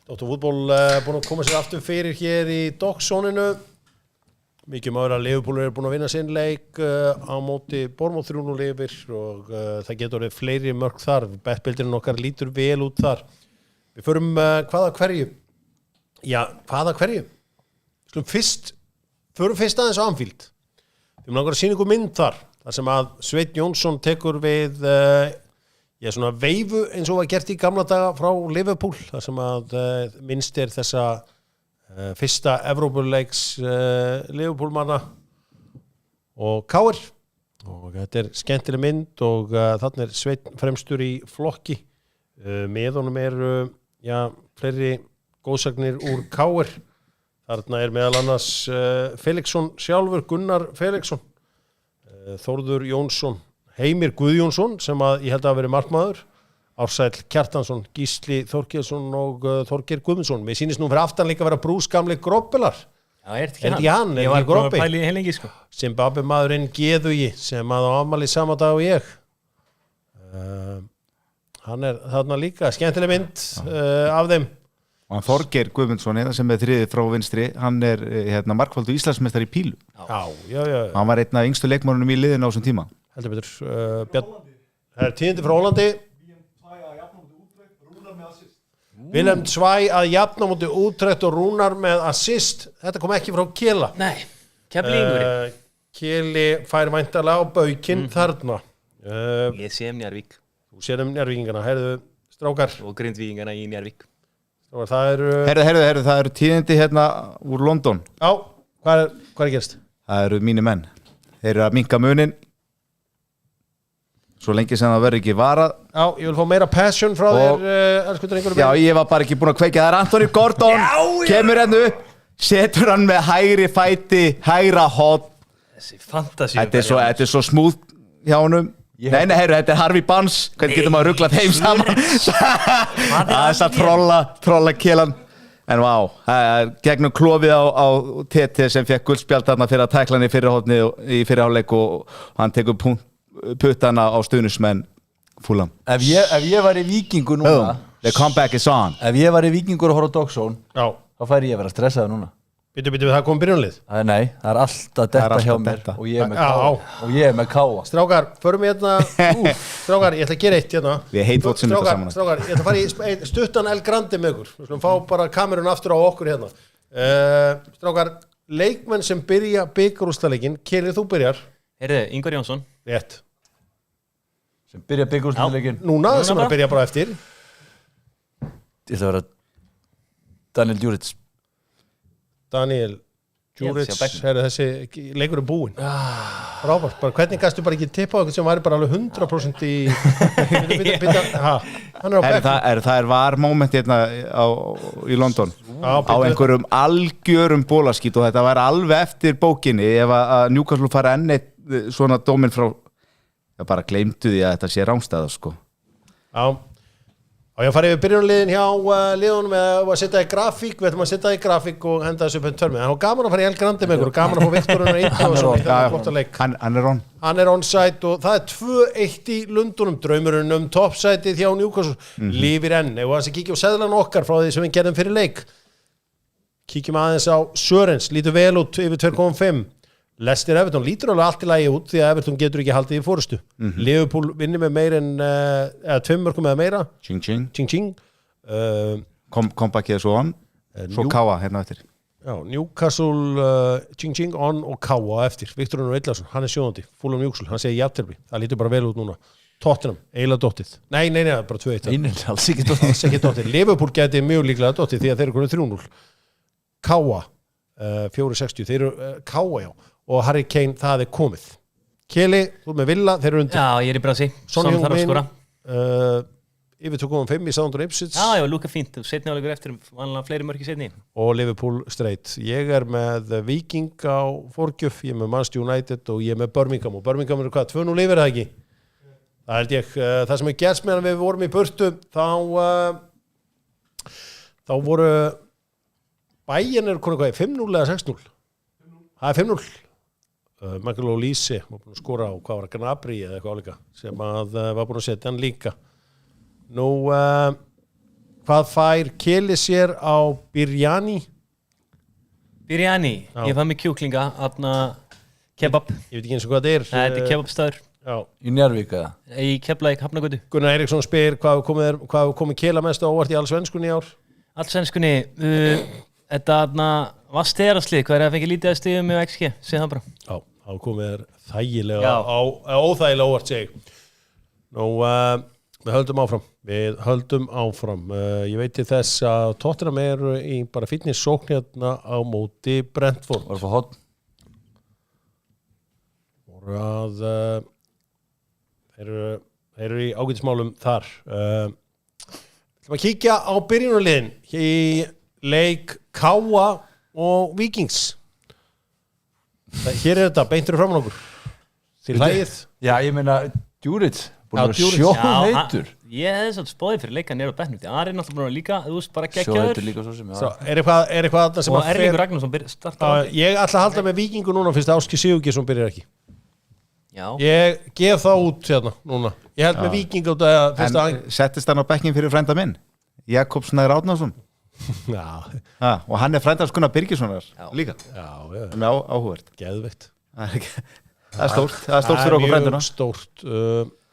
A: Dr. Fútból búin að koma sér aftur fyrir hér í Docksoninu. Mikið maður að Liverpool búin að vinna sinn leik á móti Bournemouth 3-0 yfir og það getur orðið fleiri mörk þar. Bettbildurinn okkar lítur vel út þar. Við förum hvaða hverju? Já, hvaða hverju? Förum fyrst aðeins á Anfield. Við langar að sýna ykkur mynd þar sem að Sveinn Jónsson tekur við svona veifu eins og var gert í gamla daga frá Liverpool þar sem að minnst þessa fyrsta Evrópuleiks Liverpool-manna og KR og þetta skemmtileg mynd og þarna Sveinn fremstur í flokki með honum fleiri góðsagnir úr KR þarna meðal annars Felixson sjálfur, Gunnar Felixson Þórður Jónsson Heimir Guðjónsson sem að ég held að veri markmaður Ársæll Kjartansson, Gísli Þorkelsson og Þorgeir Guðmundsson. Mér sýnist nú fyrir aftan líka að vera Brús gamli Gróbbelar.
D: Já, ekki hann. Ég var bara að pæla í heilengi, sko.
A: Zimbabwe maðurinn Geðugi sem að á afmæli sama dag og ég. Hann þarna líka, skemmtileg mynd af þeim.
C: Og Þorgeir Guðmundsson sem þriðið frá vinstri, hann markvaldur Íslandsmeistari í pílu.
A: Já.
C: Hann var einn af yngstu leikmörunum í liðinu á þessum tíma.
A: Heldur betur. Það tíðindi frá Hollandi. Willem Tvæ að jafna múti Utrecht og Rúnar með assist. Þetta kom ekki frá Kela.
D: Nei, Keflvíkingur.
A: Keli fær væntanlega á baukinn þarna.
D: Ég sé Njarðvík.
A: Þú séð Njarðvíkingana, heyrðu strákar.
D: Og Grindvíkingana í Njarðvík.
A: Strákar, það eru...
C: Herðu, það eru tíðindi úr London.
A: Já, hvað er gerst?
C: Það eru mínir menn. Þeir eru að minnka munin. Svo lengi sem það verður ekki varað.
A: Já, ég vil fá meira passion frá þér, elskutur einhverjum. Já,
C: ég var bara ekki búin að kveikja. Það er Anthony Gordon, kemur upp, setur hann með hægri fæti, hægra hot.
D: Þessi fantasíu.
C: Þetta er svo smúð hjá honum. Nei, heyrðu, þetta er Harvey Barnes. Hvernig getur maður ruglað heim saman? Þess að trolla Kelan. En vá, gegnum klofið á TT sem fekk guldspjald þarna fyrir að tækla hann í fyrri hálfleik og hann tekur puttana á stuðnismenn Fulham.
B: Ef ég var í Víkingur núna
C: the comeback is on.
B: Ef ég var í Víkingur og horf á Dogsón þá færi ég að vera stressaður núna.
A: Býtu, það kom byrjunlið?
B: Nei, það er alltaf detta hjá mér og ég er með káa.
A: Strákar, förum hérna Strákar, ég ætla að gera eitt hérna.
C: Við heitvotsim þetta saman.
A: Strákar, ég ætla að fara í stuttan El Grande með ykkur. Við skulum fá bara kamerun aftur á okkur hérna. Strákar, leikmenn sem byrja bikarúrslitaleikinn, Keli, þú byrjar.
D: Heyrðu, Ingvar Jónsson.
A: Rétt.
B: Sem byrja bikarúrslitaleikinn.
A: Núna sem er að byrja bara eftir.
B: Ég ætla að vera Daniel Djuric.
A: Daniel Djuric, þessi leikur er búinn. Frábært, bara hvernig gastu bara ekki tippa á eitthvað sem væri bara alveg 100% í hann er á bekk.
C: Það var moment hérna í London á einhverjum algjörum bólaskít og þetta var alveg eftir bókinni ef að Newcastle fara enn eitt svona dóminn frá bara gleymdu því að þetta sé rángstæða sko.
A: Já. Og ég farið við byrjunarliðin hjá liðunum að setja í grafík, við ætlum að setja í grafík og henda þessu upp en törmi. Það var gaman að fara í El Grande með ykkur og gaman að fá Viktorinn og Ítta og svo í þetta flotta leik.
C: Hann er on.
A: Hann er on-site og það er 2-1 í Lundunum, draumurinn toppsætið hjá Newcastle, lífir enn. Ef það sé kíkja á seðlan okkar frá því sem við gerðum fyrir leik. Kíkjum aðeins á Sörens, lítur vel út yfir 2,5. Leicester Everton lítur alveg allt í lagi út því að Everton getur ekki haldið í fórustu. Liverpool vinnir með meir en 2 mörkum eða meira. Ching.
C: Kompakið svo on, svo Káa hérna eftir.
A: Já, Newcastle, Ching on og Káa eftir. Viktor Unnar Eidlason, hann er sjóðandi. Fulham Newcastle, hann segir jafntefli. Það lítur bara vel út núna. Tottenham, eiginlega dottið. Nei, bara 2-1.
B: Nei, alls ekki
A: dottið. Liverpool geti mjög líklega dottið því að þeir eru konið 3-0. Káa, 4-60. Þeir eru Káa, já. Og Harry Kane, það er komið. Keli, þú með Villa, þeir eru undir.
D: Já, ég er í brasi. Son þarf að skora.
A: Yfir 2,5 í Southampton Ipswich.
D: Já, lúka fínt. Setni áleikur eftir, vanlega fleiri mörk í setni.
A: Og Liverpool straight. Ég er með Viking á forgjöf, ég er með Manchester United og ég er með Birmingham. Og Birmingham eru hvað, 2-0 yfir það ekki? Það held ég. Það sem er gerst meðan við vorum í burtu, þá voru Bayern eru konið hvað, 5-0 eða 6-0? Það er 5-0. Michael Olise var búin að skora á hvað var Gnabry eða eitthvað álíka sem að var búin að setja hann líka. Nú hvað fær Keli sér á biryani?
D: Biryani,
A: Já.
D: ég fann mig kjúklinga, kebab.
A: Ég veit ekki eins og hvað þetta er.
D: Þetta er kebabstaður
A: Já.
B: Í Njarðvík eða?
D: í Keflavík, Hafnargötu.
A: Gunnar Eiríksson spyr hvað hefur komið Kela mest á óvart í allsvenskunni í ár?
D: Allsvenskunni, þetta var steraslið, hvað er að fengja lítið að stigum með XG, segð það bara.
A: Já, þá komið þér þægilega
D: Já.
A: óþægilega óvart seg. Nú, við höldum áfram. Ég veit til þess að Tottenham eru í bara fitness sókn hérna á móti Brentford.
B: Var það hot?
A: Voru að þeir eru í ágætismálum þar. Við ætlum að kíkja á byrjunarliðin í leik Káa og Víkings. Hér er þetta, beintur fram á okkur. Til lagið.
B: Já, ég meina Djuric, búin
A: Já,
B: að vera
A: Djuric.
B: sjóheitur.
D: Ég hefði svolítið spóðið fyrir leika nýra á bekknum, því Ari er náttúrulega búin að vera líka, þú veist, bara
B: Sjóheitur
D: geggjaður.
B: líka svo sem,
A: Svo,
B: já.
A: er eitthvað þarna sem
D: Og
A: að fer...
D: Erlingur Ragnarsson startar.
A: Ég ætla að halda með Víkingu núna fyrst Áski Sigurgeirsson byrjar ekki.
D: Já.
A: Ég gef það út hérna núna. Ég held með Víking út að fyrst að...
C: En settist hann á bekkin fyrir frænda minn Jakob Snær Árnason
A: Já,
C: og hann er frænda Gunnar Birgissonar líka
A: já,
C: Það er áhugavert
A: geðveikt.
C: Það er stórt fyrir okkur frænduna
A: Mjög stórt.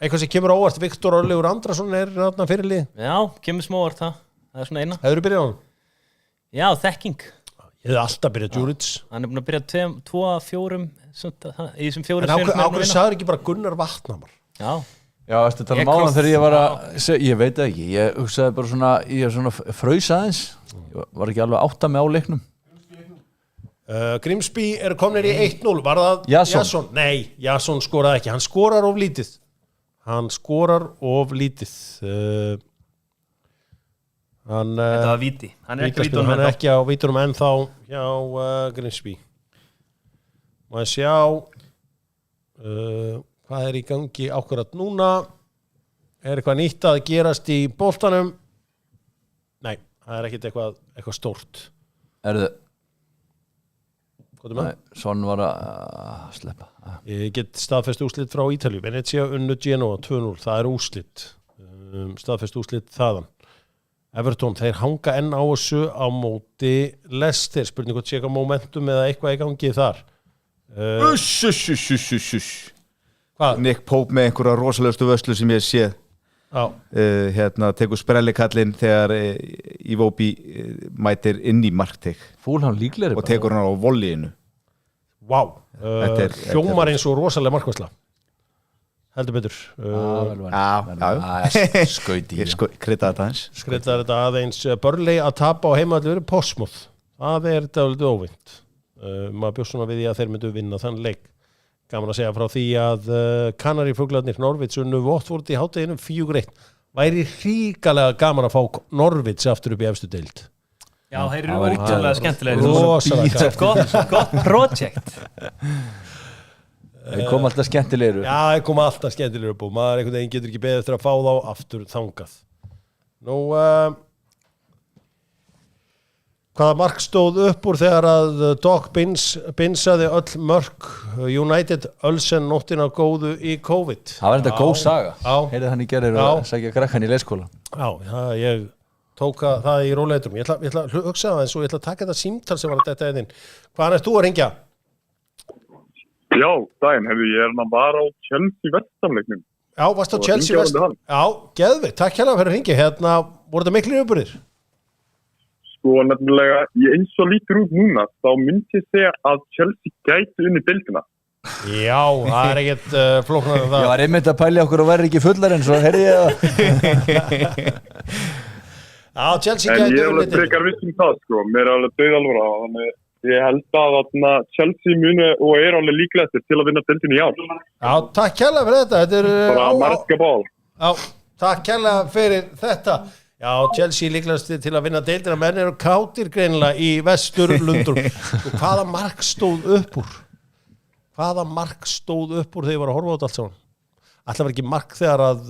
A: Eitthvað sem kemur á óvart, Viktor Orleifur Andrason er þarna fyrirlið.
D: Já, kemur smá orð það er svona eina.
A: Hefurðu byrjað á hann?
D: Já, þekking.
A: Ég hefði alltaf byrjað Djuric.
D: Hann er búin að byrja 2 af 4 í þessum 4
A: En ákveður sagður ekki bara Gunnar Vatnamar?
D: Já.
B: Já, veistu, tala
D: Ég
B: um áðan
D: komst-
B: þegar ég var að ég veit það ekki, ég hugsaði bara svona ég er svona fraus aðeins ég var ekki alveg átta með á leiknum.
A: Grimsby eru komnir í 1-0. Var það
B: Jason?
A: Nei, Jason skoraði ekki. Hann skorar of lítið.
D: Þetta var víti. Hann er ekki
A: vítaspyrna,
D: vítunum
A: hann er ekki á vítunum ennþá hjá Grimsby. Má ég sjá hvað er í gangi akkurat núna? Er eitthvað nýtt að gerast í boltanum? Nei, það er ekkit eitthvað stórt.
B: Erðu,
A: Hvað er með?
B: Son var að sleppa.
A: Ég get staðfest úrslit frá Ítalíu. Venezia unnu Genoa 2-0. Það er úrslit. Staðfest úrslit þaðan. Everton, þeir hanga enn á þessu á móti Leicester. Spurning hvort sé eitthvað momentum eða eitthvað í gangi þar. Hvað?
C: Nick Pope með einhverja rosalegustu vöslu sem ég séð
A: Já.
C: tekur sprellikallinn þegar Iwobi mætir inn í markteik
B: Fúlham líklegri
C: og tekur hann á volleyinu.
A: Vá.
C: Þetta er-
A: Hljómar eins og rosalega markvæsla. Heldur betur.
B: Skauti
C: Ég kryddaði þetta hans.
A: Skreitar þetta aðeins Burnley að tapa á heimaðallu verið Portsmouth. Það er þetta alveg óvind. Maður bjóst svona við því að þeir myndu vinna þann leik. Gaman að segja frá því að Kanarífuglarnir Norvits unnu Watford í hádeginu 4-1. Væri hríkalega gaman að fá Norvits aftur upp í efstu deild.
D: Já, þeir
B: Það
D: eru
B: var
D: ótrúlega skemmtilegir.
A: Rosalega gaman.
D: Gott projekt.
B: Þeir kom alltaf skemmtilegur.
A: Já, það kom alltaf skemmtilegur upp og maður einhvern veginn getur ekki beðið eftir að fá þá aftur þangað. Nú, hvaða mark stóð upp úr þegar að Doc binsaði öll mörk United Ölsen nóttina góðu í COVID?
B: Það var þetta góð saga.
A: Já.
B: Heyrði hann í gerir
A: Já.
B: og sækja krakkan í leikskóla.
A: Já, ég tók það í róleitrum. Ég ætla að hugsa það eins og ég ætla að taka þetta símtal sem var að detta inn. Hvaðan ert þú að ringja?
E: Já, daginn, ég er bara á Chelsea vestamleiknum.
A: Já, varst á
E: Og
A: Chelsea
E: hringja
A: vest?
E: á hann.
A: Já, geðveikt. Takk hérlega fyrir að ringja. Voru þetta miklir uppburðir?
E: Sko nefnilega, ég eins og lítur út núna, þá myndi ég segja að Chelsea gæti unni deildina.
A: Já, það er ekkert flóknar en það.
B: Ég var einmitt að pæli okkur og verði ekki fullar en svo heyrði ég það.
A: Já, Chelsea
E: En
A: gæti
E: ég er alveg
A: unnið
E: frekar viss það, sko. Mér er alveg dauðalvara, þannig ég held að þarna Chelsea muni og er alveg líklegastir til að vinna deildin í ár.
A: Já, takk kærlega fyrir þetta. Þetta er
E: Bara marga bál.
A: Já, takk kærlega fyrir þetta. Já, Chelsea líklegast til að vinna deildina, menn eru kátir greinilega í Vesturlundum. Og hvaða mark stóð upp úr? Hvaða mark stóð upp úr þegar ég var að horfa á þetta allt saman? Ætla var ekki mark þegar að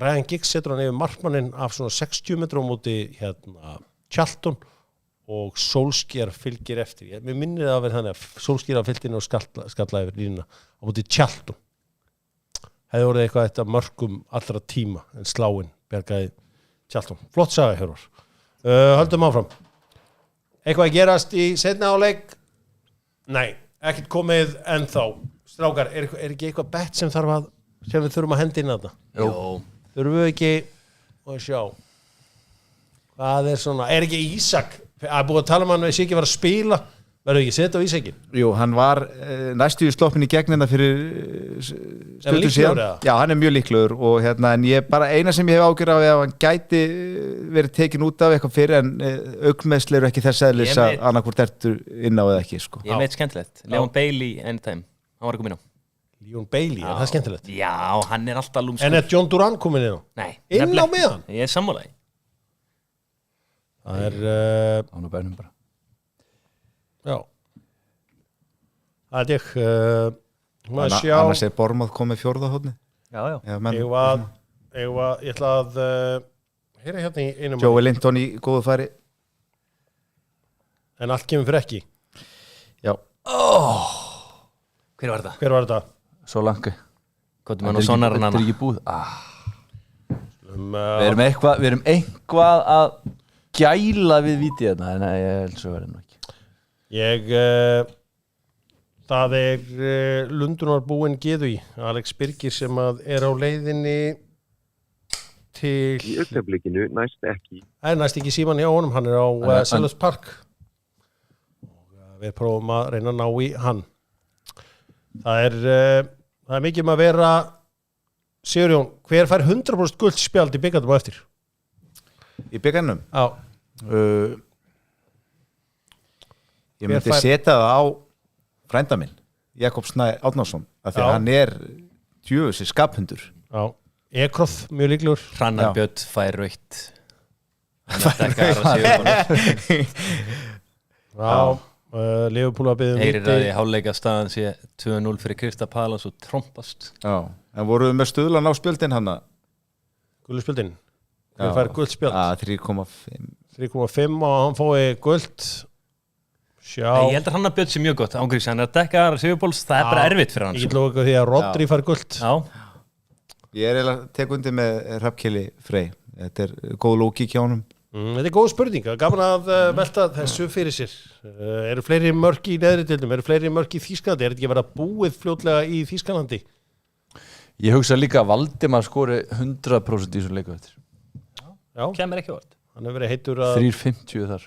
A: Ryan Giggs setur hann yfir markmanninn af svona 60 metrum múti Charlton og Solskjær fylgir eftir. Mér minnir það að vera þannig að Solskjær að fylgir inn og skalla yfir línuna á múti Charlton. Hefði voruð eitthvað eitt af mörkum allra tíma en sláinn bjargaði Tjaltón, flott saga Hjörvar. Höldum áfram. Eitthvað að gerast í seinna áleik? Nei, ekkert komið ennþá. Strákar, er ekki eitthvað bett sem við þurfum að hendi inn að þetta?
D: Jó.
A: Þurfum við ekki að sjá. Hvað er svona? Er ekki Ísak? Að búið að tala hann við sé ekki vera að spila. Verður ekki setja á Ísakin?
C: Jú, hann var næstu í sloppin í gegn fyrir stuttu síðan. Já, hann mjög líklegur og en ég bara eina sem ég hef ágjör á að hann gæti verið tekin út af eitthvað fyrir en augmeiðsli eru ekki þess eðlis að annarkvort ertu inn á eða ekki sko.
D: Ég meit skemmtilegt. Leon Bailey anytime. Hann var að koma inn á.
A: Leon Bailey, er það skemmtilegt?
D: Já, hann er alltaf lúmskur.
A: En er John Duran komin inn á?
D: Nei.
A: Inn á meðan?
D: Ég er sammálaði.
A: Það
B: Án á bænum bara.
A: Já. Það ég
C: annars er Bormað komið fjórða hóðni.
D: Já.
A: Ég ætla að heyra hérna í einum
C: Joey Linton í góðu færi.
A: En allt kemur fyrir ekki.
C: Já.
D: Hver var þetta?
A: Hver var þetta?
B: Solanke.
D: Hvað er mann og sonar hann
B: Þetta er ekki búið. Við erum eitthvað að gæla við vítið þarna. Nei, ég held svo verið nú ekki.
A: Það Lundunarbúinn Geðuí, Alex Birgir sem er á leiðinni til...
F: Í augnablikinu næst ekki.
A: Næst ekki síman hjá honum, hann er á Selhurst Park. Við prófum að reyna að ná í hann. Það er mikið að vera... Sigurjón, hver fær 100% gult spjald í byggarnum á eftir?
C: Í byggarnum?
A: Já.
C: Ég myndi setja það á frænda minn, Jakob Snær Árnason, af því að hann er djöfusi skaphundur.
A: Já, Ekroð, mjög líklegur.
D: Hrannar Björn fær rautt.
A: Liverpool að biðja
D: Heyrir að í hálfleika staðan sé 2-0 fyrir Krista Palas og trompast.
C: Já, en voruð með stuðlan á spjöldin hann?
A: Gulluspjöldin? Hver fær gult spjöld?
C: 3,5.
A: 3,5 og hann fói gult. Sjá.
D: Ég held að Hrannar Björn sé mjög gott ángriðs, hann er að dekka Sigurpóls, það er bara erfitt fyrir hann.
A: Ég lóka ykkur því að Rodri fær gult.
D: Já.
C: Ég er eiginlega tek undir með Hrafnkeli Frey. Þetta er góð lógík hjá honum.
A: Þetta er góð spurning, gaman að velta þessu fyrir sér. Eru fleiri mörk í neðri deildum, eru fleiri mörk í Þýskalandi, er þetta ekki verið að búið fljótlega í Þýskalandi?
B: Ég hugsa líka að Valdimar skori 100% í þessu leiku eftir.
A: Já.
D: Kemur ekki vart.
A: Hann hefur verið heitur að...
B: 3,50 þar.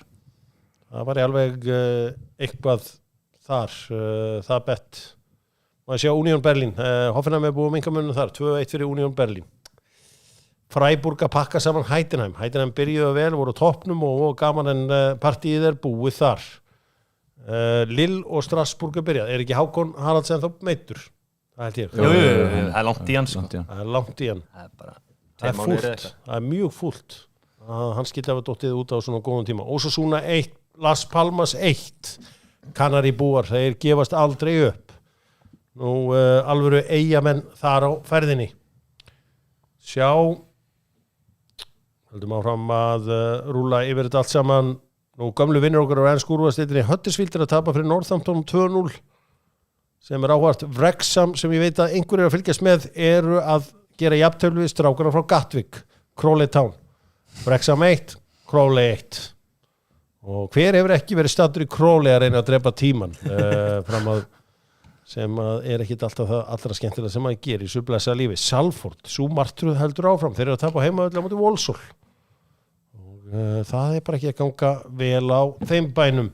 A: Það var alveg eitthvað þar, það bett. Maður sjá Union Berlin, Hoffenheim er búið minkamunum þar, 2-1 fyrir Union Berlin. Freiburg að pakka saman Heidenheim. Heidenheim byrjuðu vel, voru toppnum og gaman en partíið er búið þar. Lille og Strasbourg er byrjað. Er ekki Hákon Haraldsen þá meittur? Það held ég.
D: Jú, það er langt í hann sko.
A: Það er langt í hann.
D: Það er bara
A: Það er fúlt. Það er mjög fúlt. Hann skildi hafa dottið út á svona góðum tíma. Osasuna 1, Las Palmas 1. Kanari búar, þeir gefast aldrei upp. Nú alvöru eyjamenn þar á ferðinni. Sjá höldum áfram að rúlla yfir þetta allt saman. Nú gamlu vinnur okkar á ensku úrvalsdeildinni Huddersfield er að tapa fyrir Northampton 2-0 sem er áhvert. Wrexham sem ég veit að einhverjir að fylgjast með eru að gera jafntöflu við strákana frá Gatwick, Crawley Town. Wrexham 1, Crawley 1. Og hver hefur ekki verið staddur í Crawley að reyna að drepa tíman fram að sem að er ekkit alltaf það allra skemmtilega sem að gera í sublessa lífi. Salford, svo martruð heldur áfram. Þeir eru að tapa heima öll á móti Walsall. Og það er bara ekki að ganga vel á þeim bænum.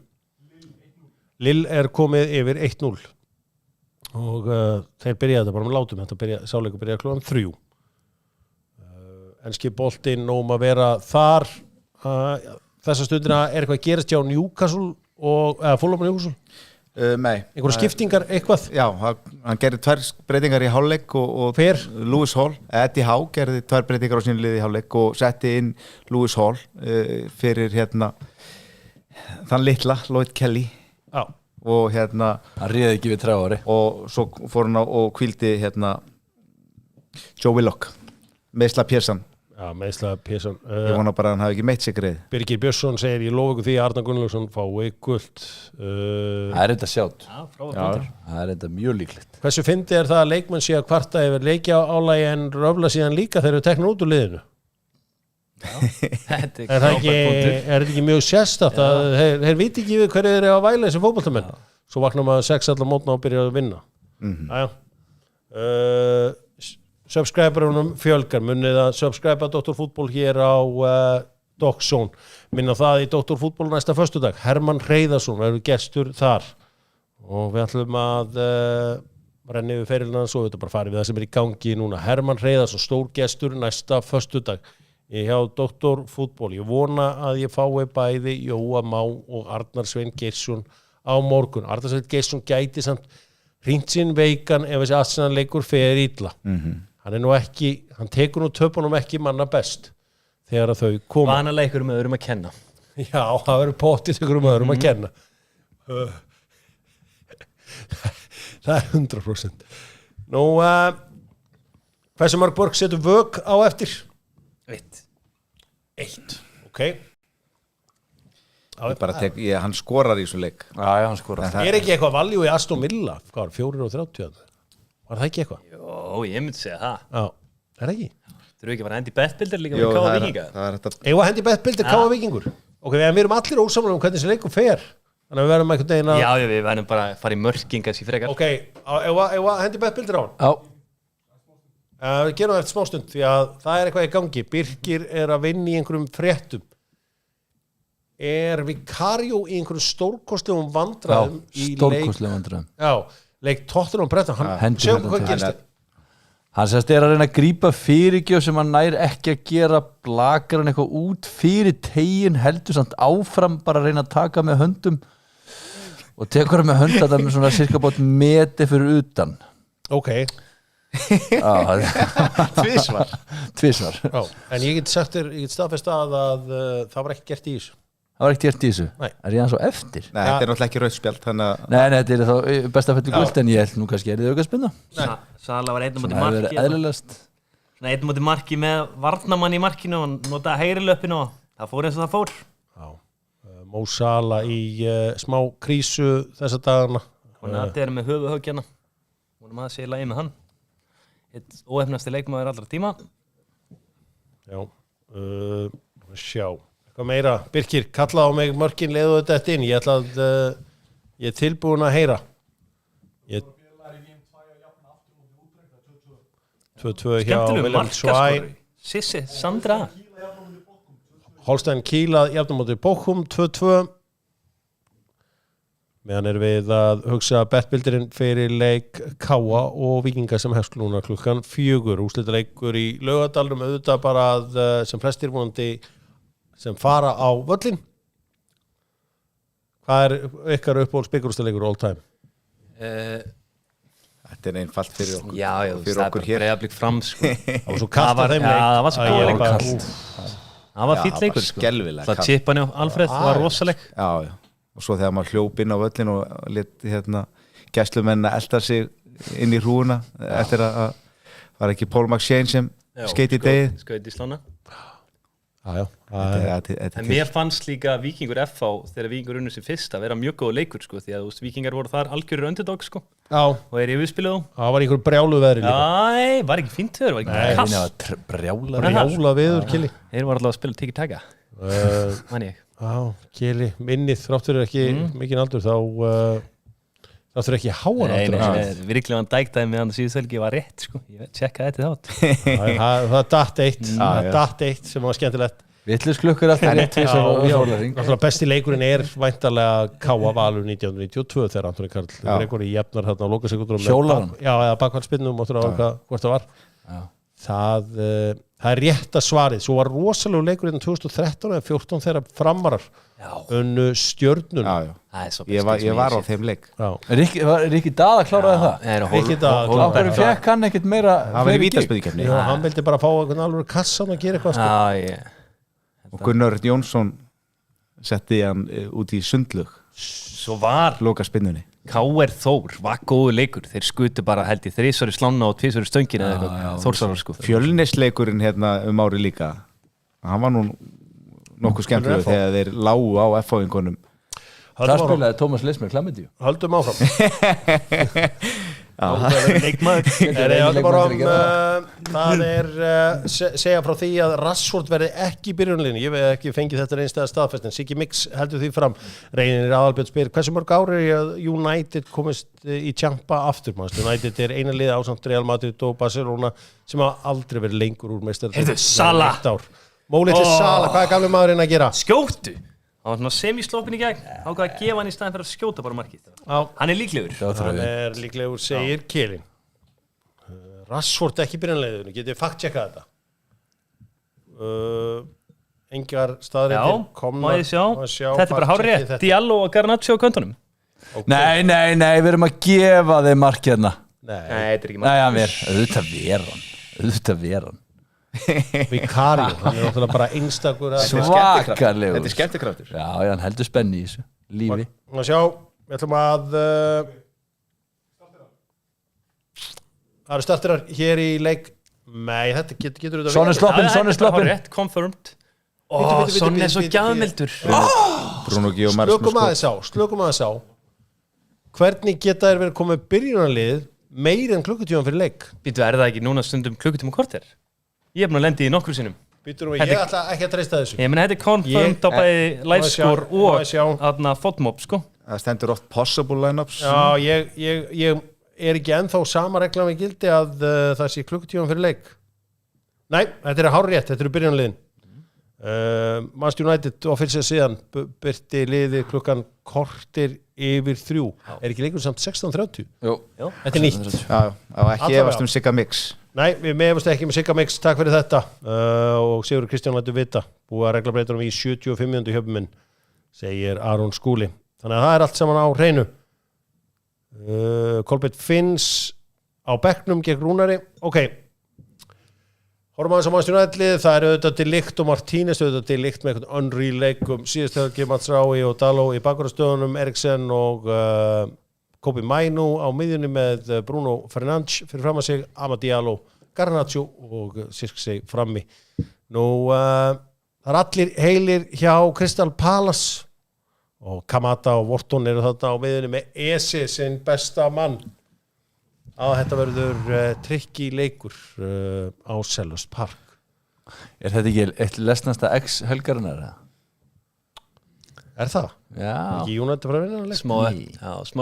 A: Lill er komið yfir 1-0. Og þeir byrjaði þetta bara með látum. Þetta sáleikur byrjaði klukkan 3. Enski boltinn nóg að vera þar. Þessa stundina er eitthvað að gerast hjá Newcastle og Fulham og Newcastle.
C: Nei.
A: Einhverja skiptingar, eitthvað?
C: Já, hann gerði 2 breytingar í hálfleik og
A: Hver?
C: Lewis Hall, Eddie Howe gerði 2 breytingar á sínu liði í hálfleik og setti inn Lewis Hall fyrir þann litla Lloyd Kelly.
A: Já.
C: Og
B: hann réði ekki við 3 ári
C: og svo fór hann og hvíldi Joe Willock, meðsla Pearson.
A: Já, meðsla Pearson.
C: Ég vona bara að hann hafi ekki meitt sig greið.
A: Birgir Björnsson segir, ég lofa ykkur því að Arnar Gunnlaugsson fái gult.
B: Það er þetta sjátt.
D: Það
B: er þetta mjög líklegt.
A: Hversu fyndið er það að leikmenn sé að kvarta yfir leikja álægi en röfla síðan líka þegar þeir tekna út úr liðinu?
D: Þetta
A: Er þetta ekki mjög sérstakt að þeir viti ekki við hverju þeir eru að væla þessi fótboltamenn svo vaknar maður 6 allar mótna og byrjar að vinna subscriberunum fjölgar munnið að subscribe Dr. Fútból hér á DocZone minna það í Dr. Fútból næsta föstudag Hermann Hreiðarsson verður gestur þar og við ætlum að renni við ferilina svo við þetta bara farið við það sem í gangi núna Hermann Hreiðarsson, stór gestur næsta föstudag hjá Dr. Fútból ég vona að ég fái bæði Jóa Má og Arnar Svein Geirsson á morgun, Arnar Svein Geirsson gæti samt hringt sinn veikan ef þessi Arsenal-leikur fer illa hann er nú ekki, hann tekur nú töpunum ekki manna best þegar að þau koma
D: vanaleikur með öðrum að kenna
A: já, það verður pottið ykkur öðrum að kenna það er 100% nú, hversu mörg borg setur vög á eftir? 1 ok
C: hann skorar í þessu leik
B: Já, hann skorar
A: er ekki eitthvað valjú í Aston Villa 4.30 var það ekki eitthvað?
D: Jó, ég myndi segja það
A: Já, er það ekki?
D: Þurfu ekki að fara hendi bettbildir líka með Káa Víkinga
A: Eigum að hendi bettbildir Káa Víkingur ok, við erum allir ósamlega um hvernig þessi leikum fer þannig að við verðum einhvern veginn að
D: Já, við verðum bara að fara í mörkingas í frekar
A: ok, eigum að hendi bettbildir á hann
B: Já
A: Við gerum það eftir smástund því að það er eitthvað í gangi Birkir er að vinna í einhverjum fréttum er Vicario í einhverjum stórkostlegum vandræðum
B: stórkostlegum vandræðum
A: leik Tottenham Bretton sjáum hvað gerist
B: hann sérst er að reyna að grípa fyrirgjöf sem hann nær ekki að gera blakar hann eitthvað út fyrir tegin heldur samt áfram bara að reyna að taka með höndum og tekur hann með hönd að það með svona cirka bótt meti fyrir utan
A: ok
B: tvisvar
A: en ég get sagt þér, ég get staðfest að það var ekki gert í þessu
B: það var ekkert gert í þessu
A: Nei.
B: er ég hann svo eftir?
C: Nei, þetta er náttúrulega ekki rauðspjald
B: Nei, þetta er þá besta fellu gult en ég held nú kannski er þið aukaspinna
D: Sala var einn á móti
B: það hefur
D: marki
B: verið eðlilegast
D: einn á móti marki með varnamann í markinu og notaði hægri löppinu og það fór eins og það fór
A: Mo Salah í smá krísu þessa dagana
D: og Nati er með höfuhöggjana vonum að sé í lagi með hann eitt óefnasti leikmaður allra tíma
A: já sjá hvað meira, Birkir, kalla á mig mörkin leiðu þetta inn, ég ætla að ég er tilbúin að heyra 2-2 hjá Wilhelm Schwein
D: Sissi, Sandra
A: Holstein Kiel jafnum móti Bochum 2-2 meðan er við að hugsa bettbildirinn fyrir leik Káa og Víkinga sem hefst núna klukkan 4 úrslitaleikur í Laugardalnum auðvitað bara að sem flestir vonandi sem fara á völlin hvað er ykkar uppáhalds bikarúrslitaleikur all time?
C: Þetta er einfalt fyrir okkur
D: Já,
C: fyrir okkur hér
D: Breiðablik fram sko.
A: Það var svo kallt að þeim leik
D: það var svo
A: að
D: góð
A: bara-
D: leikur Það var fýll leikur sko.
C: skelfilega
D: Það chippan hjá Alfreð var rosaleg
C: já og svo þegar maður hljóp inn á völlin og lit gæslumenn að elda sig inn í hrúuna eftir að var ekki Paul McShane sem skeiti í degi
D: Skaut í slána
A: já
D: En mér fannst líka Víkingur FH þegar Víkingur unnu sem fyrst að vera mjög góð leikur sko, því að Víkingar voru þar algjörur underdog sko, og er yfirspiluð
A: það var einhver brjálu veðri líka
D: Æ, var ekki fínt veður, var ekki kast
A: brjála veður Kili
D: Þeir voru alltaf að spila tiki-taka mann ég
A: Kili, minnið þráttur ekki mikinn aldur þá þráttur ekki háan aldur
D: Virklega hann dæktaði með hann síðustölgi var rétt sko, ég tjekkaði þetta þátt
A: það datt eitt sem var skemmtilegt
B: Vitlausklukkur alltaf rétt
A: náttúrulega besti leikurinn er væntanlega Káa Valur 1992 þegar Antoni Karl Gregori jafnar þarna á lokasekundurum
B: Hjólaðan
A: eða bakvælspinnum og hvort það var það er rétta svarið svo var rosalegu leikurinn 2013 eða 14 þegar framarar unnu Stjörnun
C: ég var á þeim leik
B: Rikki Daða kláraði það
A: Rikki Daða
B: á hverju fekk hann ekkert meira
C: það var í vítaspyrnukeppni
A: hann vildi bara fá einhvern alveg kassan og gera eitthvað
C: og Gunnar Jónsson setti hann út í sundlug
D: Svo var
C: loka spinnunni
D: K.R. Þór var góðu leikur þeir skutu bara held í 3 í slána og 2 í stöngin eða eitthvað Þórsarar sko
C: Fjölnisleikurinn hérna ári líka hann var nú nokkuð skemmtilega þegar þeir lágu á F-fáingunum
B: það spilaði Tómas Leismer Klamidíu
A: höldum áfram
D: leikmaður
A: Það segja frá því að Rashford verði ekki í byrjunarliðinu. Ég hef ekki fengið þetta einstæða staðfest en Siggi Mix heldur því fram. Reynir Aðalbjörn spyr hversu mörg ári er að United komist í Champa aftur. United er eina liða ásamt Real Madrid og Barcelona sem hafa aldrei verið lengur úr meistaradeildinni.
D: Salah.
A: Mólið til Salah, hvað er gamli maðurinn að gera?
D: Skjóttu. Hann var svona semíslópin í gegn. Ákvað að gefa hann í staðin fyrir að skjóta bara markið. Hann er líklegur.
A: Hann er líklegur, segir Kjelin. Rashford ekki byrjanleiðinu, getið þið fact-checkað þetta? Engar staðreyndir komna.
D: Má ég sjá. Þetta er bara hárrétt. Diallo og Garnacho á köntunum.
B: Nei, við erum að gefa þeim mark hérna.
D: Nei, þetta er ekki mark.
B: Nei, hann ver. Auðvitað ver hann.
A: Vicario, hann er náttúrulega bara einstakur
B: svakalegur.
C: Þetta er skemmtikraftur.
B: Já, hann heldur spenni í þessu lífi.
A: Má sjá, við ætlum að það eru starterar hér í leik. Nei, þetta getur þetta
B: Son er sloppin.
D: Rétt, confirmed. Son er svo gjafmildur.
C: Bruno Guimaraes
A: Slökum aðeins á. Hvernig geta þér verið komið byrjunarlið meir en klukkutíman fyrir leik?
D: Býtu, er það ekki núna stundum klukkutíma korter? Ég hef búin að lendi í nokkur sinnum.
A: Ég ætla ekki að treysta þessu.
D: Ég meni, þetta er confirmed á bæði livescore og FODMOB, sko.
C: Það stendur oft possible lineups.
A: Já, ég er ekki ennþá sama reglan við gildi að það sé klukkutíman fyrir leik. Nei, þetta er hárrétt, þetta eru byrjanliðin. Manchester United og fyrir sig síðan byrti liði klukkan kortir yfir 3. Er ekki leikur samt 16:30?
B: Jú.
A: Þetta er nýtt.
C: Já, ekki efast Sigga Mix.
A: Nei, við meðumst ekki með Sigga Mix, takk fyrir þetta og Sigurður Kristján lætur vita búið að reglabreitunum í 75. hjöfum minn, segir Aron Skúli þannig að það er allt saman á hreinu. Kolbeinn Finns á bekknum gegn Rúnari. Ok, horfum aðeins á Manchester United, það er auðvitað til líkt og Martínez auðvitað til líkt með einhvern unreal leikum síðast helgi Mats Rái og Daló í bakvarðarstöðunum, Eriksen og Kobi Mainu á miðjunni með Bruno Fernandes fyrir fram að sig, Amad Diallo, Garnacho og Sirksey frammi. Það er allir heilir hjá Crystal Palace og Kamata og Wharton eru þarna á miðjunni með Eze sinn besta mann. Þetta verður trikki leikur á Selhurst Park.
B: Er þetta ekki eitt lesnasta ex-helgarinnar?
A: Er það?
B: Já.
A: Ekki United frá vinna?
D: Smá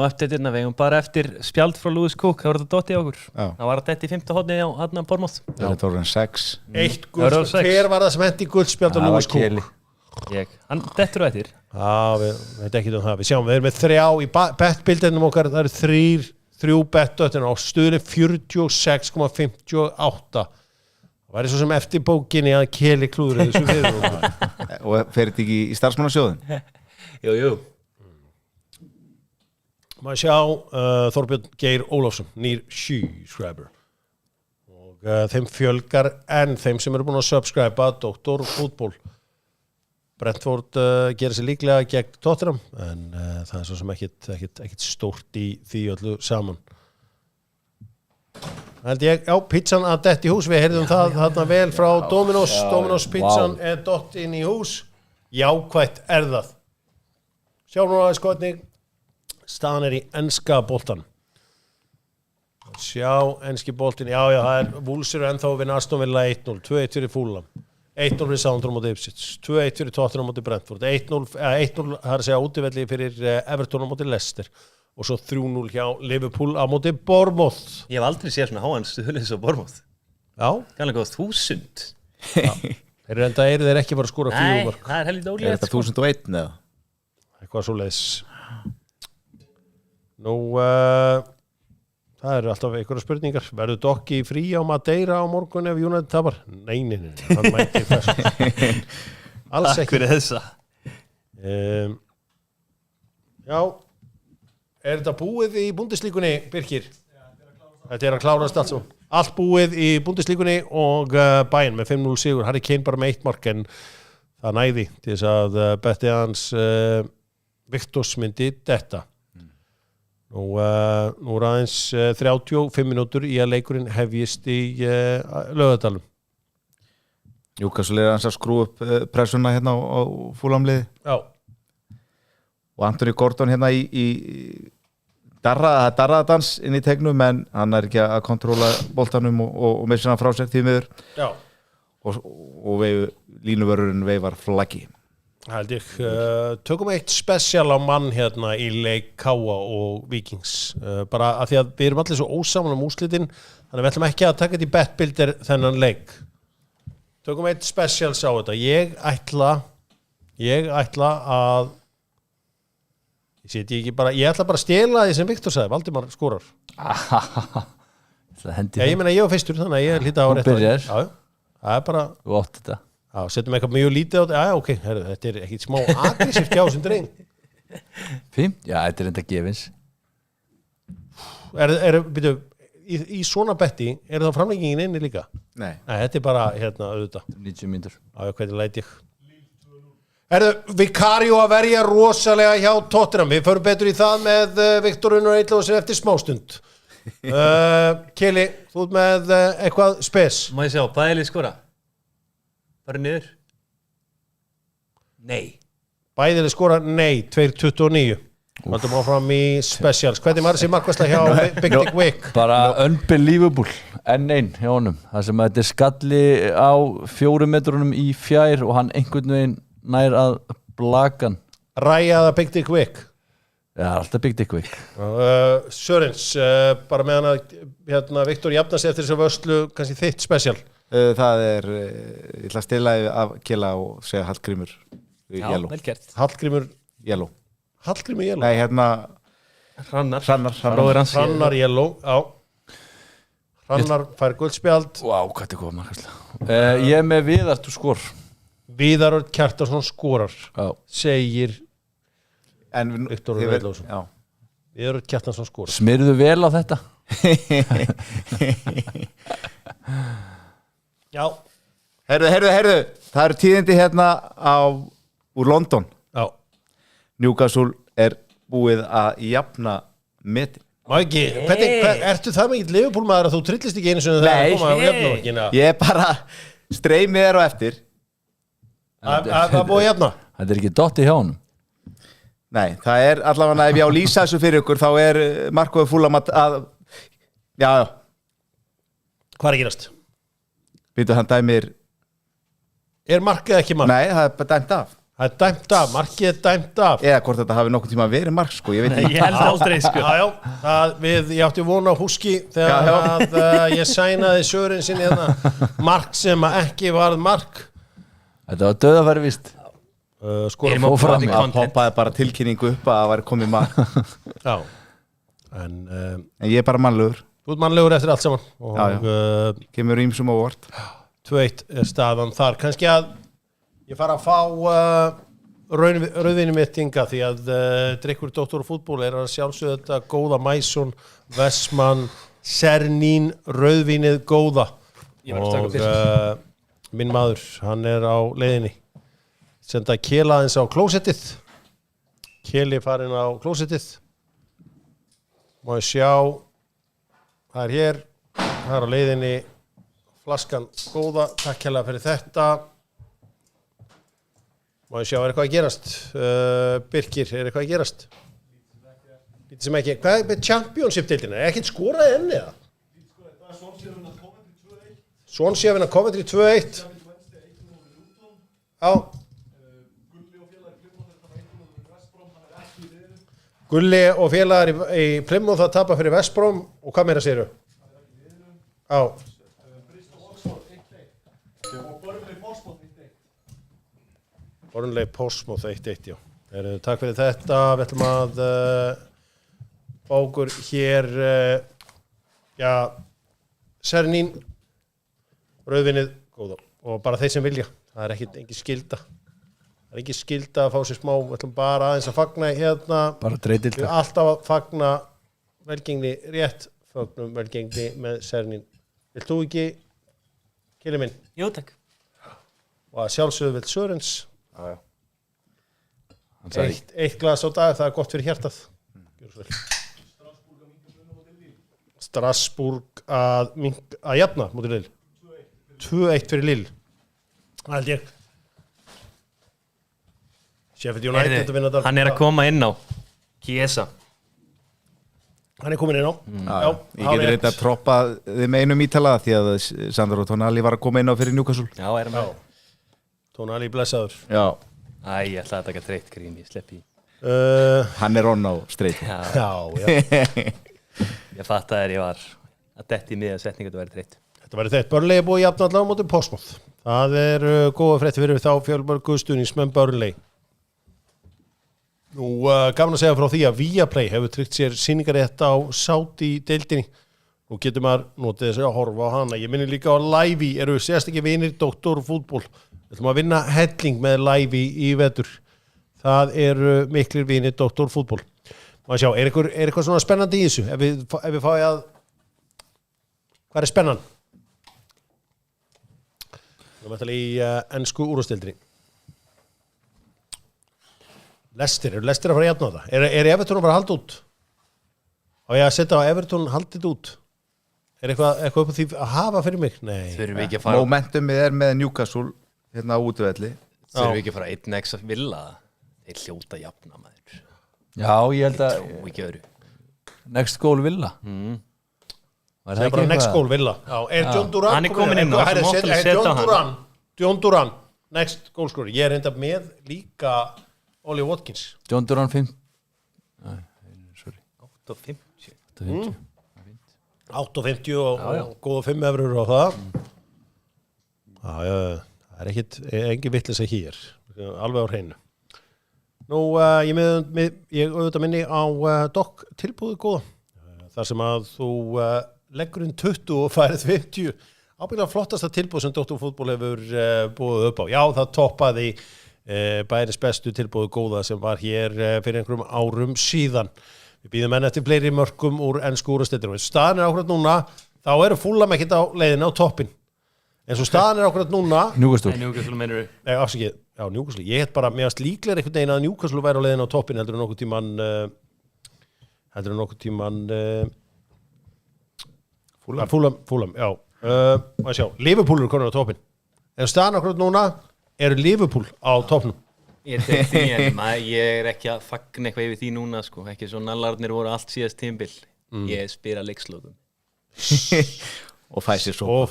D: eftir þetta, við hefum bara eftir spjald frá Lewis Cook, það var þetta dotti á okkur. Það var þetta í 5. hodni á Bournemouth.
C: Það er tóran 6.
A: Eitt guldspjald, hver var það sem hendi guldspjald á Lewis Cook?
D: Hann dettur á eftir.
A: Við veit ekki það. Við sjáum, við erum með 3 í bettbildinum okkar, það eru 3 bettöttin á stuðinu 46,58. Það væri svo sem eftir bókinni að Keli klúður þessu fyrir.
C: Og fer þetta ekki í starfsmannasjóðin?
D: Jú.
A: Maður sjá Þorbjörn Geir Ólafsson, nýr subscriber. Og þeim fjölgar en þeim sem eru búin að subscriba Dr. Fútból. Brentford gerir sér líklega gegn Tottenham en það er svo sem ekkit stórt í því öllu saman. Held ég, pizzan að dett í hús, við heyrðum það þarna vel frá Dominos pizzan er dott inn í hús. Jákvætt er það. Sjá nú aðeins hvernig staðan er í enska boltan. Sjá enski boltin, já, það er Wolves eru ennþá við Aston Villa 1-0, 2-1 fyrir Fulham. 1-0 fyrir Southampton móti Ipswich, 2-1 fyrir Tottenham móti Brentford, 1-0 það er að segja útivelli fyrir Everton móti Leicester og svo 3-0 hjá Liverpool á móti Bournemouth.
D: Ég hef aldrei séð svona háan stuðlis á Bournemouth.
A: Já.
D: Ganlega góð 1000.
A: Þeir eru ekki bara að skora 4 mörk.
D: Nei, það er heldur ólíðið.
C: Er þetta 1001 eða?
A: Eitthvað svoleiðis. Nú, það eru alltaf einhverja spurningar. Verður Dokki frí á Madeira á morgun ef United tapar? Nei, hann mæti þess. Alls ekki.
D: Takk fyrir þessa.
A: Já, er þetta búið í Bundesligunni, Birkir? Þetta er að klárast allt svo. Allt búið í Bundesligunni og Bayern með 5-0 sigur. Harry Kane bara með 1 mark en það næði til þess að betti hans Victors myndi detta. Nú er aðeins 35 mínútur í að leikurinn hefjist í Laugardalnum.
C: Newcastle er hans að skrúa upp pressuna hérna á Fulhamliði.
A: Já.
C: Og Anthony Gordon hérna í darraðadans inn í tegnum en hann er ekki að kontróla boltanum og missa hann frá sér því miður
A: Já.
C: og línuvörurinn veifar flaggi.
A: Held ég. Tökum eitt spesial á mann hérna í leik Káa og Víkings. Bara af því að við erum allir svo ósaman úrslitin, þannig við ætlum ekki að taka þetta í betbildir þennan leik. Tökum eitt spesials á þetta. Ég ætla að ég ætla bara að stela því sem Viktor sagði, Valdimar skorar. Ég meina ég var fyrstur, þannig að ég hlýta á rétt.
B: Þú byrjar.
A: Já, það er bara...
B: Þú átt þetta.
A: Já, setjum eitthvað mjög lítið á þetta. Já, ok, herru, þetta er ekkit smá aggressíft hjá þessum dreng.
B: Fínt? Já, þetta er enda gefins.
A: Býtu, í svona betti, er það framlengingin inni líka?
C: Nei,
A: þetta er bara, auðvitað.
B: 90 mínútur.
A: Já, hvernig læt ég? Vicario að verja rosalega hjá Tottenham. Við förum betur í það með Viktor Unnar Eidlóðsson eftir smástund. Kili, þú ert með eitthvað spes?
D: Má ég sjá, Bæli skora? Bara niður? Nei.
A: Bæðileg skora? Nei, 2.29. Valdum áfram í specials. Hvernig var þessi markværsla hjá Big Dick Wick?
B: Bara unbelievable, N1 hjá honum. Það sem að þetta er skalli á 4 metrunum í fjær og hann einhvern veginn nær að blakan.
A: Ræjaða Big Dick Wick?
B: Já, alltaf Big Dick Wick.
A: Sörens, bara meðan að Viktor jafnast eftir þessu vörslu, kannski þitt special.
C: það er, ég ætla að stila af Kela og segja Hallgrímur Yellow.
D: Vel gert.
A: Hallgrímur
C: Yellow.
A: Hallgrímur Yellow?
C: Nei, hérna
A: Hrannar Yellow, já. Hrannar fær guldspjald.
B: Vá, hvað þetta kom markaslega. Ég er með Viðar to skor.
A: Viðar Kjartarsson skorar, segir
C: Viktor
A: Eidlóðsson. Viðar Kjartarsson skorar.
B: Smyrðu vel á þetta?
A: Já.
C: Herðu, það eru tíðindi hérna úr London.
A: Já.
C: Newcastle er búið að jafna metin.
A: Má ekki, ertu það mikið Liverpool maður að þú trillist ekki einu sinni þegar það koma á jafnumörkina?
C: Ég er bara streymið þér á eftir.
A: Það búið að jafna?
B: Þetta er ekki dotti hjá honum.
C: Nei, það er allavega, ef ég á að lýsa þessu fyrir ykkur, þá er Marko Fulham að já.
A: Hvað er að gerast?
C: Býtu, hann dæmir.
A: Er markið ekki mark?
C: Nei, það er bara dæmt af.
A: Það er dæmt af, markið er dæmt af.
C: Eða hvort þetta hafi nokkuð tíma verið mark, sko, ég veit ekki.
D: Ég held aldrei, sko.
A: Ég átti vona á húski þegar að ég sænaði Sören sinni mark sem ekki varð mark.
B: Þetta var döðafæri víst.
A: Skora
B: fór fram.
C: Það poppaði bara tilkynningu upp að það væri komið mark.
A: Já. En
C: ég er bara mannlegur.
A: Þú ert mannlegur eftir allt saman. Og
C: kemur ýmsum á vort.
A: 2-1 er staðan þar. Kannski að ég fara að fá rauðvinni mitt hinga því að drikkur Dóttor fútból er að sjálfsögðu þetta góða Maison, Vestmann, Sernín, rauðvinnið góða. Og minn maður, hann er á leiðinni. Senda Kela aðeins á klósettið. Keli farin á klósettið. Má ég sjá. Það er hér. Það er á leiðinni. Flaskan góða. Takk hérlega fyrir þetta. Má ég sjá, er eitthvað að gerast? Birkir, er eitthvað að gerast? Lítið sem ekki. Hvað er með Championship-deildina? Er ekkert skoraði enni það? Það er Swansea að vinna Coventry 2-1. Já. Gulli og félagar í Plymouth að tapa fyrir West Brom. Og hvað meira segirðu? Já. Burnley Portsmouth 1-1, já. Takk fyrir þetta. Við ætlum að fá okkur hér Sernín, rauðvinnið góða. Og bara þeir sem vilja. Það er ekki skylda. Það er ekki skylda að fá sér smá. Við ætlum bara aðeins að fagna hérna. Bara dreitilt. Við alltaf að fagna velgengni rétt. Fagnum velgengni með Sernín. Vilt þú ekki, Kili minn?
D: Jú, takk. Og
A: að sjálfsögðu vill Sörens. Já. Eitt glas á dag, það er gott fyrir hjartað. Strasbourg að jafna móti Lille. 2-1 fyrir Lille. Það held ég. Sheffield United að vinna þetta.
D: Hann er að koma inn á Chiesa.
A: Hann er komin inn á
C: Ég geti reynda að troppa þið með einum ítala því að Sandro Tonali var að koma inn á fyrir Newcastle.
D: Já, með
A: Tonali blessaður.
C: Já.
D: Ég ætlaði að taka treitt grín, ég sleppi
C: Hann er on á streyti.
A: Já.
D: Ég fatt að ég var að detti miðja setningu að þetta væri treitt.
A: Þetta væri þeitt. Burnley er búið jafn allavega á móti Portsmouth. Það er góða frétti fyrir þá fjölmörgu stuðningsmenn Burnley. Nú, gaman að segja frá því að Viaplay hefur tryggt sér sýningarétt á Saudi-deildinni. Nú getur maður notið þess að horfa á hana. Ég minni líka á Live eru sérstaklega vinir Doktorfútból. Við ætlum að vinna helling með Live í vetur. Það eru miklir vinir Doktorfútból. Má sjá, er eitthvað svona spennandi í þessu? Ef við fáið að... Hvað er spennan? Við erum alltaf í ensku úrvarsdeildinni. Leicester að fara að jafna það? Er Everton að fara að halda út? Á ég að setja á Everton haldið út? Er eitthvað upp á því að hafa fyrir mig? Nei.
D: Þurfum við ekki að fara...
C: Momentumið er með Newcastle hérna á útvelli.
D: Þurfum við ekki að fara 1x að Villa? Þeir hljóta jafna maður.
B: Já, ég held að
D: Trú ekki öðru.
B: next goal Villa.
A: Það er bara next goal Villa. Já, er John Duran...
D: Hann er komin inn á, sem óttal að setja hann.
A: John Duran, next goal scorer. Ég er enda með líka Oli Watkins.
B: John Duran 5.
D: 8.50.
A: 8.50 og góða 5 eurur á það. Það er engin vitleysa hér. Alveg á hreinu. Nú, ég auðvitað minni á Dokk tilbúðu góða. Þar sem að þú leggur inn 20 og færið 50. Ábyggilega flottasta tilbúð sem Doktorfútból hefur búið upp á. Já, það toppaði bæris bestu tilbúðu góða sem var hér fyrir einhverjum árum síðan. Við býðum enn eftir fleiri mörkum úr ensku úrvarsdeildinni. Staðan er ákveðat núna, þá eru Fulham ekkert á leiðinni á toppin. En svo staðan er ákveðat núna...
B: Newcastle.
D: Newcastle meinur við.
A: Nei, afsakið, já, Newcastle. Ég heit bara, mér varst líklega einhvern veginn að Newcastle væri á leiðinni á toppin heldur en nokkuð tíman Fulham, já. Maður sjá, Liverpool eru konar á toppin. En staðan ákveðat núna eru Liverpool á toppnum.
D: Ég er ekki að fagna eitthvað yfir því núna sko. Ekki svo nallarnir voru allt síðast tímabil. Ég spyr að leikslokum.
C: Og fær sér svo.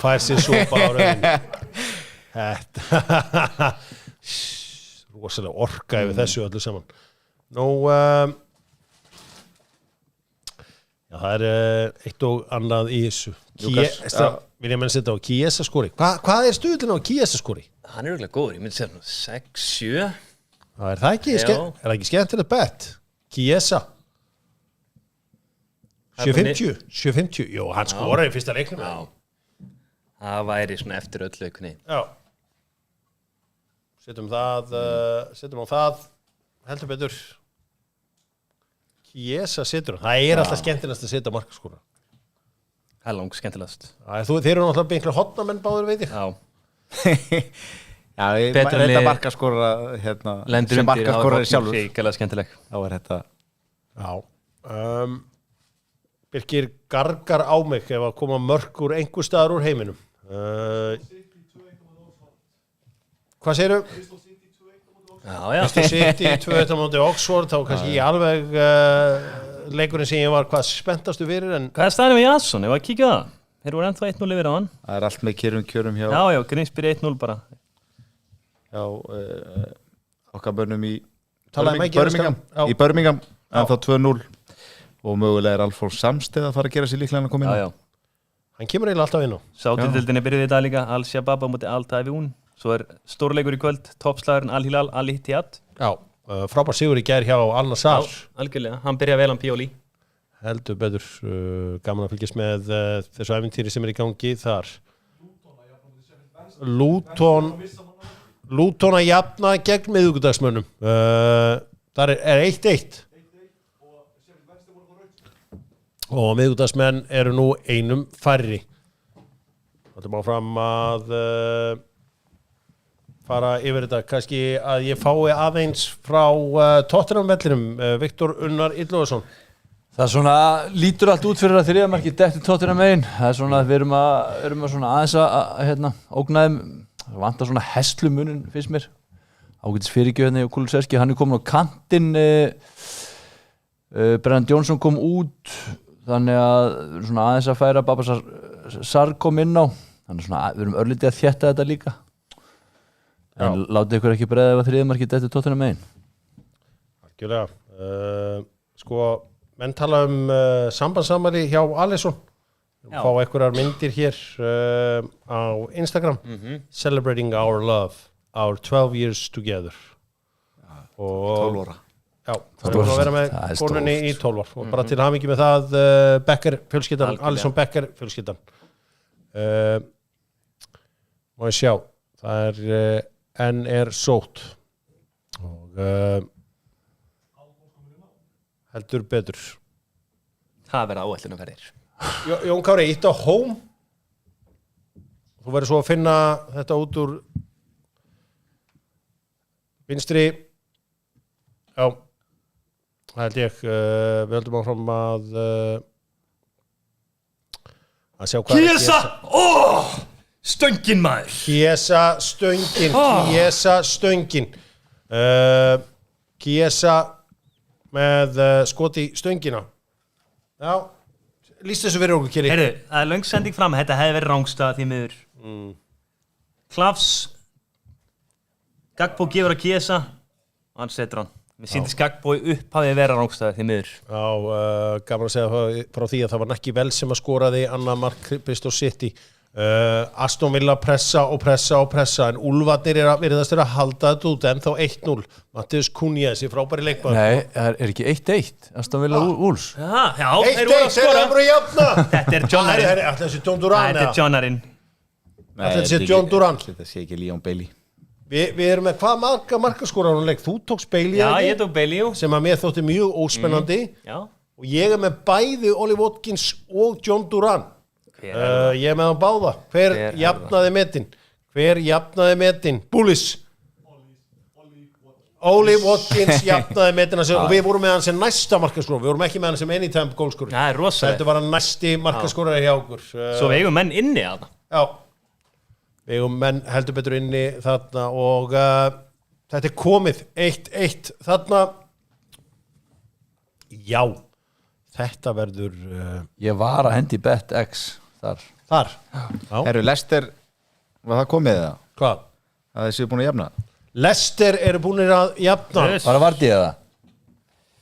A: Á rauninni. Þetta rosalega orka yfir þessu öllu saman. Nú já, það er eitt og annað í þessu. Vil ég menn setja á Chiesa skori. Hvað er stuðlinn á Chiesa skori?
D: Hann er örugglega góður, ég myndi segja 6-7.
A: Er það ekki skemmtilegt bett? Chiesa 7.50? Jú, hann skoraði í fyrsta leiknum.
D: Já. Það væri svona eftir öllu einhvern veginn.
A: Já. Setjum á það heldur betur. Chiesa setur hann. Það er alltaf skemmtilegast að setja markaskora.
D: Það er langt skemmtilegast.
A: Þeir eru náttúrulega einhverja hotnamenn báður, veit ég.
D: Já.
C: Já, þetta markaskora hérna, sem markaskora sjálfur.
D: Ríkilega skemmtileg.
C: Þá er þetta...
A: Já. Birkir gargar á mig ef að koma mörk úr einhver staðar úr heiminum. Hvað segirðu? Bristol City 2-1 á móti Oxford, þá kannski ég alveg leikurinn sem ég var hvað spenntastu fyrir.
D: Hvað er staðan við Jason? Ef að kíkja það? Þeir voru ennþá 1-0 yfir á hann.
C: Það er allt með kjörum hjá...
D: Já, Grimsby 1-0 bara.
C: Já, okkar börnum í
A: Birmingham,
C: en þá 2-0 og mögulega er Alfons Samsteð að fara að gera sér líklega að koma inn.
D: Já.
A: Hann kemur eiginlega alltaf inn á.
D: Sáttildildinni byrjuði í dag líka, Al-Shabaab á móti Al-Taifun. Svo er stórleikur í kvöld, toppslagurinn Al-Hilal Al-Ittihad.
A: Já, frábær sigur í gær hjá Al-Nassr.
D: Já, algjörlega, hann byrjaði vel á Pioli.
A: Heldur betur, gaman að fylgjast með þessu ævintýri sem er í gangi þar. Luton að jafna gegn miðvikudagsmönnum. Það er 1-1 og miðvikudagsmenn eru nú einum færri. Það er bara fram að fara yfir þetta, kannski að ég fái aðeins frá Tottenham-vellinum, Viktor Unnar Illugason.
B: Það er svona, lítur allt út fyrir að þriðja markið detti Tottenham megin. Það er svona, við erum að svona aðeins að ógna þeim. Það vantar svona heslumuninn, finnst mér. Ágætis fyrirgjöfni og Kulusevski, hann er komin á kantinn. Brennan Johnson kom út. þannig að við erum svona aðeins að færa Babasar Sarr kom inn á þannig svona við erum örlítið að þétta þetta líka en látið ykkur ekki breiða ef að þriðmarkið eftir Tottenham megin
A: Algjörlega sko, menn tala sambandsamari hjá Alisson fá einhverjar myndir hér á Instagram celebrating our love, our 12 years together og
C: 12 ára
A: já, það er að vera með konunni í 12 ár og bara til hamingju með það Becker fjölskyldan, Alisson Becker fjölskyldan má ég sjá það enn sótt og heldur betur
D: Það verða áætlun að verðir
A: Jón Kári, ítt á home þú verður svo að finna þetta út úr vinstri já það held ég við höldum áfram að sjá hvað
D: Kiesa! Stöngin maður
A: Kiesa stöngin Kiesa með skoti stöngina já lýst þessu fyrir okkur Kiri
D: Heyrðu, það er löng sending fram þetta hefði verið rángstað því miður Klafs Gagbo gefur að Kiesa og hann setur hann Mér sýndist Gagbo upphafið vera rángstað því miður
A: Já, gaman að segja frá því að það var ekki vel sem að skoraði Anna Mark Bristol City Aston Villa pressa en Úlfarnir virðast að halda þetta út en þá 1-0 Mattias Cunha þessi frábæri leikmaður
B: Nei, er ekki 1-1 Aston Villa Wolves
D: Já, þeir
A: 1-1,
D: voru að
A: þeir eru
D: skora
A: bara að jafna
D: Þetta er Johnarinn
A: Þetta er John Duran
D: Þetta er Johnarinn
A: Þetta sé John Duran
C: Þetta sé ekki Leon Bailey
A: Við erum með hvað markaskorar hún leik Þú tókst Bailey
D: Já, ég tók Bailey
A: sem að mér þótti mjög óspennandi
D: Já
A: og ég er með bæði Ollie Watkins og John Duran ég er með hann báða hver jafnaði metin Bullis Ollie Watkins jafnaði metin og við vorum með hann sem næsta markaskóra við vorum ekki með hann sem anytime goalscorer
D: Það er rosalegt
A: þetta var hann næsti markaskóra hjá okkur
D: Svo við eigum menn inni að það
A: já við eigum menn heldur betur inni þarna og þetta er komið 1-1 þarna já þetta verður
B: Ég var að hendi bet X
A: þar
C: Herru, Leicester, var það komið það?
A: hvað?
C: Það þessi búin að jafna
A: Leicester eru búinir að jafna
B: Bara vardi ég það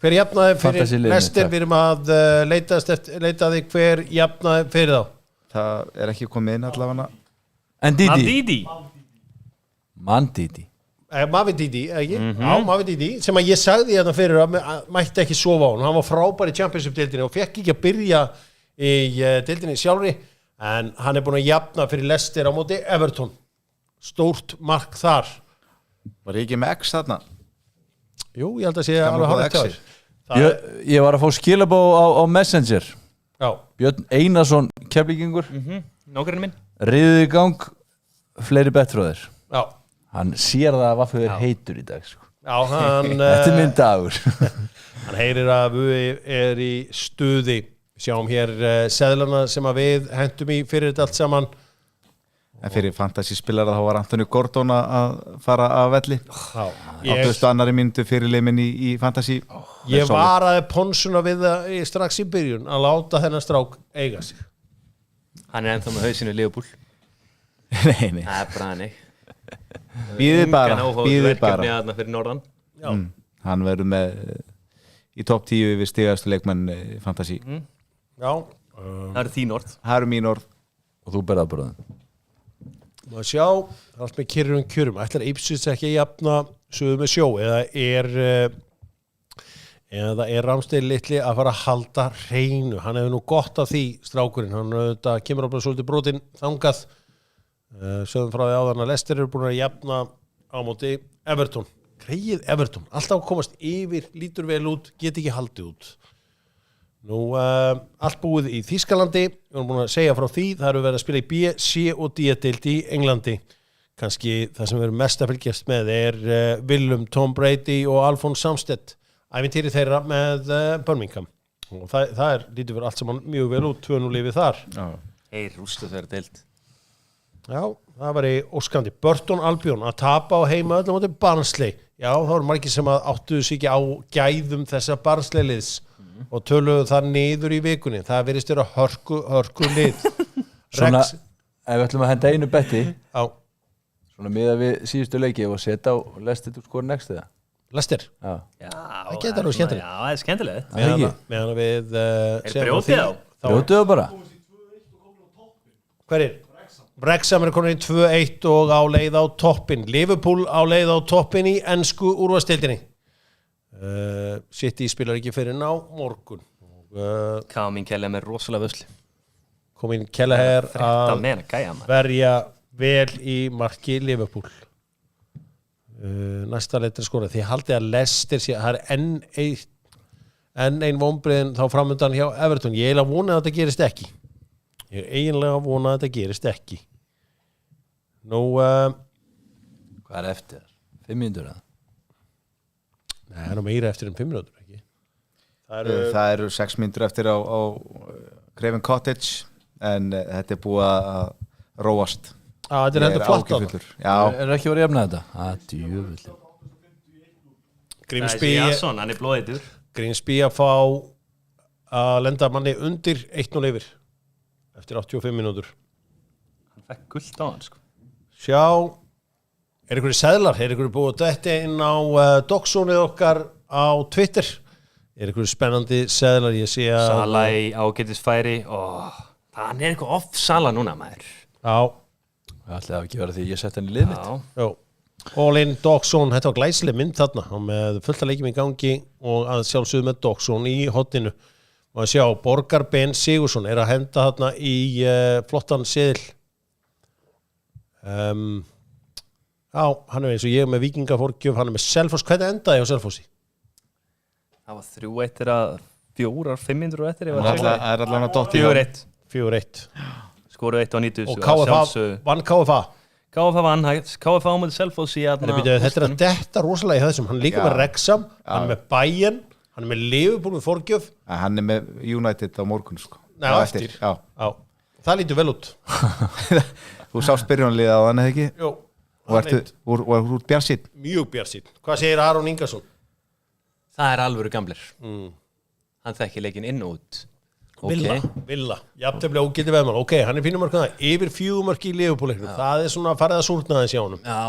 A: hver jafnaði fyrir
B: Fantasy-liðinu,
A: Leicester
B: takk.
A: við erum að leitaði hver jafnaði fyrir þá
C: Það er ekki komið inn allavega
B: Ndidi
D: Mandidi
B: Mandidi
A: Mavididi, ekki? Já, Mavididi sem að ég sagði hérna fyrir að mætti ekki sofa á hann var frábær í Championship-deildinni og fekk ekki að byrja í deildinni sjálfri en hann er búin að jafna fyrir Leicester á móti Everton stórt mark þar
C: Var ég ekki með X þarna?
A: Jú, ég held að sé
C: Gaman
A: alveg
C: góð
A: hálft
C: X-ir.
A: hjá
B: Ég var að fá skilabó á Messenger
A: já,
B: Björn Einarsson keflingingur
D: Nákvæmlega minn
B: riðið í gang fleiri bettfröðir
A: já,
B: hann sér það að Vaffi er heitur í dag sko.
A: já hann
B: Þetta er minn dagur
A: hann heyrir að við er í stuði sjáum hér seðlana sem að við hentum í fyrir þetta allt saman
C: En fyrir fantasy-spilara þá var Anthony Gordon að fara af velli
A: já,
C: 82. mínútu fyrirlið minn í fantasy
A: ég varaði Ponsuna við það strax í byrjun að láta þennan strák eiga sig
D: Hann er ennþá með hausinu Leopold
C: Nei,
D: Það er bara hannig
C: Bíðið bara
D: Verkefni aðna fyrir norðan
C: Hann verður með í topp 10 við stigastu leikmenn fantasy
A: já,
D: Það eru þín orð
C: Það eru mín orð
B: og þú berða bröðum
A: maður sjá það er allt með kjörum ætlar Ipswich ekki að jafna suðu með sjó eða er Ramsdale litli að fara að halda hreinu hann hefur nú gott af því strákurinn hann kemur á bara svolítið brotin þangað sögum frá því áðan að Leicester eru búin að jafna á móti Everton greið Everton, alltaf að komast yfir lítur vel út, get ekki haldið út nú allt búið í Þýskalandi við erum búin að segja frá því það eru verið að spila í B, C og D-deild í Englandi kannski það sem við erum mest að fylgjast með er Willum, Tom Brady og Alphonse Samstedt ævintýri þeirra með Birmingham og það lítur verið allt saman mjög vel út 2-0 lífið þar
D: Rústu þeirra deild
A: Já, það var í óskandi Burton Albion að tapa á heima öllum móti Barnsley. Já, það voru margir sem að áttuðu sig ekki á gæðum þessa Barnsley liðs og töluðu það niður í vikunni. Það virðist vera hörku lið.
B: Svona, ef við ætlum að henda einu betti
A: Já.
B: Svona miða við síðustu leiki og setja á Leicester to score next eða?
A: Leicester.
B: Já.
A: Það getur nú skemmtilegt.
D: Já, það skemmtilegt.
A: Meðan við
D: brjótið á?
B: Brjótið á bara.
A: Hverir? Wrexham komin í 2-1 og á leið á toppin. Liverpool á leið á toppin í ensku úrvalsdeildinni. City spilar ekki fyrir á morgun.
D: Kamin Kelleher með rosalega vösli.
A: Komin Kelleher að verja vel í marki Liverpool. Næsta leitra skora. Þið haldið að Leicester sé, það enn ein vonbriðin þá framöndan hjá Everton. Ég eiginlega vona að þetta gerist ekki. Nú,
B: hvað er eftir? 5 mínútur eða?
A: Nei, það er meira eftir en 5 mínútur, ekki?
C: Það eru 6 mínútur eftir á Craven Cottage en þetta er búið að róast.
A: Þetta er heldur flatt á það.
B: Er ekki verið jafnað þetta? Djöfull.
D: Grimsby hann er blóðeitur.
A: Grimsby að fá að lenda manni undir 1-0 yfir eftir 85 mínútur.
D: Hann fekk gult á hann, sko.
A: Sjá, er einhverju seðlar? Er einhverju búið að detta inn á doxónið okkar á Twitter? Er einhverju spennandi seðlar? Ég sé að
D: Sala í ágætisfæri og hann er eitthvað off Sala núna, maður.
A: Já.
B: Það ætlaði að ekki vera því ég sett henni lið mitt.
A: Já. All-in Doxón, þetta var glæsileg mynd þarna og með fullt að leikjum í gangi og að sjálfsögðu með Doxón í hotninu. Og að sjá, Borgar Ben Sigursson er að henda þarna í flottan seðil. Já, hann er eins og ég með Víkingaforgjöf, hann er með Selfoss. Hvernig endaði á Selfossi?
D: Það var 3-1 eða 4-5 mínútur eftir.
C: Það er allan að dotti
D: 4-1.
A: 4-1.
D: Skoruðu 1 á 90.
A: Og KFA, vann KFA?
D: KFA vann, KFA á með Selfoss í
A: Þetta er að detta rosalega í þessum. Hann líka með Wrexham, hann er með Bayern, hann er með Liverpool með Forgjöf.
C: Hann er með United á morgun, sko.
A: Nei, eftir. Já. Það lítur vel út.
C: Þú sást byrjunarliðið á hann, eða ekki?
A: Jú.
C: Og þú ert bjarsinn?
A: Mjög bjarsinn. Hvað segir Aron Ingarsson?
D: Það er alvöru gamlir. Hann þekkir leikinn inn og út.
A: Villa. Jafntefli ógildi veðmann. Ok, hann er fínum mörk það. Yfir 4 mörk í Liverpool-leiknum. Það er svona farið að súrna aðeins hjá honum.
D: Já,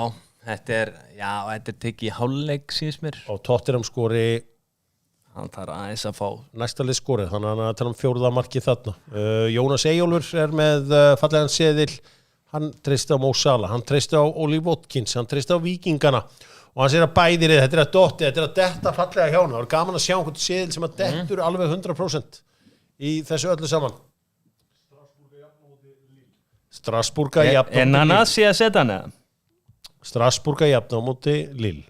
D: þetta er tekið í hálfleik síðust mér.
A: Og Tottenham skori.
D: Hann þarf aðeins að fá.
A: Næsta lið skori, þannig að hann tala 4. markið þarna. Jónas Eyjólfur er með fallegan seðil. Hann treysti á Mo Salah, hann treysti á Oli Watkins, hann treysti á Víkingana og hann segir að bæðir þetta er að dotti, þetta er að detta fallega hjá hann. Það er gaman að sjá einhvern seðil sem að dettur alveg 100% í þessu öllu saman. Strasburga jafn á móti Lille.
D: En hann að sé að setja hann eða?
A: Strasburga jafn á móti Lille.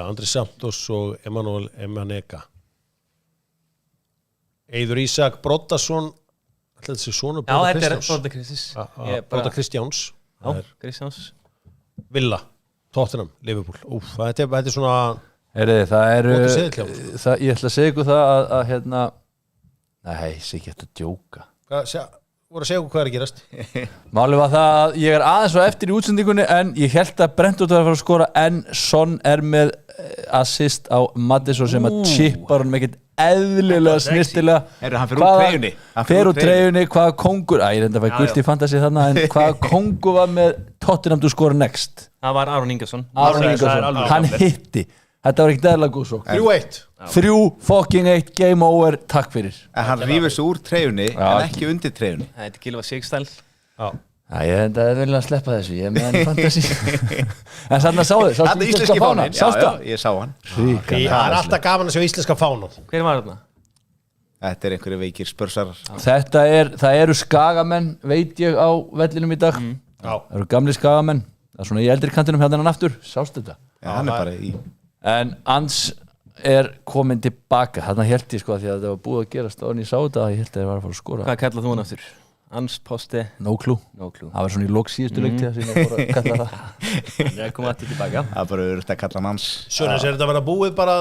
A: Andri Santos og Emanuel Emaneka. Eiður Ísak Broddason. Þetta er svona Brodda Kristjáns. Brodda Kristjáns.
D: Kristjáns.
A: Villa, Tottenham, Liverpool. Þetta er svona...
B: Það eru... Ég ætla að segja ykkur það að hérna... Nei, ég sé ekki að djóka.
A: Voru að segja okkur hvað er að gerast.
B: Málið var það að ég er aðeins á eftir í útsendingunni en ég held að Brentford var að fara að skora en Son er með assist á Maddison sem að chippar hann með ekkert eðlilega snirtilega.
C: Hann fer úr treyjunni.
B: Fer úr treyjunni, hvaða kongur ég reynda að fæ gult í fantasy þarna en hvaða kongur var með Tottenham to score next.
D: Það var Aron Ingarsson.
B: Hann hitti. Þetta var ekkert eðlilega góð svo.
A: 3-1.
B: 3-1 game over, takk fyrir.
C: En hann rífur sig úr treyjunni en ekki undir treyjunni.
D: Það er Gylfa Sigstæl.
B: Ég enda að vilja að sleppa þessu, ég er með hann í fantasy. En þannig að sáðu, sástu íslenska fánan?
C: Já, ég sá hann.
A: Það er alltaf gaman að sjá íslenska fánan.
D: Hver var þarna?
C: Þetta er einhverju veikir spörsarar.
B: Það eru skagamenn, veit ég á vellinum í dag. Það eru gamli skagamenn. Það er svona í eldri kantinum hérna hann aftur, sástu þetta?
C: Já, hann er bara í...
B: En Ans er komin tilbaka. Þarna held ég sko að því að þetta var búið að gerast og ég sá þetta að ég held að ég var að fara að skora.
D: Hvað kallað þú hann aftur? Ans Posti?
B: No clue. Það var svona í lok síðustu leiktíða sem ég fór að kalla það.
D: Það er komið aftur tilbaka.
C: Það er bara auðvitað að kalla hann Ans.
A: Sjónis, er þetta að vera búið bara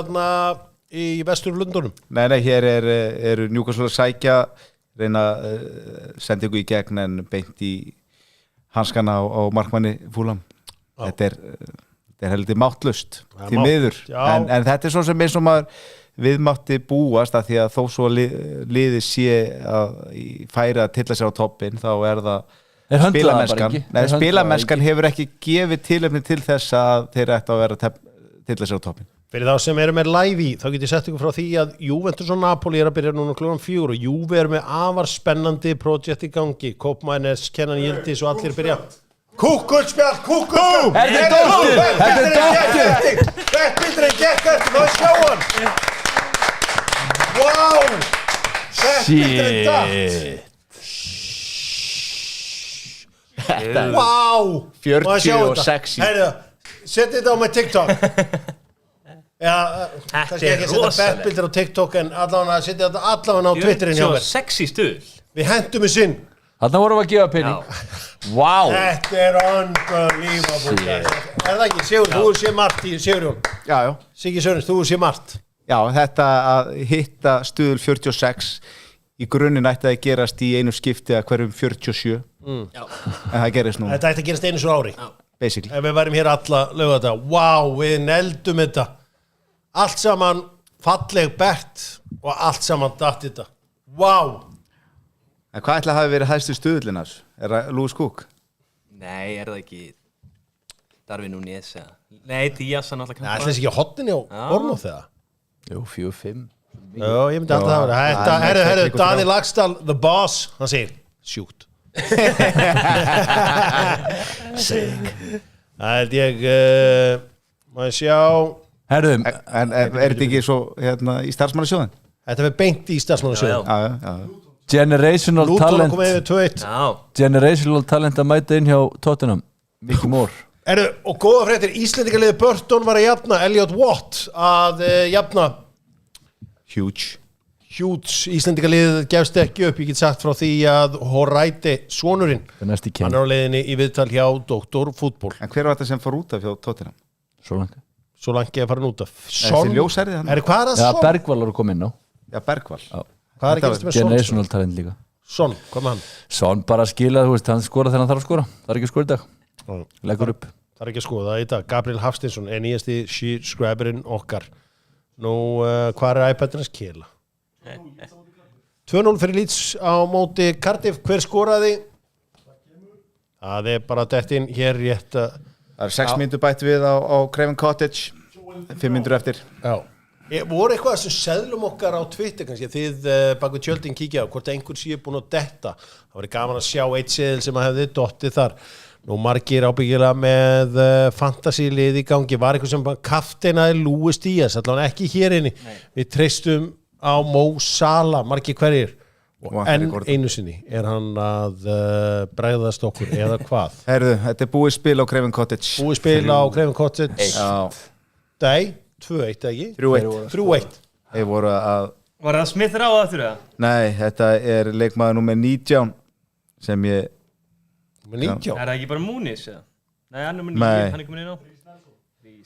A: í vestur Lundunum?
C: Nei, hér eru Newcastle að sækja reyna að senda ykkur í gegn en beint í hanskana á markmanni Fulham. Þetta er heldur máttlust því miður, en þetta er svo sem eins og maður viðmátti búast að því að þó svo liðið sé að færa að tilla sér á toppin, þá er það spilamennskan hefur ekki gefið tilefni til þess að þeir ættu að vera tilla sér á toppin.
A: Fyrir þá sem eru með live í, þá get ég sett ykkur frá því að Juventus og Napoli að byrja núna klukkan 4 og Juve með afar spennandi projekt í gangi. Koopmeiners, Kenan Yildiz og allir byrja. Kúkulspjall, kúkul!
B: Þetta er dóttir!
A: Bettbildurinn gekk eftir, þá sjá hann! Wow! Bettbildurinn datt! Wow!
C: 46
A: Herðu, setja þetta á með TikTok. Já, kannski ekki að setja bettbildir á TikTok en allavega að setja þetta allavega á Twitterin hjá mér.
D: Sexy stuð.
A: Við hendum í sinn.
B: Þarna vorum við að gefa pening. Wow.
A: Þetta er unbelievable. Er það ekki? Sigur, þú sé margt í Sigurjón.
C: Já.
A: Siggi Sörens, þú sé margt.
C: Já, þetta að hitta stuðul 46 í grunninn ætti að gerast í einu skipti að hverjum 47. En það gerist nú.
A: Þetta ætti að gerast einu svo ári.
C: Basically.
A: Ef við værim hér alla laugardaga. Wow, við neldum þetta. Allt saman falleg bett og allt saman datt þetta. Wow.
C: En hvað ætla að hafa verið hæstu stuðullin hans? Er það Lewis Cook?
D: Nei, er það ekki Darwin Núñez eða? Nei, Díaz hann alltaf
A: Það ætla þess ekki að hotninni á Orlof þegar?
B: Jú, 4-5.
A: Já, ég myndi alltaf hafa þetta. Herru, Daði Laxdal, the boss, hann segir, shoot. Það held ég, maður sjá.
B: Herðum.
C: En er þetta ekki svo í starfsmannasjóðin?
A: Þetta er beint í starfsmannasjóðin.
C: Já.
B: Generational
A: Luton
B: talent.
A: kom yfir 2-1.
B: Generational talent að mæta inn hjá Tottenham. Mikið mór.
A: Og góða fréttir, Íslendingaliði Burton var að jafna, Elliot Watt að jafna.
C: Huge.
A: Íslendingaliðið gefst ekki upp, ég get sagt frá því að Horæti, sonurinn, hann er á leiðinni í viðtal hjá Dr. Fútból.
C: En hver var þetta sem fór út af hjá Tottenham?
A: Svo langt að fara út af.
C: Son? Ljósærið hann?
A: Hvað er það Son?
B: Já, Bergvall var að koma inn á.
C: Já, Bergvall.
A: Hvað er að gerast með Son?
B: Generational talent líka.
A: Son, hvað með hann?
B: Son bara skila, þú veist, hann skora þegar hann þarf að skora. Það er ekki að skora í dag. Leggur upp.
A: Það er ekki að skoða það í dag. Gabriel Hafsteinsson er nýjasti skræberinn okkar. Nú, hvað er iPad-ins kela? 2-0 fyrir Leeds á móti Cardiff. Hver skoraði? Það er bara dett inn hér rétt að...
C: Það er 6 mínútur bætt við á Craven Cottage, 5 mínútur eftir.
A: Já. Voru eitthvað sem seðlum okkar á Twitter kannski, þið baku tjöldin kíkja á hvort einhver sé búin að detta. Það var gaman að sjá eitt seðl sem að hefði dottið þar. Nú margir ábyggilega með fantasy-lið í gangi. Var eitthvað sem kafteinaði Luis Díaz, allavega ekki hér inni. Við treystum á Mo Salah, margir hverjir. En einu sinni er hann að bregðast okkur eða hvað?
C: Herðu, þetta er búið spil á Craven Cottage.
A: Búið spil á Craven Cottage. Nei, 2-1 ekki? 3-1.
C: Þeir voru að...
D: Var það Smith Ráð aftur eða?
C: Nei, þetta er leikmaður númer 19 sem ég...
A: Númer 19?
D: Er það ekki bara Múnis eða? Nei, hann er númer 9, hann er komin inn á.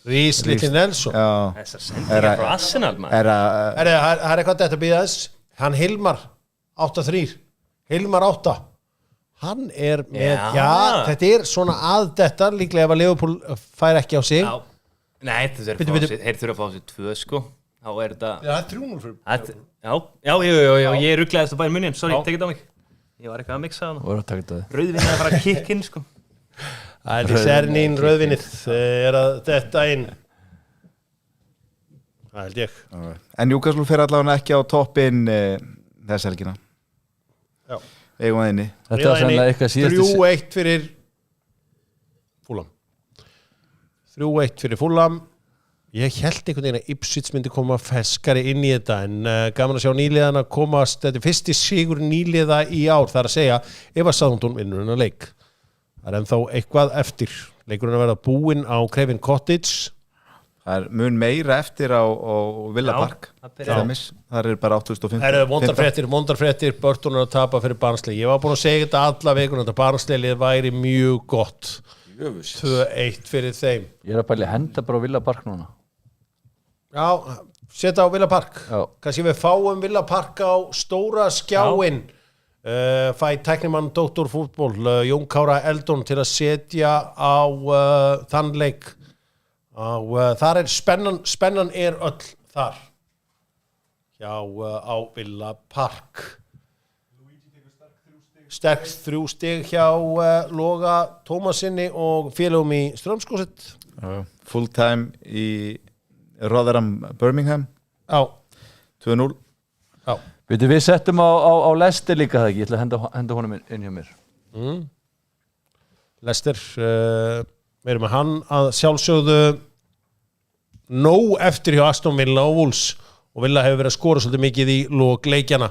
A: Rhys Little Nelson.
C: Já.
D: Þessar sendingar frá Arsenal, maður.
A: Það er eitthvað þetta býða þess. Hann Hilmar 8-3. Hilmar 8. Hann er með, þetta er svona að þetta, líklega ef að Liverpool fær ekki á sig.
D: Já. Nei, þeir þurfa að fá sér 2 sko. Þá er þetta...
A: Já, það er 3-0 fyrir.
D: Já, ég er rugglaðist að bæra munnin. Sorry, tekið það á mig. Ég var eitthvað að mixa það. Rauðvinni að fara að kikk inn sko.
A: Það er Sernín rauðvinnið er að detta inn. Það held ég.
C: En Newcastle fer allavega ekki á toppinn þess helgina.
A: Já.
C: Eigum að inni.
B: Þetta var sannlega eitthvað síðast
A: 3-1 fyrir Fulham. 3-1 fyrir Fulham. Ég held einhvern veginn að Ipswich myndi koma feskari inn í þetta en gaman að sjá nýliðana komast, þetta er fyrsti sigur nýliða í ár, það er að segja ef að Southampton vinnur hennar leik. Það er ennþá eitthvað eftir. Leikurinn að verða búinn á Craven Cottage.
C: Það er mun meira eftir á Villa Park. Það er bara 8.500.
A: Það eru vondarfréttir, Burton er að tapa fyrir Barnsley. Ég var búinn að segja þetta alla vikuna, þetta Barnsley-lið væri mjög gott. 2-1 fyrir þeim.
B: Ég er að bæli henda bara á Villa Park núna.
A: Já, setja á Villa Park.
B: Já.
A: Kannski við fáum Villa Park á stóra skjáinn fæ tæknimann Dóttorfútból Jón Kára Eldon til að setja á þann leik þar spennan er öll þar hjá á Villa Park sterk 3 stig hjá Loga Tómasinni og félögum í Strömskósett
C: Full time í Rotherham Birmingham 2-0
B: Við settum á Leicester líka það ekki, ég ætla að henda honum inn hjá mér.
A: Leicester, við erum með hann að sjálfsögðu nóg eftir hjá Aston Villa og Wolves og Villa hefur verið að skora svolítið mikið í lok leikjana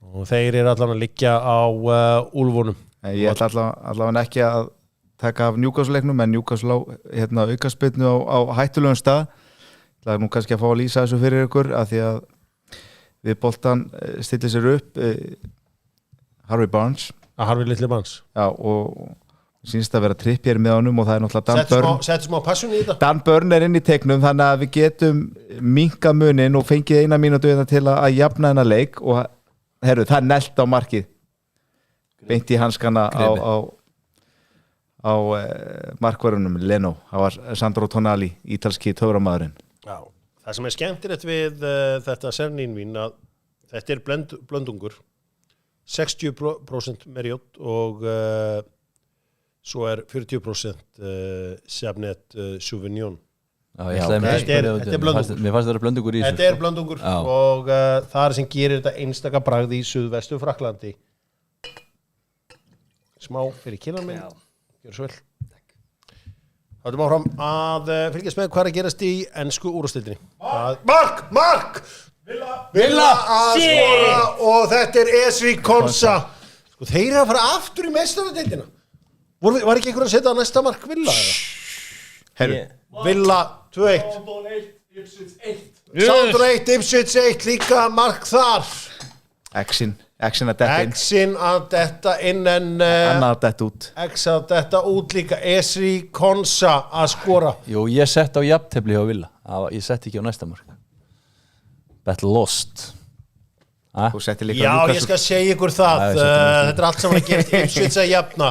A: og þeir eru allan að liggja á úlfunum.
C: Ég ætla allavega ekki að taka af Newcastle-leiknum en Newcastle á aukaspyrnu á hættulegum stað. Ég ætla nú kannski að fá að lýsa þessu fyrir ykkur af því að við boltan stillir sér upp Harvey Barnes
A: Harvey Little Barnes
C: og sýnst að vera Trippier með honum og það er náttúrulega Dan Burn
A: Settu smá passion í þetta
C: Dan Burn inn í teiknum þannig að við getum minkað munin og fengið 1 mínútu til að jafna þennan leik og herru, það er nelt á markið beint í hanskana á markvörunum Leno, það var Sandro Tonali ítalski töframaðurinn
A: Það sem er skemmtilegt við þetta Sernínvín að þetta er blöndungur 60% Marriott og svo er 40% Cabernet Sauvignon Þetta er blöndungur
B: Mér fannst þetta blöndungur í þessu
A: Þetta er blöndungur og það er sem gerir þetta einstaka bragð í suðvestu Frakklandi Smá fyrir kynnan minn Gjör svo vel Það erum áfram að fylgjast með hvað er að gerast í ensku úrvalsdeildinni. Mark! Villa að skora og þetta er Esri Konsa. Sko þeir eru að fara aftur í meistaradeildina. Var ekki einhver að setja á næsta mark Villa?
C: Herru.
A: Villa 2-1. Southampton 1, Ipswich 1 líka mark þar.
C: Exin að detta inn en Anna að detta út
A: Ex að detta út líka Esri Konsa að skora
B: Jú, ég sett á jafntefli hjá Villa ég sett ekki á næsta mark Battle lost
A: Já, ég skal segja ykkur það þetta er allt saman að gera Ipswich að jafna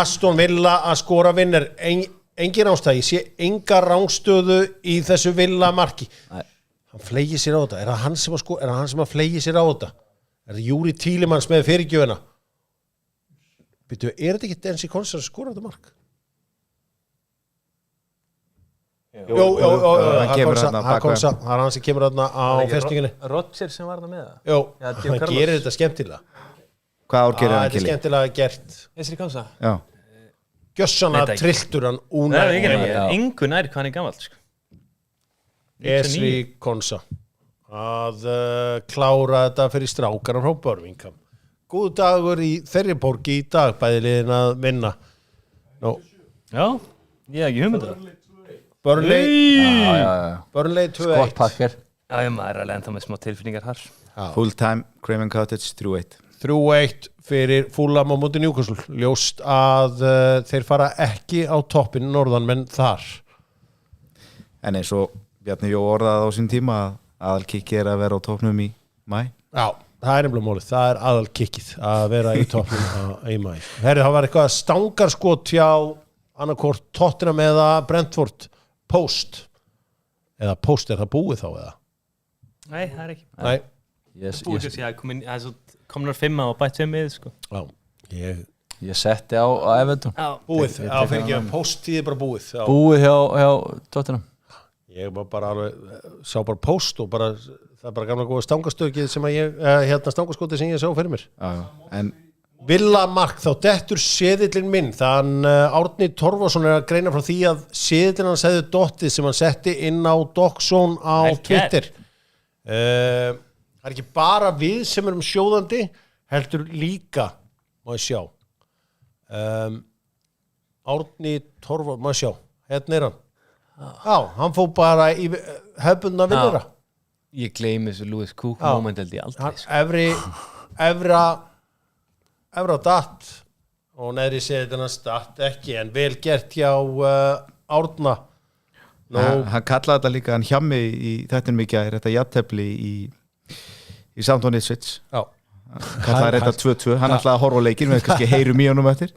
A: Aston Villa að skora vinner engin ástæði, ég sé enga rángstöðu í þessu Villa marki hann fleigir sér á þetta, er það hann sem að fleigir sér á þetta er það Júri Tílimanns með fyrirgjöfina Býtu, er þetta ekki Densi Konsa að skora þetta mark? Jó, það er hann sem kemur þarna á festingunni
D: Rodgers sem var þarna með það?
A: Jó, hann gerir þetta skemmtilega
C: Hvað ár gerir hann
A: Þetta er skemmtilega gert
D: Esri Konsa?
C: Já
A: Gjössana trilltur hann
D: Engu nær hvað hann er gamall sko.
A: Esri Konsa að klára þetta fyrir strákarna frá Birmingham. Góð dagur í þeirri borgi í dag, bæði liðin að vinna.
D: Já, ég ekki hugmyndur.
A: Burnley 2-1.
B: Scott Parker.
D: Já, maður er alveg ennþá með smá tilfinningar þar.
C: Full time, Craven Cottage 3-1.
A: 3-1 fyrir Fulham á móti Newcastle. Ljóst að þeir fara ekki á toppinn norðanmenn þar.
C: En eins og Bjarni Jó orðaði á sín tíma að aðalkikki er að vera á toppnum í maí.
A: Já, það er nefnilega málið. Það er aðalkikkið að vera í toppnum í maí. Herri, það var eitthvað stangarskot hjá annarkvort Tottenham eða Brentford Post. Eða Post, er það búið þá eða?
D: Nei, það er ekki.
A: Nei.
D: Það komnar 5 og bætt 5 við, sko.
A: Já,
B: ég setti á Everton.
A: Búið, já, fyrir ekki að Post tíði bara búið. Já.
B: Búið hjá Tottenham.
A: Ég bara alveg, sá bara Post og bara, það er bara gamla góða stangastökið sem að ég, stangaskotið sem ég sá fyrir mér.
C: En
A: Villa mark, þá dettur seðillinn minn, þann Árni Torfason er að greina frá því að seðillinn hans hefði dottið sem hann setti inn á Doxzone á Twitter. Það er ekki bara við sem erum sjóðandi, heldur líka, má ég sjá. Árni Torfason, má ég sjá, hérna er hann. Já, hann fór bara í hefbundna vinnara.
D: Ég gleymi þessu Lewis Cook moment held ég aldrei.
A: Evra datt og neðri seðillinn hans datt ekki, en vel gert hjá Árna.
C: Hann kallaði þetta líka, hann hjá mig í þetta mikið, þetta jafntefli í Southampton Ipswich.
A: Já.
C: kallaði þetta 2-2, hann ætlaði að horfa á leikinn, við kannski heyrum í honum eftir.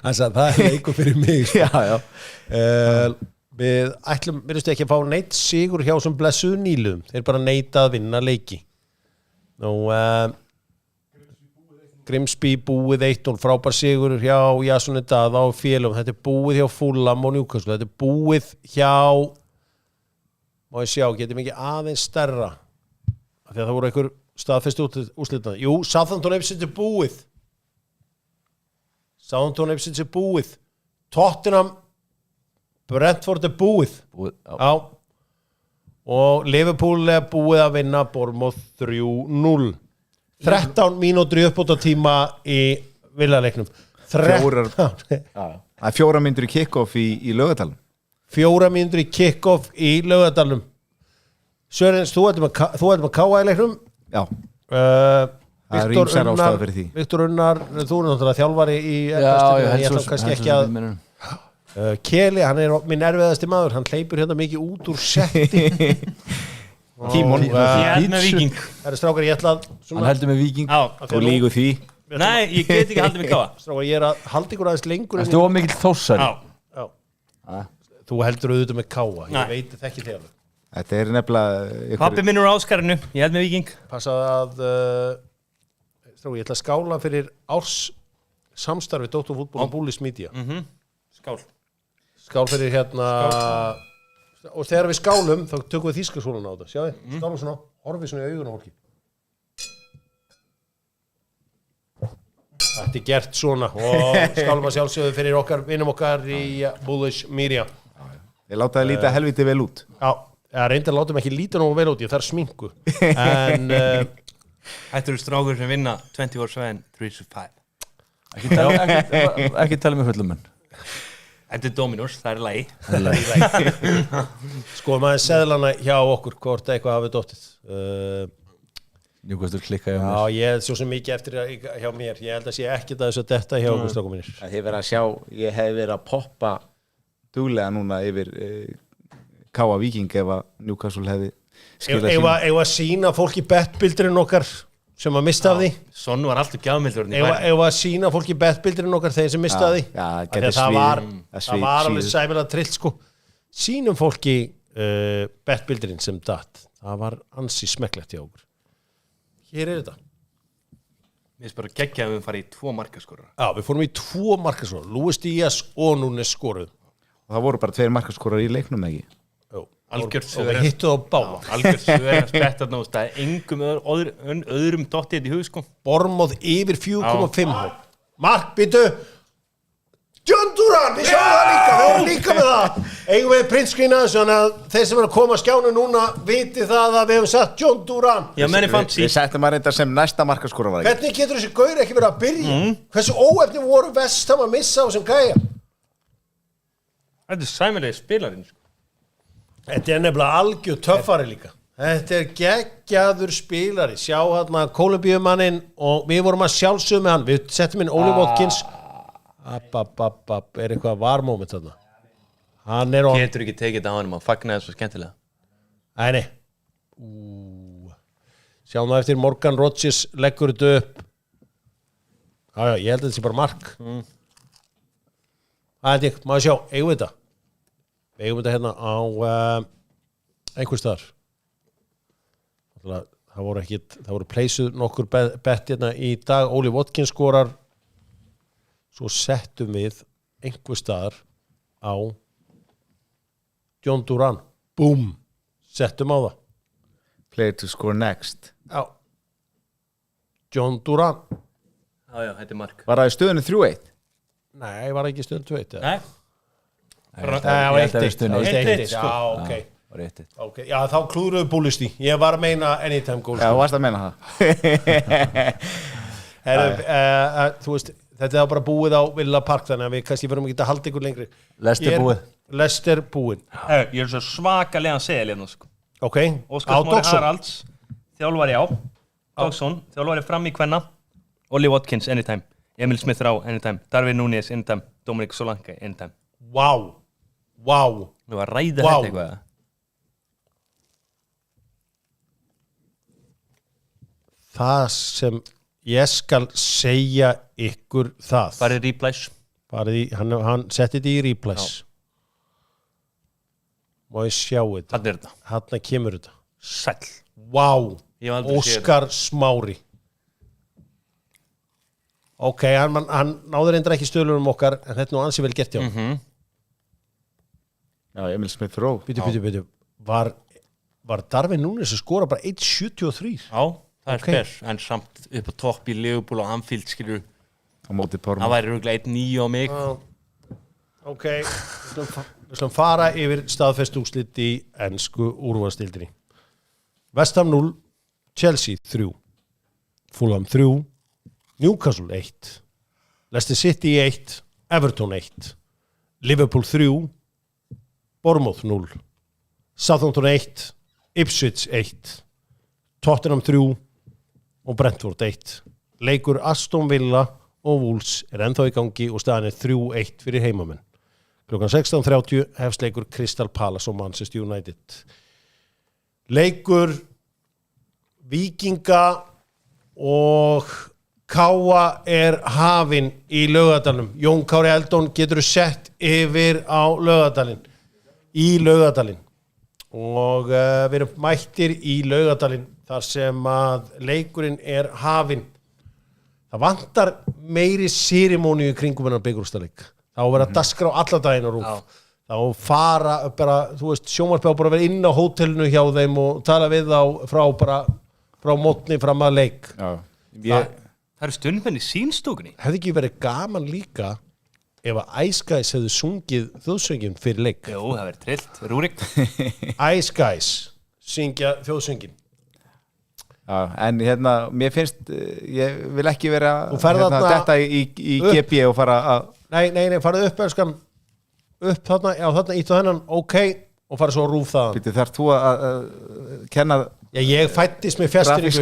A: Hann sagði, það er leikur fyrir mig sko.
C: Já.
A: Við ætlum, virðustu ekki að fá neitt sigur hjá sem blessuðu nýluðum, þeir bara neita að vinna leiki. Nú, Grimsby búið 1-0, frábær sigur hjá Jasoni Daða og félum, þetta er búið hjá Fulham og Newcastle, þetta er búið hjá, má ég sjá, getum ekki aðeins stærra, af því að það voru einhver staðfestu úrslitana. Jú, Southampton Ipswich er búið, Tottenham Brentford er búið. Já. Og Liverpool er búið að vinna Bournemouth 3-0. 13 mínútur í uppbótartíma í Villaleiknum. 13.
C: Það er 4 mínútur í kick-off í Laugardalnum.
A: 4 mínútur í kick-off í Laugardalnum. Sörens, þú ætlum að káa í leiknum?
C: Já. Það er ýmsar ástæður fyrir því.
A: Viktor Unnar, þú er náttúrulega þjálfari í
B: Já,
A: ég ætla kannski ekki að Keli, hann er minn erfiðasti maður, hann hleypur hérna mikið út úr setti.
C: Tímon.
D: Ég held með Víking.
A: Það er strákar, ég ætla að
B: Hann heldur með Víking.
C: Þú lígur því.
D: Nei, ég get ekki haldið með káa.
A: Strákar, ég er að halda ykkur aðeins lengur
B: Þú var mikill þórsari.
A: Já. Þú heldur auðvitað með káa, ég veit þekki þér.
C: Þetta er nefnilega
D: Pappi minn úr Áskarinu, ég held með Víking.
A: Passa að strákar, ég ætla að skála fyrir árs samstarfi Dóttor fútból og Bullis Media.
D: Skál.
A: Skál fyrir hérna og þegar við skálum þá tökum við þýska svona á þetta, sjáðu, skálum svona, horfið svona í augun á fólki. Þetta er gert svona og skálum að sjálfsögðu fyrir vinnum okkar í Bullis Media.
C: Ég láta það líta helviti vel út.
A: Já, reyndar látum ekki líta nógu vel út, ég þarf sminku. En
D: Þetta eru strákur sem vinna 24/7 365.
B: Ekki tala með fullum menn.
D: Þetta er Dominos, það er lagi.
A: skoðum aðeins seðlana hjá okkur hvort eitthvað hafi dottið.
B: Newcastle klikkaði á
A: Já,
B: mér.
A: ég er svo sem mikið eftir hjá mér. Ég held að sé ekki það þess að detta hjá okkur strákum mínir.
C: Það hefur verið að sjá, ég hef verið að poppa duglega núna yfir Káa Víking ef að Newcastle hefði skilað sín.
A: Ef að sína fólki bettbildurinn okkar sem að mista af því.
D: Sonn var alltaf gjafmildur.
A: Ef að sína fólki bettbildurinn okkar þeir sem mista af því. Það var alveg sæmilega trillt sko. Sínum fólki bettbildurinn sem datt. Það var ansi smekklegt hjá okkur. Hér er þetta.
D: Mér finnst bara geggja að við farið í 2 markaskorara.
A: Já, við fórum í 2 markaskorara. Luis Díaz og Núnes skoruð.
C: Og það voru bara 2 markaskorar í leiknum ekki.
D: Algjört
A: og við hittu á báða.
D: Algjört sögur spett að nást að engum öðrum dottið þetta í hug sko.
A: Bournemouth yfir 4,5. Mark, býtu. John Duran, við sjáum það líka. Við erum líka með það. Eigum við printscreena þannig að þeir sem er að koma að skjánu núna viti það að við hefum sagt John Duran.
D: Já, menni fancy.
C: Við settum að reynda sem næsta markaskorar var ekki.
A: Hvernig getur þessi gaur ekki verið að byrja? Hversu óefni voru West Ham að missa á sem gæja?
D: Þetta er sæmilega spilarinn sko.
A: Þetta er nefnilega algjör töffari líka. Þetta er geggjaður spilari. Sjá hérna Kólumbíumanninn og við vorum að sjálfsögðu með hann. Við settum inn Oli Watkins. Er eitthvað varmoment þarna? Hann er
D: Getur ekki tekið þetta á hann, hann fagnaði svo skemmtilega.
A: Nei. Sjáum það eftir Morgan Rodgers leggur þetta upp. Já, ég held að þetta sé bara mark. Það held ég, maður sjá, eigum við þetta? Við eigum þetta hérna á einhver staðar. Það voru pleysuð nokkur bett hérna í dag. Oli Watkins skorar. Svo settum við einhver staðar á John Duran. Boom. Settum á það.
C: Player to score next.
A: Já. John Duran.
D: Já, þetta er mark.
C: Var það í stöðunni 3-1?
A: Nei, var það ekki stöðun 2-1?
D: Nei.
A: Það var 1-1.
D: Já,
A: ok. Já, þá klúðruðu búlisti. Ég var að meina anytime goal.
C: Já, þú varst að meina það.
A: Þú veist, þetta er bara búið á Villa Park, þannig að við kannski verðum ekki að halda ykkur lengri. Leicester búið.
D: Ég er svo svakalega að segja hérna sko.
A: Ok,
D: Óskar Smári Haralds, þjálfari á Dawson, þjálfari fram í kvenna. Oli Watkins, anytime. Emil Smith Rowe, anytime. Darwin Núñez, anytime. Dominic Solanke, anytime.
A: Wow.
D: Þú var að ræða þetta eitthvað.
A: Það sem Ég skal segja ykkur það.
D: Bara replays.
A: Hann setti þetta í replays. Má ég sjá þetta?
D: Þarna þetta.
A: Þarna kemur þetta.
D: Sæll.
A: Vá,
D: Ég hef aldrei séð
A: Óskar Smári. Ok, hann náður reyndar ekki stöðlunum okkar, en þetta er nú ansi vel gert hjá.
C: Já, Emil Smith Rowe.
A: Býtu. Var Darwin Núnes að skora bara 1.73?
D: Já, það
A: Ok.
D: spes. En samt upp á topp í Liverpool og Anfield, skilur.
C: Á móti Porma.
D: Það væri rúglega 1-9 á mig.
A: Ok, við slum fara yfir staðfest úrslit í ensku úrvalsdeildinni. West Ham 0, Chelsea 3, Fulham 3, Newcastle 1, Leicester City 1, Everton 1, Liverpool 3, Bournemouth 0, Southampton 1, Ipswich 1, Tottenham 3 og Brentford 1. Leikur Aston Villa og Wolves er ennþá í gangi og staðan er 3-1 fyrir heimamenn. Klukkan 16:30 hefst leikur Crystal Palace og Manchester United. Leikur Víkinga og Káa er hafinn í Laugardalnum. Jón Kári Eldon getur sett yfir á Laugardalinn. Í Laugardalinn. Og við erum mættir í Laugardalinn þar sem að leikurinn er hafinn. Það vantar meiri serimóníu í kringum hennar bikarúrslitaleik. Það á að vera dagskrá alla daginn á RÚV. Það á að fara bara, þú veist, sjónvarpið á bara að vera inn á hótelinu hjá þeim og tala við þá frá mótni fram að leik.
C: Já.
D: Það eru stundmenn í sínstúkunni.
A: Hefði ekki verið gaman líka ef að Ice Guys hefðu sungið þjóðsöngin fyrir leik?
D: Jú, það verður trillt. Rúrik.
A: Ice Guys syngja þjóðsöngin.
C: Já, en hérna, mér finnst, ég vil ekki vera
A: Þú ferð þarna
C: þetta í GB og fara að...
A: Nei, farið upp, elskan. Upp þarna, já, þarna ítt á hennan, ok, og farið svo að RÚV þaðan.
C: Býttu, þarf þú að kenna...
A: Já, ég fættist með fjastýringu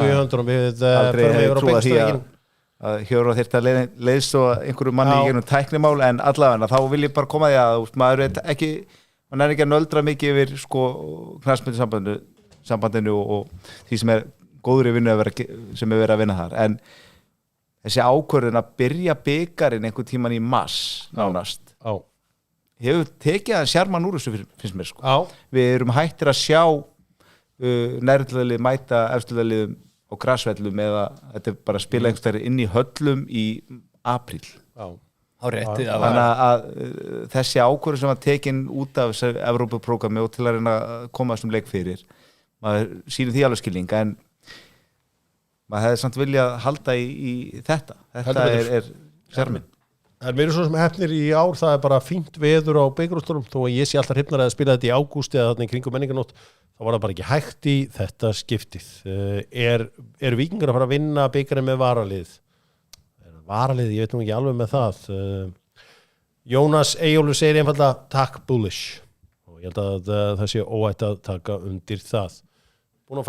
A: í höndunum. Við
C: aldrei
A: förum yfir á
C: trúa því
A: beinstæðingin.
C: að Hjóra þyrfti að leiðs og einhverju manni í einhverjum tæknimál, en allavega þá vil ég bara koma því að maður er ekki að nöldra mikið yfir sko knattspyrnusambandinu og því sem er góður í vinnu sem er verið að vinna þar, en þessi ákvörðun að byrja bikarinn einhvern tíman í mars nánast hefur tekið að sjarman úr þessu finnst mér sko. Við erum hættir að sjá nærðlöðlið mæta eftirlöðliðum á grassvellum eða þetta er bara að spila einhvers vegar inn í höllum í apríl. Þannig að þessi ákvörðun sem var tekin út af þessu Evrópuprógrami og til að reyna að koma þessum leik fyrir, maður sýnir því alveg skilning, en maður hefði samt viljað halda í þetta. Þetta er sjarminn.
A: En við erum svo sem hefnir í ár, það er bara fínt veður á bikarúrslitunum, þó að ég sé alltaf hrifnar að spila þetta í ágúst eða þarna í kringum menningarnótt, þá var það bara ekki hægt í þetta skiptið. Er Víkingar að fara að vinna bikarinn með varalið? Varalið, ég veit nú ekki alveg með það. Jónas Eyjólfur segir einfallega takk bullish og ég held að það sé óhætt að taka undir það. Búin að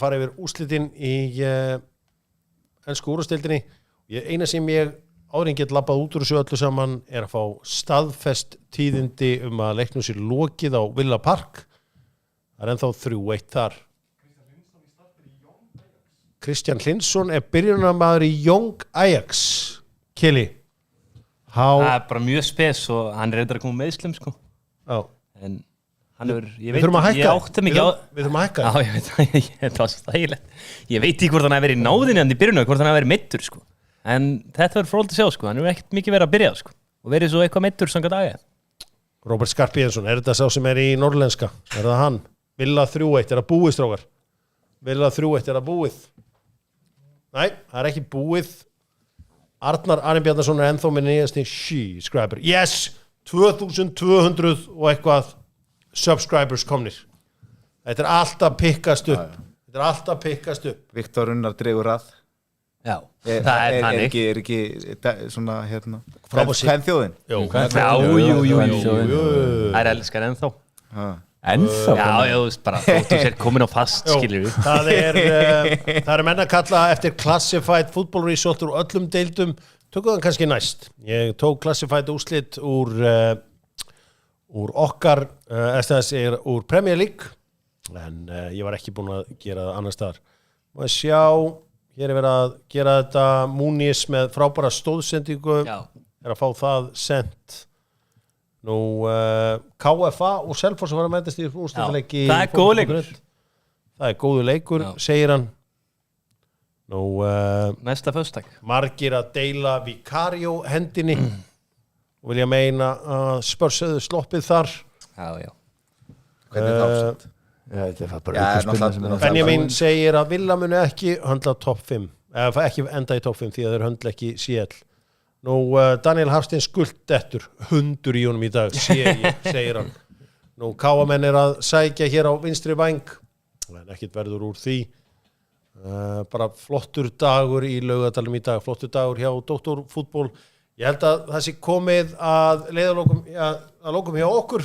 A: fara yfir úrslitin í ensku úrvalsdeildinni. Eina sem ég áður get labbað út úr þessu öllu saman er að fá staðfest tíðindi að leiknum sér lokið á Villa Park. Það er ennþá 3-1 þar. Kristján Hlinsson er byrjunarmaður í Young Ajax. Kili.
D: Það er bara mjög spes og hann er reyndar að koma með meðslum sko.
A: Já.
D: En hann er,
A: Við þurfum að hækka.
D: Já, ég veit það var stægilegt. Ég veit ekki hvort hann hefur verið í náðinni hann í byrjunum, hvort hann hefur verið meiddur sko. En þetta verður fróðilegt að sjá sko, hann er ekkert mikið verið að byrja sko. Og verið svo eitthvað meiddur samkvæmt daga.
A: Robert Skarpíðinsson, er þetta sá sem er í norrlenska? Er það hann? Villa 3-1, er það búið strákar? Villa 3-1, er það búið? Nei, það er ekki búið. Arnar Arnbjarnarsson er ennþá með nýjasti subscriber. Yes! 2200 og eitthvað subscribers komnir. Þetta er alltaf pikkast upp.
C: Viktor Unnar dregur að.
D: Já, það er þannig.
C: Er ekki svona hérna
A: Kvenþjóðin?
D: Jú. Það er elskar ennþá.
B: Ennþá?
D: Já, þú veist bara, þú sér komin á fast, skilur við.
A: Það er menn að kalla eftir Classified Football Resort úr öllum deildum. Tökum það kannski næst. Ég tók Classified úrslit úr okkar, úr Premier League. en ég var ekki búinn að gera það annars staðar. Má ég sjá, hér verið að gera þetta Múnis með frábæra stóðsendingu, að fá það sent. Nú, KFA og Selfoss var að mætast í úrslitaleiki.
D: Það er góð leikur.
A: Það er góðu leikur, segir hann. Nú,
D: næsta föstudag.
A: Margir að deila Vicario hendinni og vilja meina að Spurs sloppið þar.
D: Já.
C: Hvernig þá sett?
B: Þetta er bara aukaspyrna.
A: Benjamin segir að Villa muni ekki höndla topp 5, eða ekki enda í topp 5 því að þeir höndla ekki CL. Nú, Daniel Hafstein skulddettur, hundur í honum í dag, segir hann. Nú, Káamenn að sækja hér á vinstri væng, en ekkert verður úr því. Bara flottur dagur í Laugardalnum í dag, flottur dagur hjá Dr. Fútból. Ég held að það sé komið að leiðalokum hjá okkur.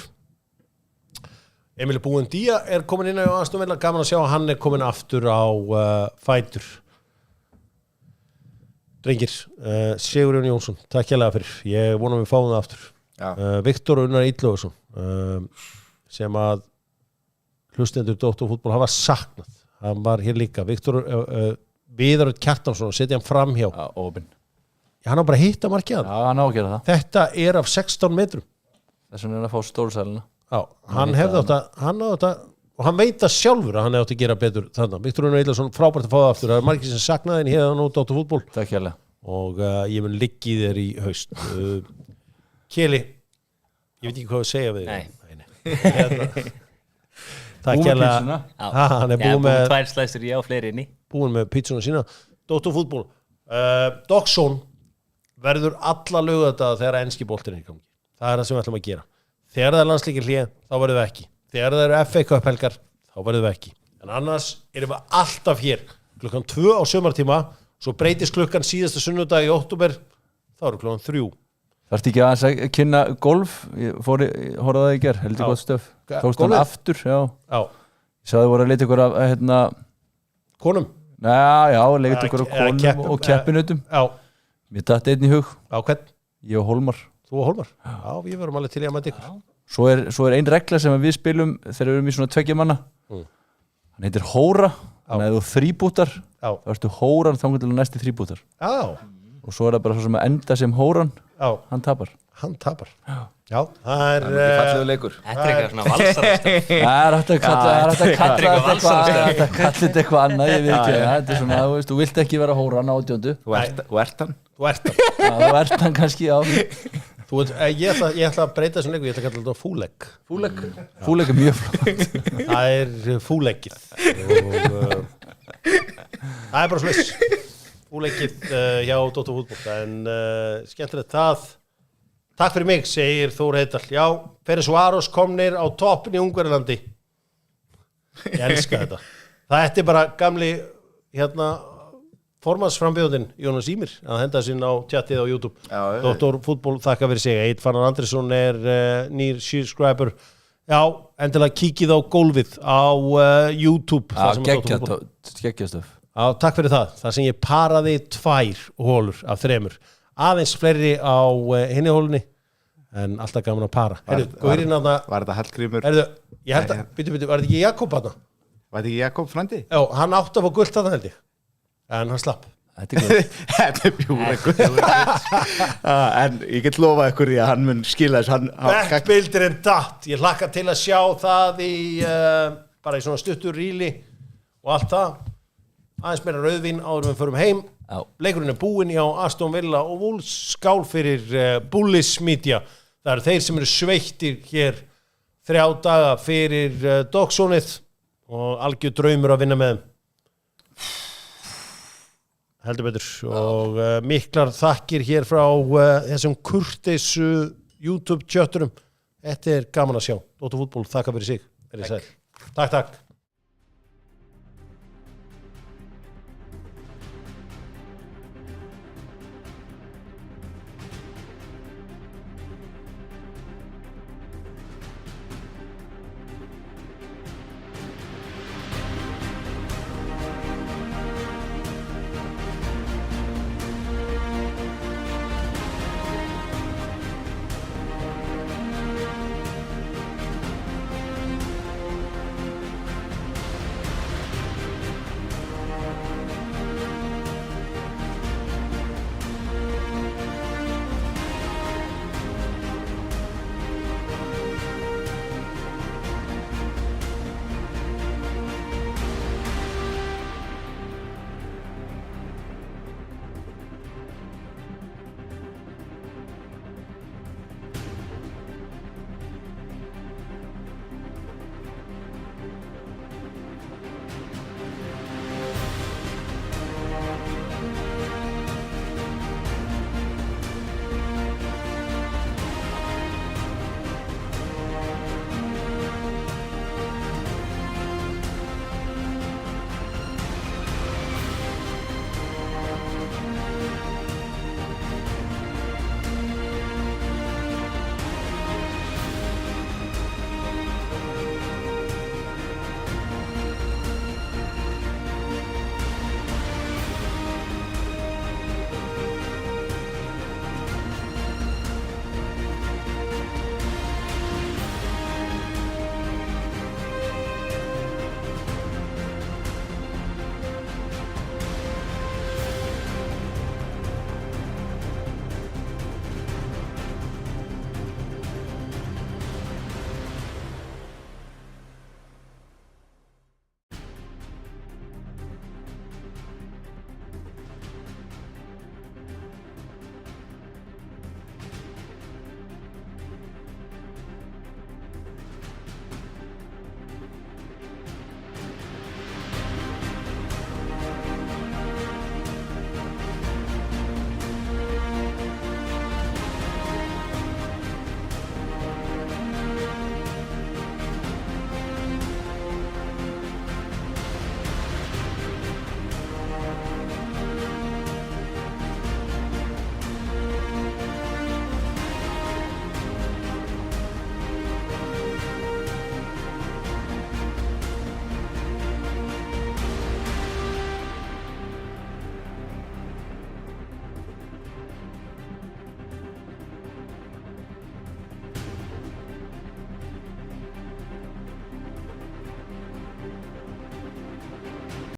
A: Emil Buendía er komin inn á Aston Villa, gaman að sjá að hann er komin aftur á fætur. Drengir, Sigurjón Jónsson, takk hérlega fyrir. Ég vona við fáum það aftur. Viktor Unnar Illugason, sem að hlustendur Dr. Fútból hafa saknað. Hann var hér líka. Viktor Viðar Kjartansson, setja hann fram hjá.
B: Óbin.
A: Hann á bara að hitta markið hann.
B: Já, hann á að gera það.
A: Þetta er af 16 metrum.
B: Þess vegna er að fá stórsalina.
A: Já, hann hefði átt að og hann veit það sjálfur að hann hefði átt að gera betur þarna. Viktor Unnar Illugason, frábært að fá það aftur. Það er margir sem saknaði en hérna nú Dr. Fútból.
B: Takk hérlega.
A: Og ég mun liggja í þér í haust. Keli, ég veit ekki hvað að segja við þig. Nei. Takk hérlega. Hann er búinn með
D: 2 slæstur ég á fleiri inni.
A: Búinn með pítsuna sína. Dr. Fútból. Dogsson verður alla laugardaga þegar enski boltinn er í gangi. Það er það sem við ætlum að gera. Þegar það er landsleikir hlé, þá verðum við ekki. Þegar það eru FA Cup helgar, þá verðum við ekki. En annars erum við alltaf hér. Klukkan 2 á sumartíma, svo breytist klukkan síðasta sunnudag í október, þá eru klukkan 3.
B: Þarftu ekki aðeins að kynna golf? Ég horfði það í ger, heldur gott stöf. Tókst hann aftur, já. Ég sagði voru að leita ykkur af,
A: konum?
B: Já, leita ykkur af konum og keppinutum.
A: Já.
B: Mér datt einn í hug.
A: Já, hvern?
B: Ég og Hólmar.
A: Þú og Hólmar? Já, við verum alveg til í að mæta ykkur.
B: Svo er ein regla sem við spilum þegar við erum í svona 2 manna. Hann heitir hóra. Þannig að ef þú þríbútar, þá ertu hóran þangað til næsti þríbútar.
A: Já.
B: Og svo er það bara svo sem að enda sem hóran.
A: Já.
B: Hann tapar.
A: Já, það er
C: fallegu leikur.
D: Þetta er eitthvað svona valsarastöf.
B: Það er hægt að kalla þetta eitthvað annað, ég veit ekki. Þetta er svona, þú vilt ekki vera hóran á 18.
C: Þú ert hann.
B: Þú ert hann kannski, já.
A: Ég ætla að breyta þessum leiku, ég ætla að kalla þetta fúlegg.
B: Fúlegg er mjög flott.
A: Það er fúleggið. Það er bara sliss. Fúleggið hjá Dr. Fútból. En skemmtilegt það. Takk fyrir mig, segir Þór Heiðdal. Já, Ferencváros komnir á toppin í Ungverjalandi. Ég elska þetta. Það er bara gamli formansframbjóðin Jónas Ímir að henda sinn á chatið á YouTube. Dr. Fútból, þakka fyrir sig. Eitt Fannar Andrisson er nýr subscriber. Já, endilega kíkið á gólfið á YouTube.
B: Geggjastöf.
A: Já, takk fyrir það. Það sem ég paraði 2 hólur af 3. Aðeins fleiri á hinni hólunni en alltaf gaman að para.
C: Var þetta Hallgrímur?
A: Ég held að, var þetta ekki Jakob þarna?
C: Var þetta ekki Jakob frændi?
A: Já, hann átti að fá gult þarna held ég. En hann slapp.
C: Þetta er bjúra en ég get lofað ykkur því að hann mun skila þess.
A: Backbuilderinn datt. Ég hlakka til að sjá það í bara í svona stuttur ríli og allt það. Aðeins meira rauðvín áður við förum heim. Leikurinn er búinn hjá Aston Villa og Wolves. Skál fyrir Bullis Media. Það eru þeir sem eru sveittir hér 3 daga fyrir Dogsonið og algjör draumur að vinna með þeim. Heldur betur. Og miklar þakkir hér frá þessum kurteisu YouTube tjötturum. Þetta er gaman að sjá. Dr. Fútból, þakka fyrir sig. Takk.